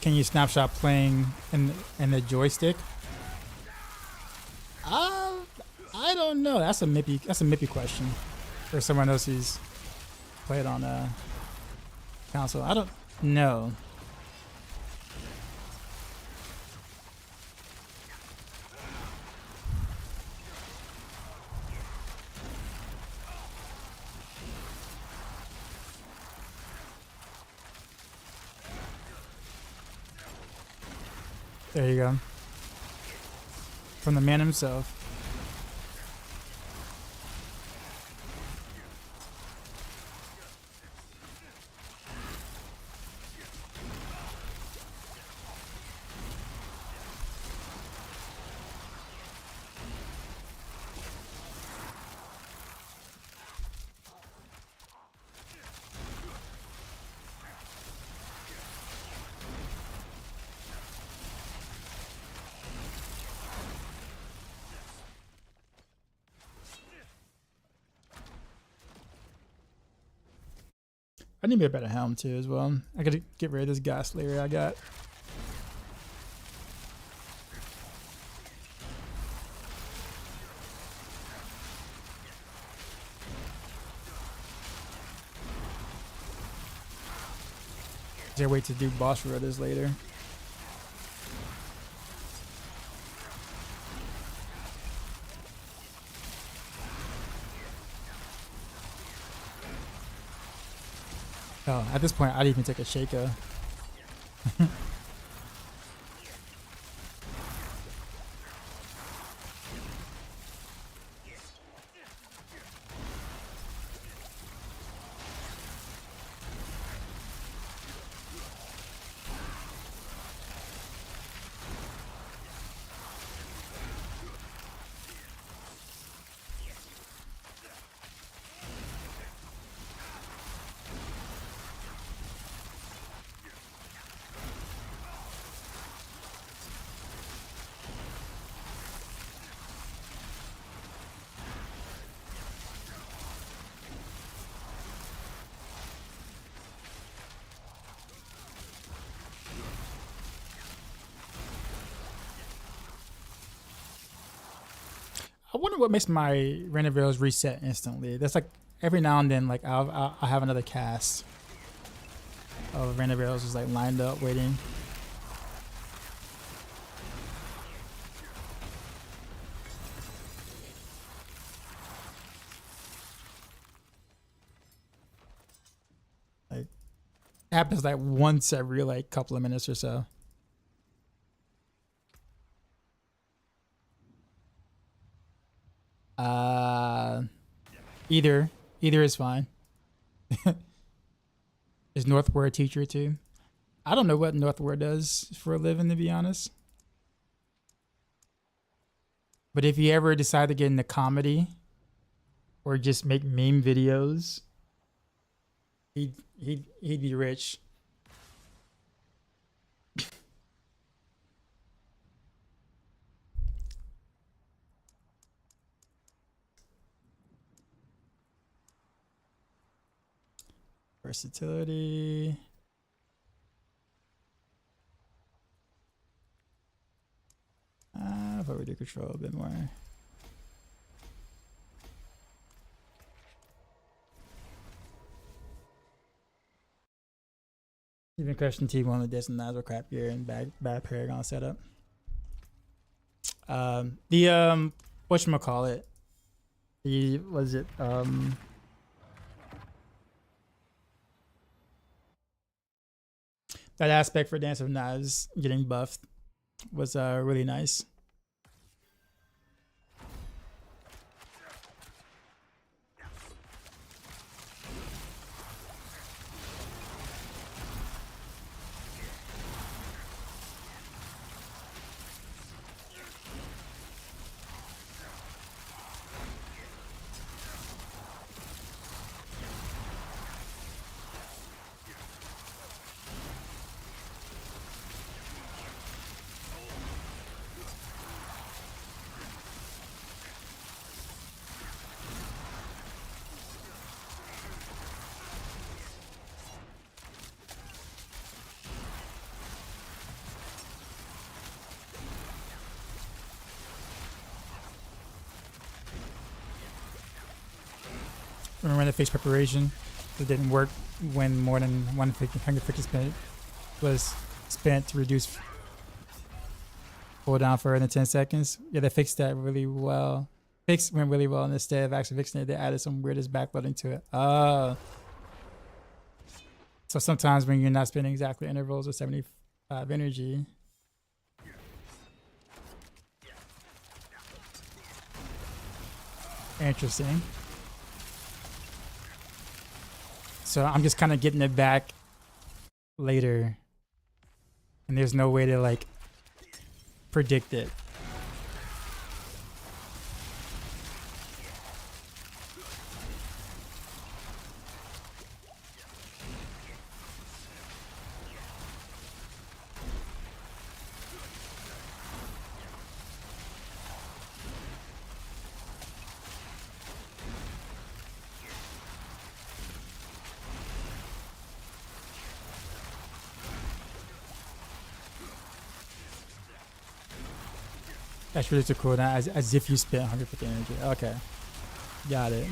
Can you snapshot playing in the joystick? I don't know. That's a mippy question for someone else who's play it on console. I don't know. There you go. From the man himself. I need me a better helm too as well. I gotta get rid of this gas layer I got. Is there a way to do boss rotas later? Oh, at this point, I'd even take a Shaco. I wonder what makes my render rails reset instantly. That's like every now and then, like I'll have another cast of render rails just like lined up waiting. Like happens like once every like couple of minutes or so. Either is fine. Is Northward a teacher too? I don't know what Northward does for a living, to be honest. But if you ever decide to get into comedy or just make meme videos, he'd be rich. Versatility. I thought we do control a bit more. Even question T1 with this and Nazar crap gear and bad Paragon setup. Whatchamacallit? That aspect for Dance of Knives getting buffed was really nice. Remember the face preparation. It didn't work when more than 150 spent was spent to reduce cooldown for in 10 seconds. Yeah, they fixed that really well. Fix went really well, and instead of actually fixing it, they added some weirdest backloading to it. Oh. So sometimes when you're not spending exactly intervals of 75 energy, interesting. So I'm just kind of getting it back later, and there's no way to like predict it. That's really too cool. Now, as if you spent 150 energy. Okay, got it.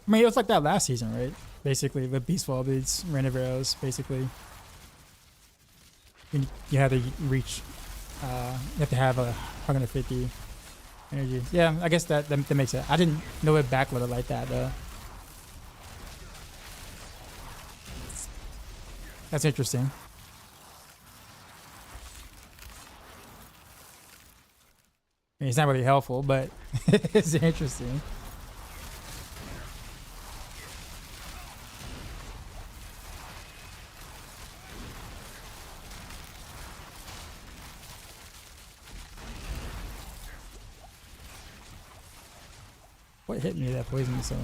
I mean, it was like that last season, right? Basically, with Beast Wall Beads, Rain of Arrows, basically. You have to reach, you have to have 150 energy. Yeah, I guess that makes it. I didn't know it backloaded like that, though. That's interesting. I mean, it's not really helpful, but it's interesting. What hit me that poison so?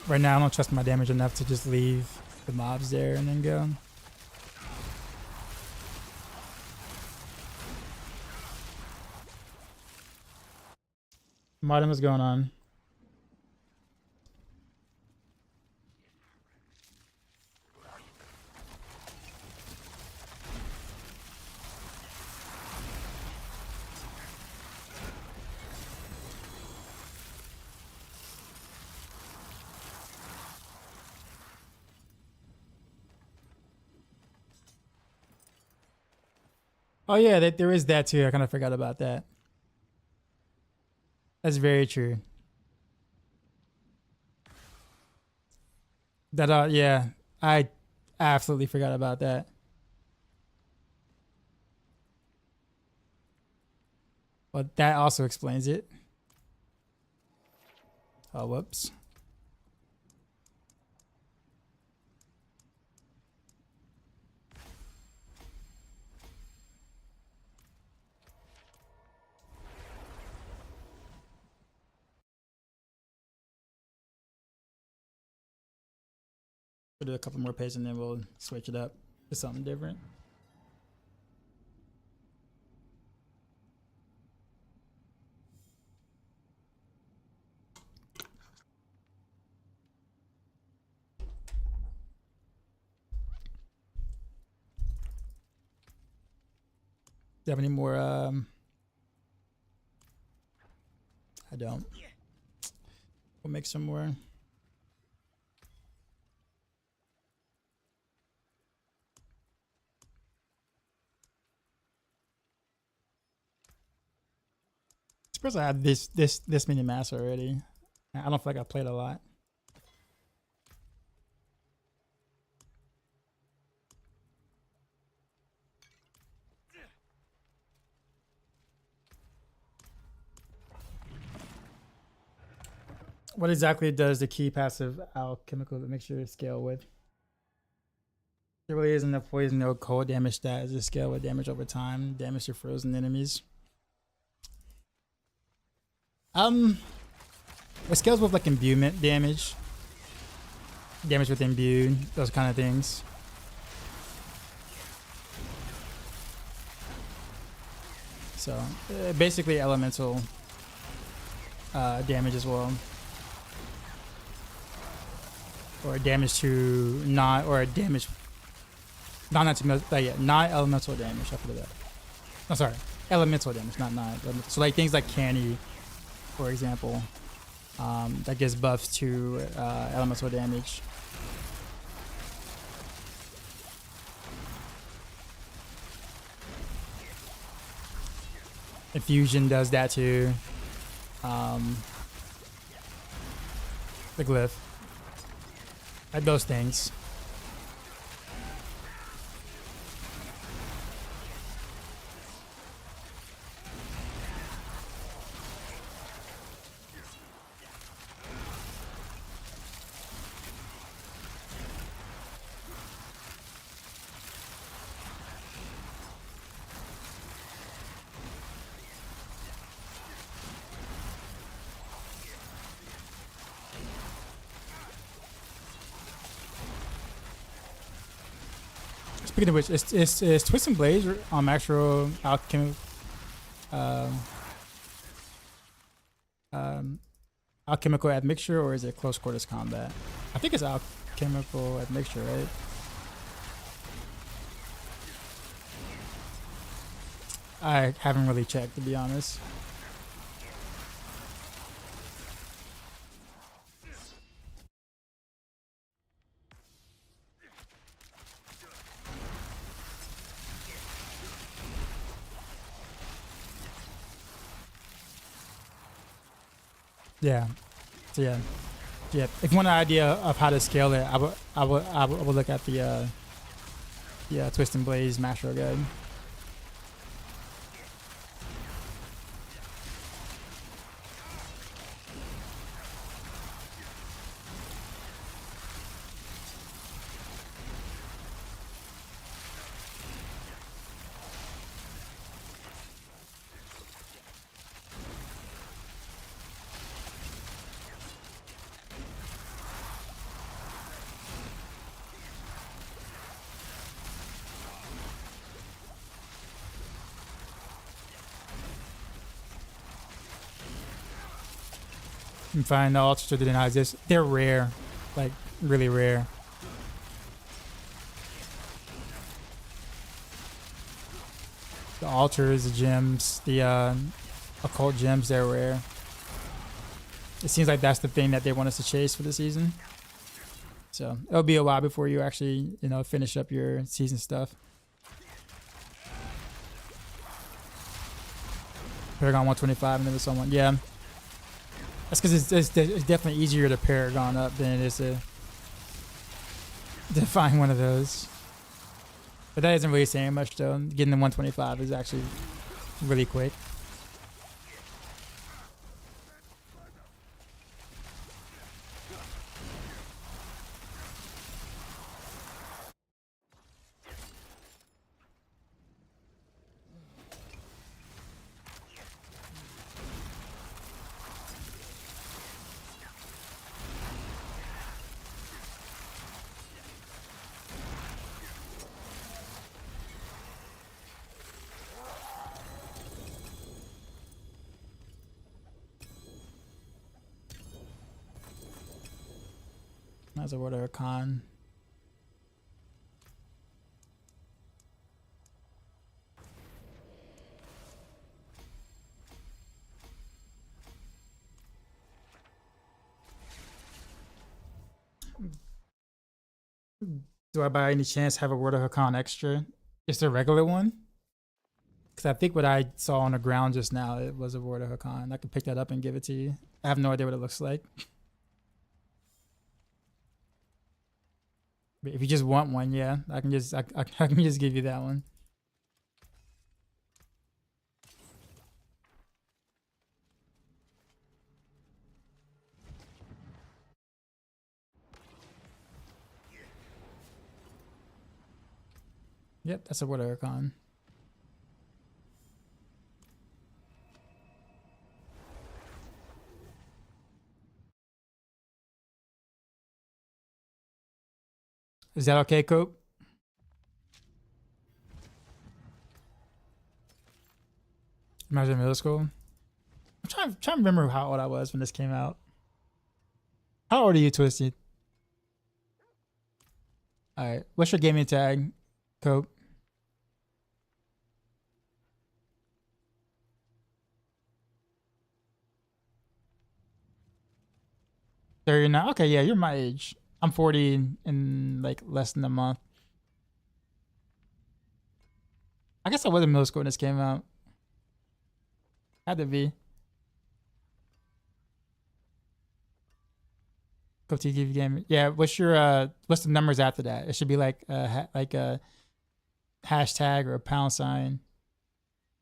Right now, I don't trust my damage enough to just leave the mobs there and then go. Martin, what's going on? Oh yeah, there is that too. I kind of forgot about that. That's very true. That yeah, I absolutely forgot about that. But that also explains it. Oh, whoops. We'll do a couple more pages and then we'll switch it up to something different. Do you have any more? I don't. We'll make some more. Suppose I have this many mass already. I don't feel like I played a lot. What exactly does the key passive alchemical mixture scale with? There really isn't a poison or cold damage stat. It's a scale with damage over time, damage to frozen enemies. It scales with like imbuement damage, damage with imbue, those kind of things. So basically elemental damage as well, or damage to not, or damage not elemental damage. I put that. Oh, sorry, elemental damage, not elemental. So like things like canny, for example, that gives buffs to elemental damage. Infusion does that too. The glyph, like those things. Speaking of which, is Twist and Blaze on Maxroll alchemical admixture, or is it close quarters combat? I think it's alchemical admixture, right? I haven't really checked, to be honest. Yeah. So yeah. If you want an idea of how to scale it, I would look at the Twist and Blaze Maxroll guide. You can find the altars that did not exist. They're rare, like really rare. The altars, the gems, the occult gems, they're rare. It seems like that's the thing that they want us to chase for the season. So it'll be a while before you actually, finish up your season stuff. Paragon 125 and then someone, yeah. That's because it's definitely easier to Paragon up than it is to find one of those. But that isn't really saying much though. Getting the 125 is actually really quick. That's a word of a con. Do I by any chance have a word of Hakan extra? Just a regular one? Because I think what I saw on the ground just now, it was a word of Hakan. I could pick that up and give it to you. I have no idea what it looks like. But if you just want one, yeah, I can just give you that one. Yep, that's a word icon. Is that okay, Cope? Imagine middle school. I'm trying to remember how old I was when this came out. How old are you, Twisted? All right. What's your gaming tag, Cope? There you're not. Okay, yeah, you're my age. I'm 40 in like less than a month. I guess I was in middle school when this came out. Had to be. Cope TV game. Yeah. What's the numbers after that? It should be like a hashtag or a pound sign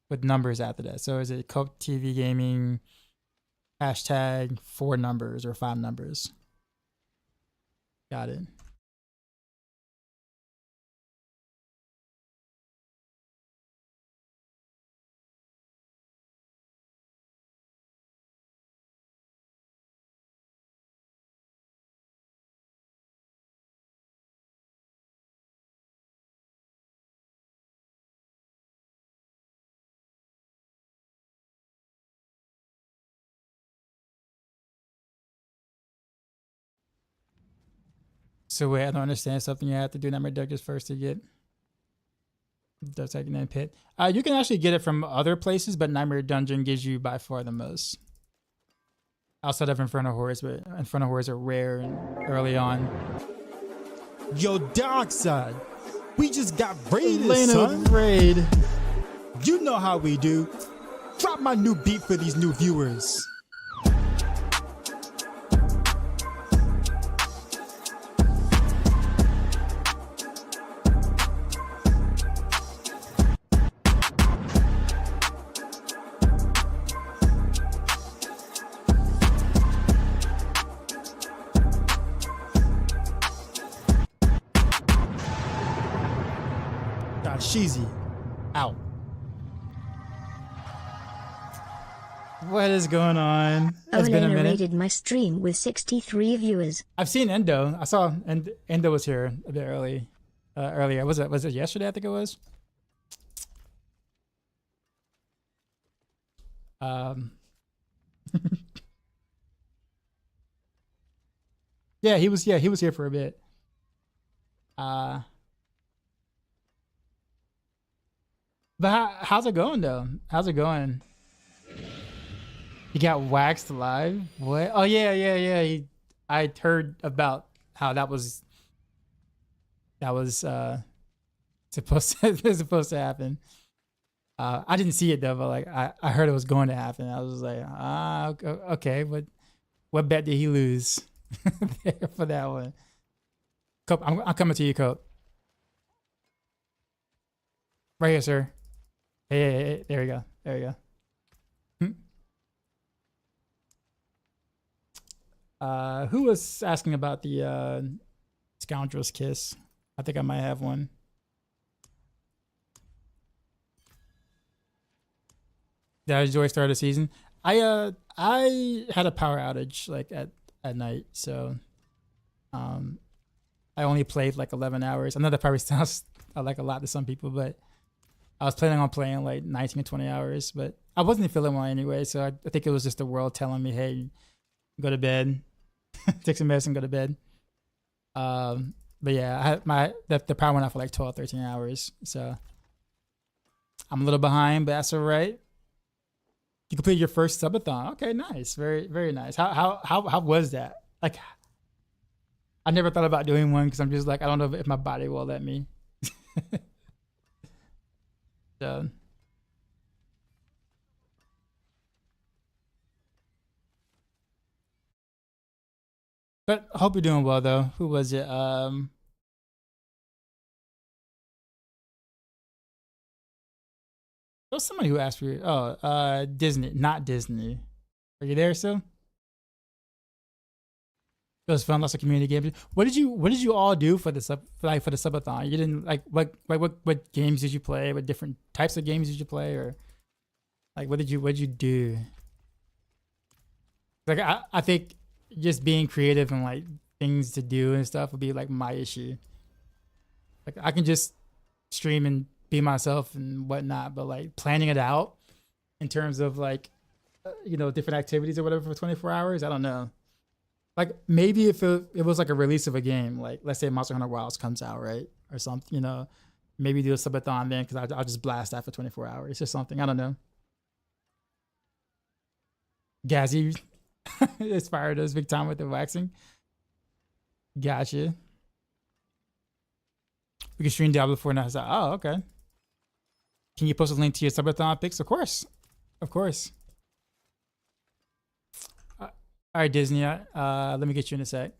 with numbers after that. So is it Cope TV Gaming hashtag 4 numbers or 5 numbers? Got it. So wait, I don't understand something. You have to do Nightmare Dungeons first to get the second pit. You can actually get it from other places, but Nightmare Dungeon gives you by far the most. Outside of Inferno Horrors, but Inferno Horrors are rare and early on. Yo, Dark Side, we just got raided, Elena son. with raid. You know how we do. Drop my new beat for these new viewers. Sheezy out. What is going on? It's been a minute. Rated my stream with 63 viewers. I've seen Endo. I saw Endo was here a bit earlier. Was it yesterday? I think it was. Yeah, he was here for a bit. But how's it going though? How's it going? He got waxed live? What? Oh yeah. I heard about how that was supposed to happen. I didn't see it though, but like I heard it was going to happen. I was like, okay, but what bet did he lose there for that one? Cope, I'm coming to you, Cope. Right here, sir. Hey, there we go. There we go. Who was asking about the Scoundrel's Kiss? I think I might have one. Did I enjoy start of the season? I had a power outage like at night, so I only played like 11 hours. I know that probably sounds like a lot to some people, but I was planning on playing like 19 or 20 hours, but I wasn't feeling well anyway. So I think it was just the world telling me, hey, go to bed, take some medicine, go to bed. But yeah, I had the power went out for like 12, 13 hours. So I'm a little behind, but that's all right. You completed your first subathon. Okay, nice. Very, very nice. How was that? Like, I never thought about doing one because I'm just like, I don't know if my body will let me. So, but I hope you're doing well though. Who was it? There was somebody who asked me. Oh, Disney, not Disney. Are you there still? It was fun, lots of community games. What did you all do for the for the subathon? You didn't like what games did you play? What different types of games did you play, or like what did you do? Like I think just being creative and like things to do and stuff would be like my issue. Like I can just stream and be myself and whatnot, but like planning it out in terms of like different activities or whatever for 24 hours, I don't know. Like maybe if it was like a release of a game, like let's say Monster Hunter Wilds comes out, right, or something, maybe do a subathon then because I'll just blast that for 24 hours or something. I don't know. Gazzy inspired us big time with the waxing. Gotcha. We can stream Diablo 4 now. Oh, okay. Can you post a link to your subathon pics? Of course. Of course. All right, Disney. Let me get you in a sec.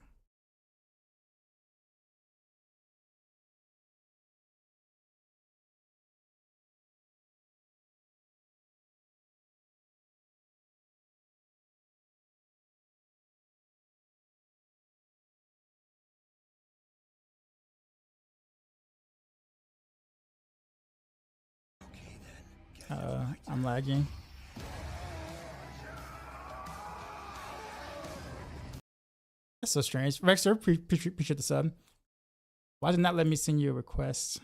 I'm lagging. That's so strange. Rexer, appreciate the sub. Why did not let me send you a request?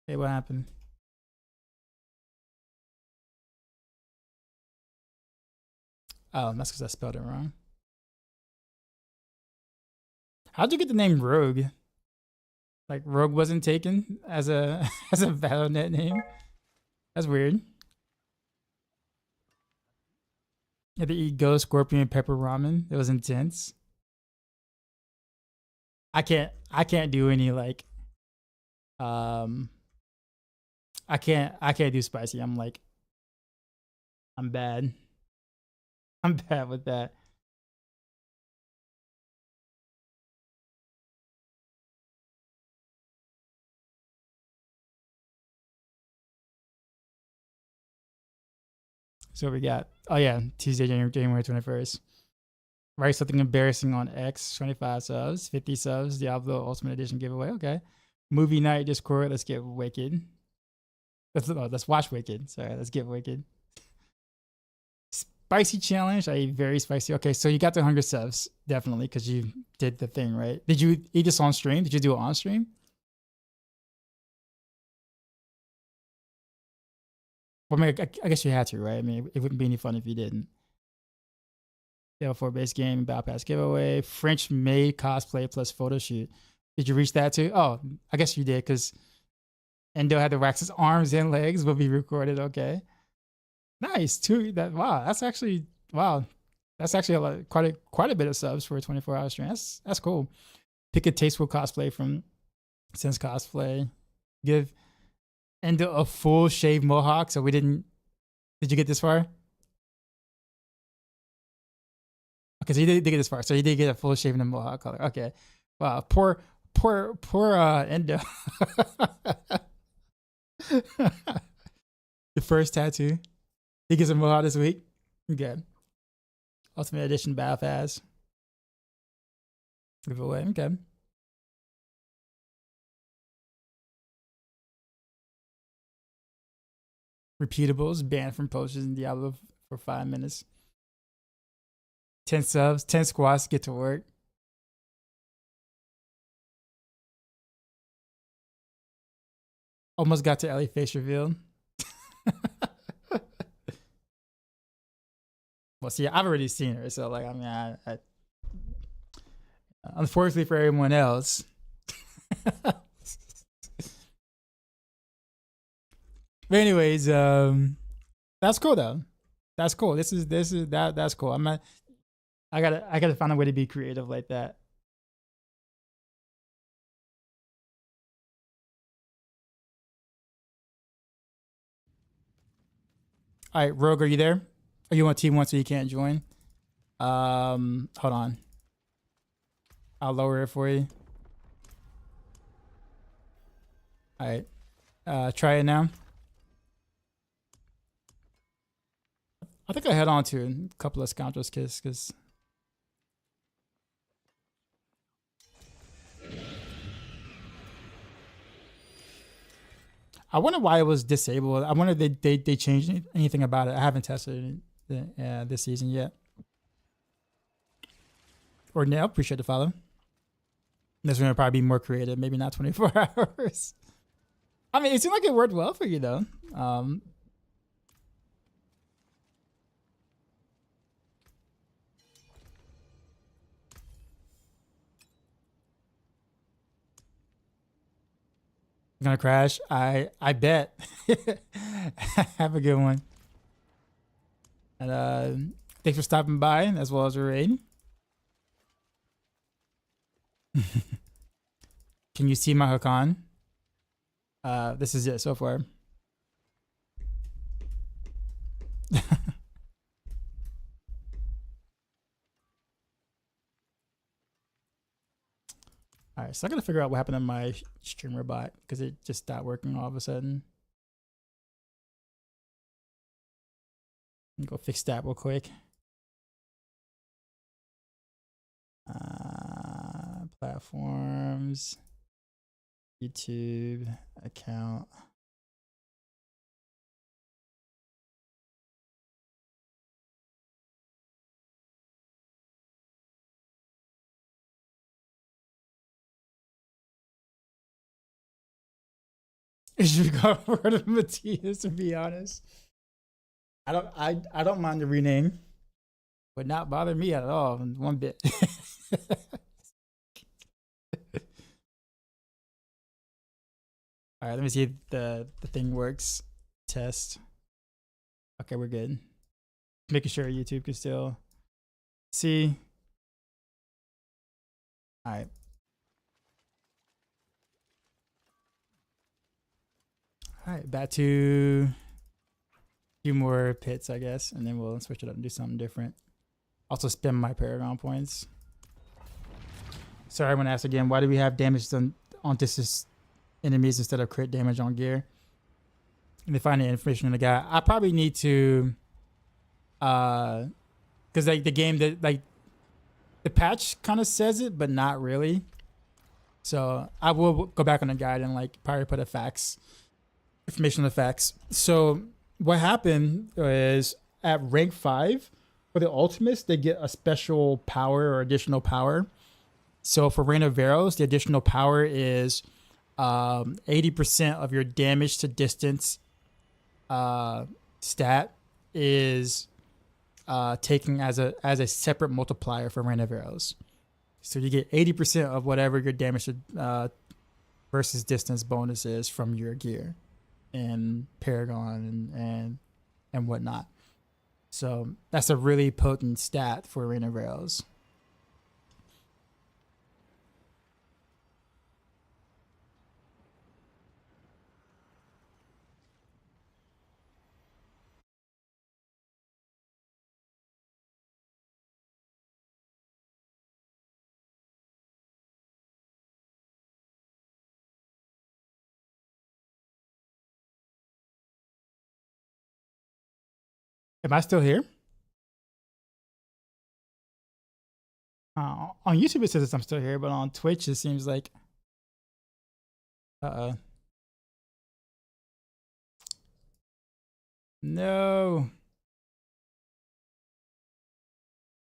Hey, what happened? Oh, that's because I spelled it wrong. How'd you get the name Rogue? Like Rogue wasn't taken as a as a Valorant name? That's weird. You had to eat ghost, scorpion, and pepper ramen. It was intense. I can't do any like I can't do spicy. I'm bad. I'm bad with that. So we got, oh yeah, Tuesday, January 21st. Write something embarrassing on X, 25 subs, 50 subs, Diablo Ultimate Edition giveaway. Okay. Movie night, Discord, let's get wicked. Let's watch Wicked. Sorry, let's get wicked. Spicy challenge, I ate very spicy. Okay, so you got the 100 subs, definitely, because you did the thing, right? Did you eat this on stream? Did you do it on stream? Well, I mean, I guess you had to, right? I mean, it wouldn't be any fun if you didn't. Diablo 4 base game, Battle Pass giveaway, French made cosplay plus photo shoot. Did you reach that too? Oh, I guess you did because Endo had to wax his arms and legs. Will be recorded. Okay, nice. That's actually quite a bit of subs for a 24-hour stream. That's cool. Pick a tasteful cosplay from Sense Cosplay. Give Endo a full shave mohawk. So we didn't. Did you get this far? Okay, so you did get this far. So you did get a full shave and a mohawk color. Okay, wow. Poor Endo. The first tattoo. He gets a mohawk this week. Good. Ultimate Edition Battle Pass. Giveaway. Okay. Repeatables banned from posters in Diablo for 5 minutes. 10 subs, 10 squats, get to work. Almost got to Ellie face reveal. Well, see, I've already seen her, so like, I mean, I unfortunately for everyone else. But anyways, that's cool though. That's cool. That's cool. I gotta find a way to be creative like that. All right, Rogue, are you there? Are you on team 1 so you can't join? Hold on. I'll lower it for you. All right, try it now. I think I head on to a couple of Scoundrels Kiss because I wonder why it was disabled. I wonder if they changed anything about it. I haven't tested it this season yet. Or Nail, appreciate the follow. This one will probably be more creative. Maybe not 24 hours. I mean, it seemed like it worked well for you though. Gonna crash. I bet. Have a good one. And thanks for stopping by as well as your raid. Can you see my hook on? This is it so far. All right, so I gotta figure out what happened to my streamer bot because it just stopped working all of a sudden. Let me go fix that real quick. Platforms, YouTube account. It should go rid of Matthias, to be honest. I don't mind the rename. Would not bother me at all, one bit. All right, let me see if the thing works. Test. Okay, we're good. Making sure YouTube can still see. All right. All right, back to a few more pits, I guess, and then we'll switch it up and do something different. Also spend my Paragon points. Sorry, I want to ask again, why do we have damage on distance enemies instead of crit damage on gear? And they find the information in the guide. I probably need to, because like the game that like the patch kind of says it, but not really. So I will go back on the guide and like probably put information on the facts. So what happened is at rank 5 for the ultimates, they get a special power or additional power. So for Reign of Arrows, the additional power is 80% of your damage to distance stat is taken as a separate multiplier for Reign of Arrows. So you get 80% of whatever your damage to, versus distance bonus is from your gear and Paragon and whatnot. So that's a really potent stat for Reign of Arrows. Am I still here? On YouTube it says I'm still here, but on Twitch it seems like no.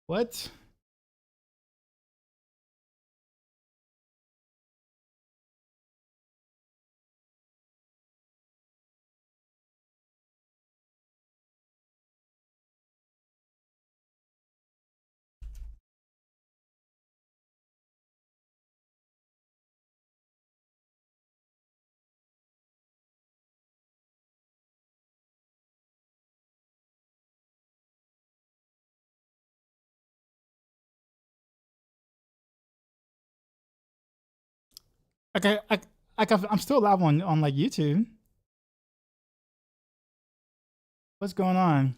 What? Okay, I'm still live on like YouTube. What's going on?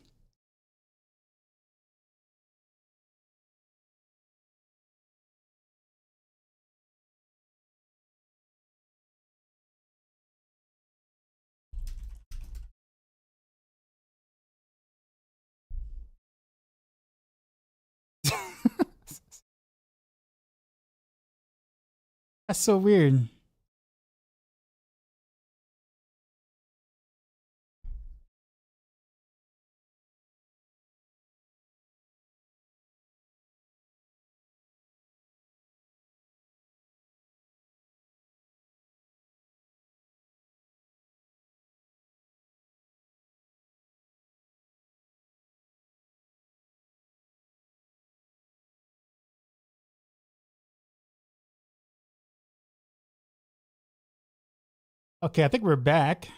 That's so weird. Okay, I think we're back.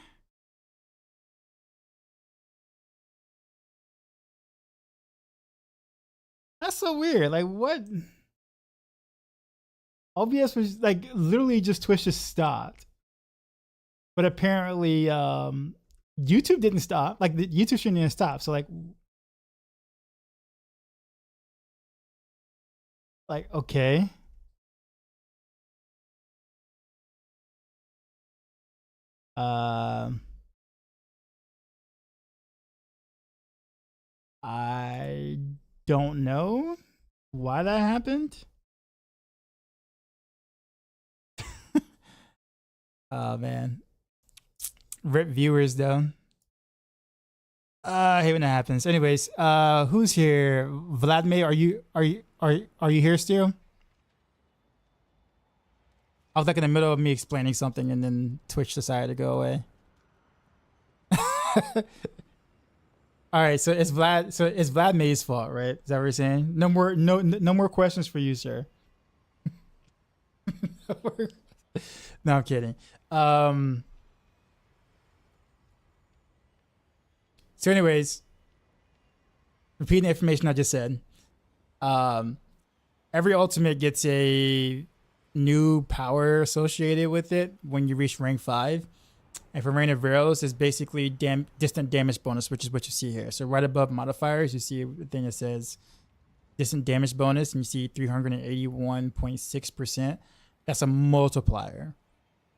That's so weird. Like, what? OBS was like literally just Twitch just stopped, but apparently YouTube didn't stop. Like the YouTube stream didn't stop. So like okay. Um, I don't know why that happened. Oh man, rip viewers though. I hate when that happens. Anyways, who's here? Vladimir, are you here still? I was like in the middle of me explaining something, and then Twitch decided to go away. All right, so it's Vlad. So it's Vladimir's fault, right? Is that what we're saying? No more questions for you, sir. No, I'm kidding. So, anyways, repeating the information I just said. Every ultimate gets a new power associated with it when you reach rank 5. And for Rain of Arrows, is basically distant damage bonus, which is what you see here. So right above modifiers, you see a thing that says distant damage bonus, and you see 381.6%. That's a multiplier.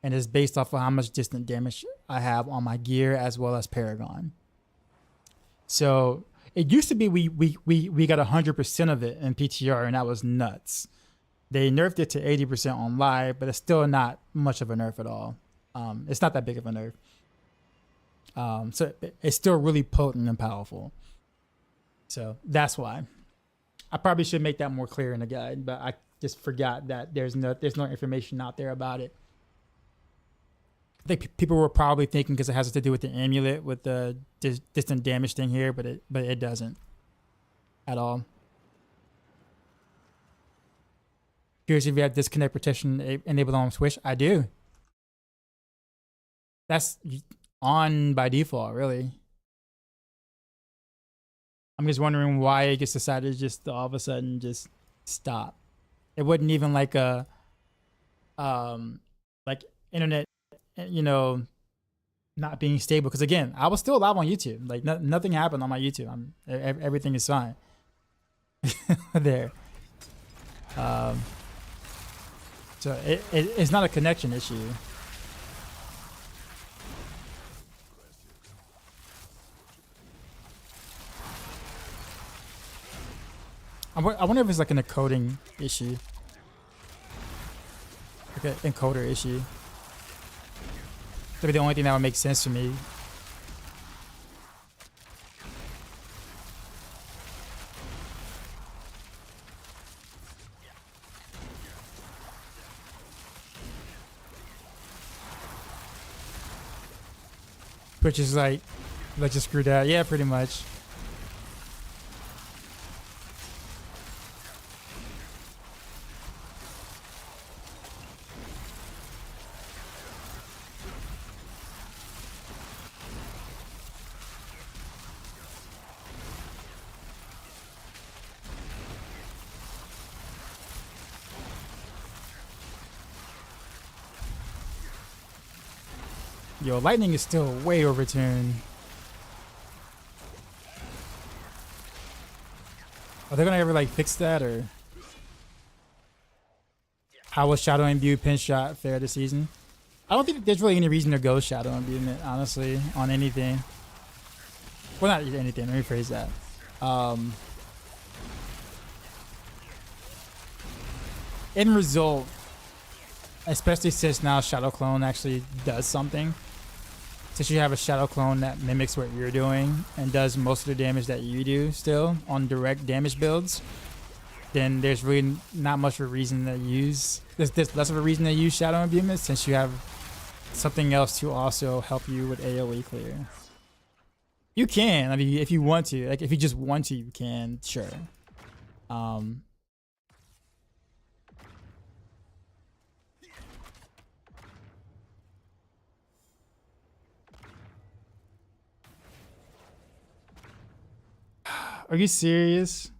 And it's based off of how much distant damage I have on my gear as well as Paragon. So it used to be we got 100% of it in PTR, and that was nuts. They nerfed it to 80% on live, but it's still not much of a nerf at all. It's not that big of a nerf. So it's still really potent and powerful. So that's why. I probably should make that more clear in the guide, but I just forgot that there's no information out there about it. I think people were probably thinking because it has to do with the amulet with the distant damage thing here, but it doesn't at all. Curious if you have disconnect protection enabled on Switch. I do. That's on by default, really. I'm just wondering why it gets decided to just all of a sudden just stop. It wasn't even like a like internet, not being stable. Because again, I was still live on YouTube. Like nothing happened on my YouTube. Everything is fine. There. So it's not a connection issue. I wonder if it's like an encoding issue. Like an encoder issue. That'd be the only thing that would make sense to me. Which is like, let's just screw that. Yeah, pretty much. Yo, lightning is still way overturned. Are they gonna ever like fix that, or how was Shadow Imbue pin shot fare this season? I don't think there's really any reason to go Shadow Imbuement, honestly, on anything. Well, not anything. Let me phrase that. In result, especially since now Shadow Clone actually does something. Since you have a Shadow Clone that mimics what you're doing and does most of the damage that you do still on direct damage builds, then there's really not much of a reason to use, there's less of a reason to use Shadow Imbuement since you have something else to also help you with AoE clear. You can, I mean, if you want to, like if you just want to, you can, sure. Are you serious?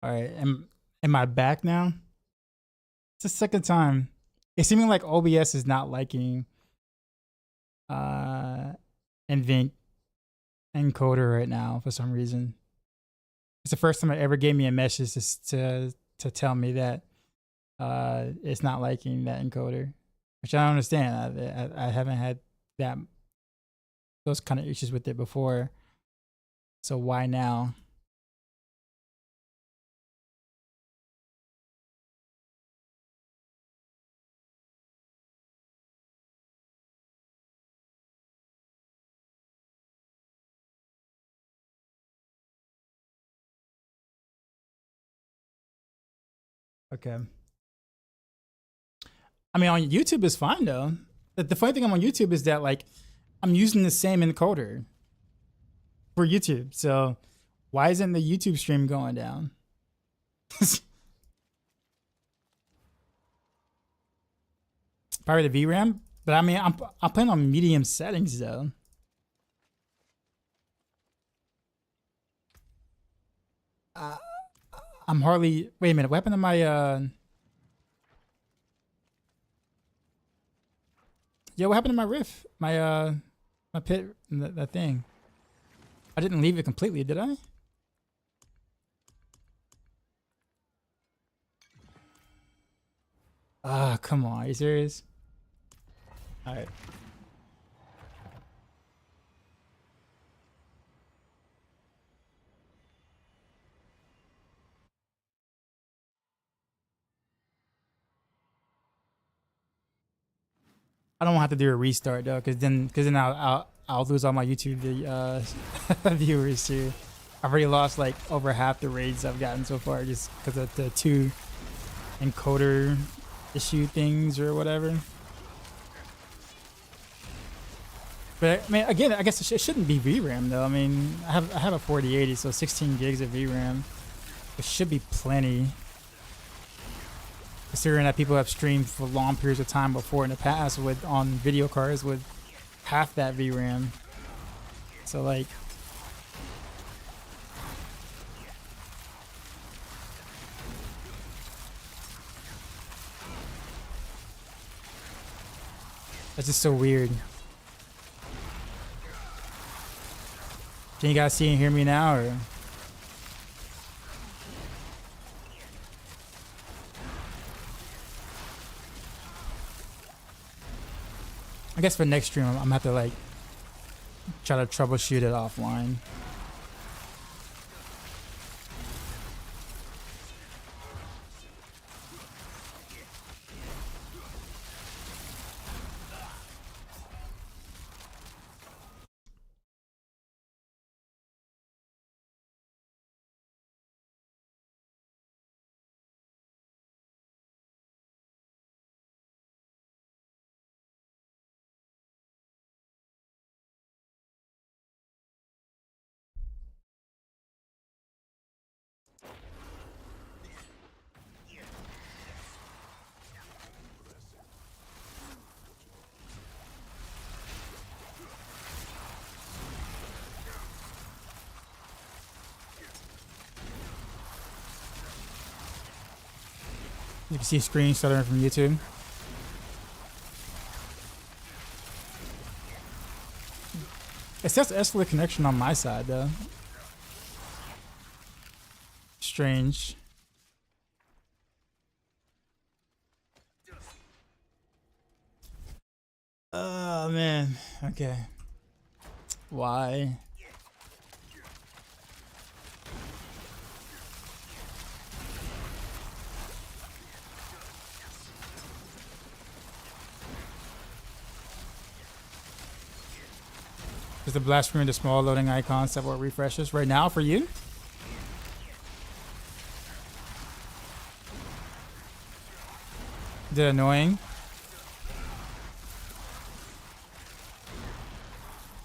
All right, am I back now? It's the second time. It's seeming like OBS is not liking Invent encoder right now for some reason. It's the first time it ever gave me a message to tell me that it's not liking that encoder, which I don't understand. I haven't had those kind of issues with it before. So why now? Okay. I mean, on YouTube is fine though. The funny thing on YouTube is that like I'm using the same encoder for YouTube. So why isn't the YouTube stream going down? Probably the VRAM, but I mean, I'm playing on medium settings though. I'm hardly. Wait a minute. What happened to my? Yo, what happened to my riff? My pit. That thing. I didn't leave it completely, did I? Ah, come on. Are you serious? All right. I don't have to do a restart though, because then I'll lose all my YouTube viewers too. I've already lost like over half the raids I've gotten so far just because of the two encoder issue things or whatever. But I mean, again, I guess it shouldn't be VRAM though. I mean, I have a 4080, so 16 gigs of VRAM. It should be plenty. Considering that people have streamed for long periods of time before in the past with on video cards with half that VRAM. So like that's just so weird. Can you guys see and hear me now or? I guess for next stream, I'm gonna have to like try to troubleshoot it offline. You can see screen stuttering from YouTube. It says escalate connection on my side though. Strange. Oh man. Okay. Why? Is the blast screen the small loading icon several refreshes right now for you? Is it annoying?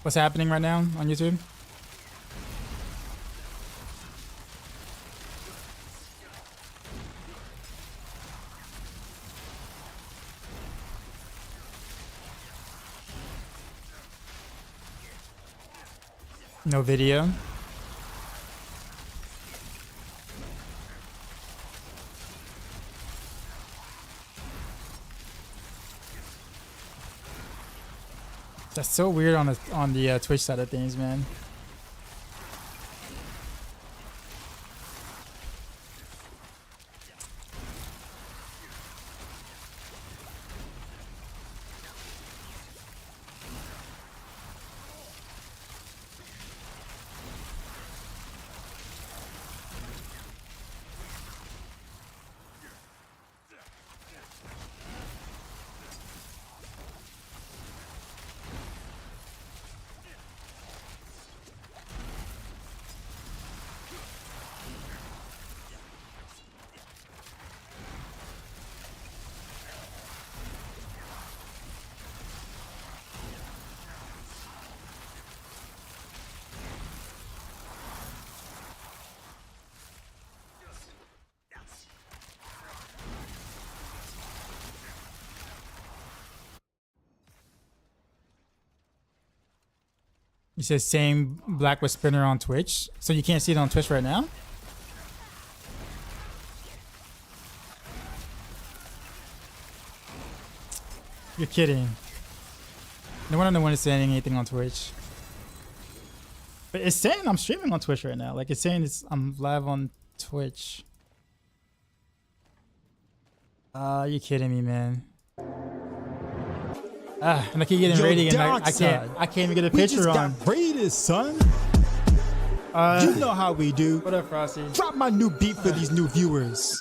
What's happening right now on YouTube? No video. That's so weird on the Twitch side of things, man. You said same black with spinner on Twitch, so you can't see it on Twitch right now? You're kidding. No one is saying anything on Twitch. But it's saying I'm streaming on Twitch right now. Like it's saying I'm live on Twitch. You're kidding me, man. And I keep getting raiding and I can't even get a We picture just on. got raided, son. You know how we do. What up, Frosty? Drop my new beat for these new viewers.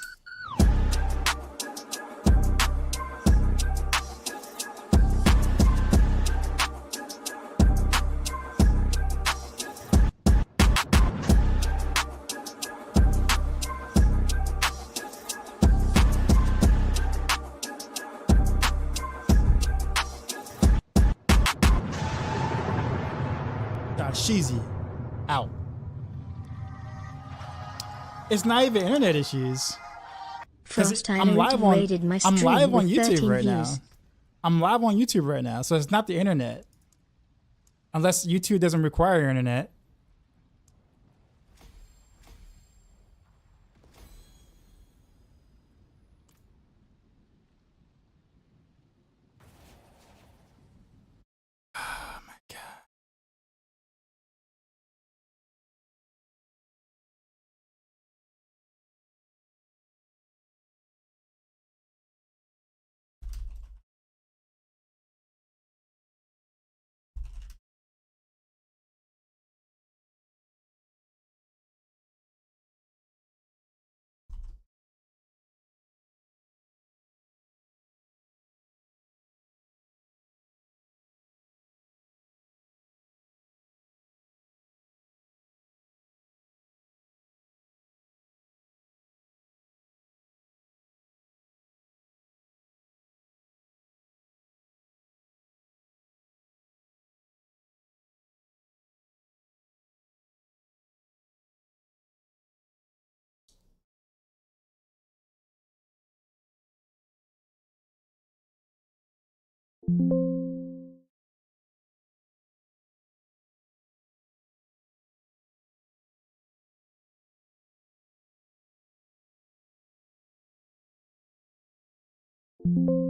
Sheezy. Out. It's not even internet issues. Frost I'm live on rated my I'm stream live on with YouTube 13 right now. views. I'm live on YouTube right now, so it's not the internet. Unless YouTube doesn't require your internet. you.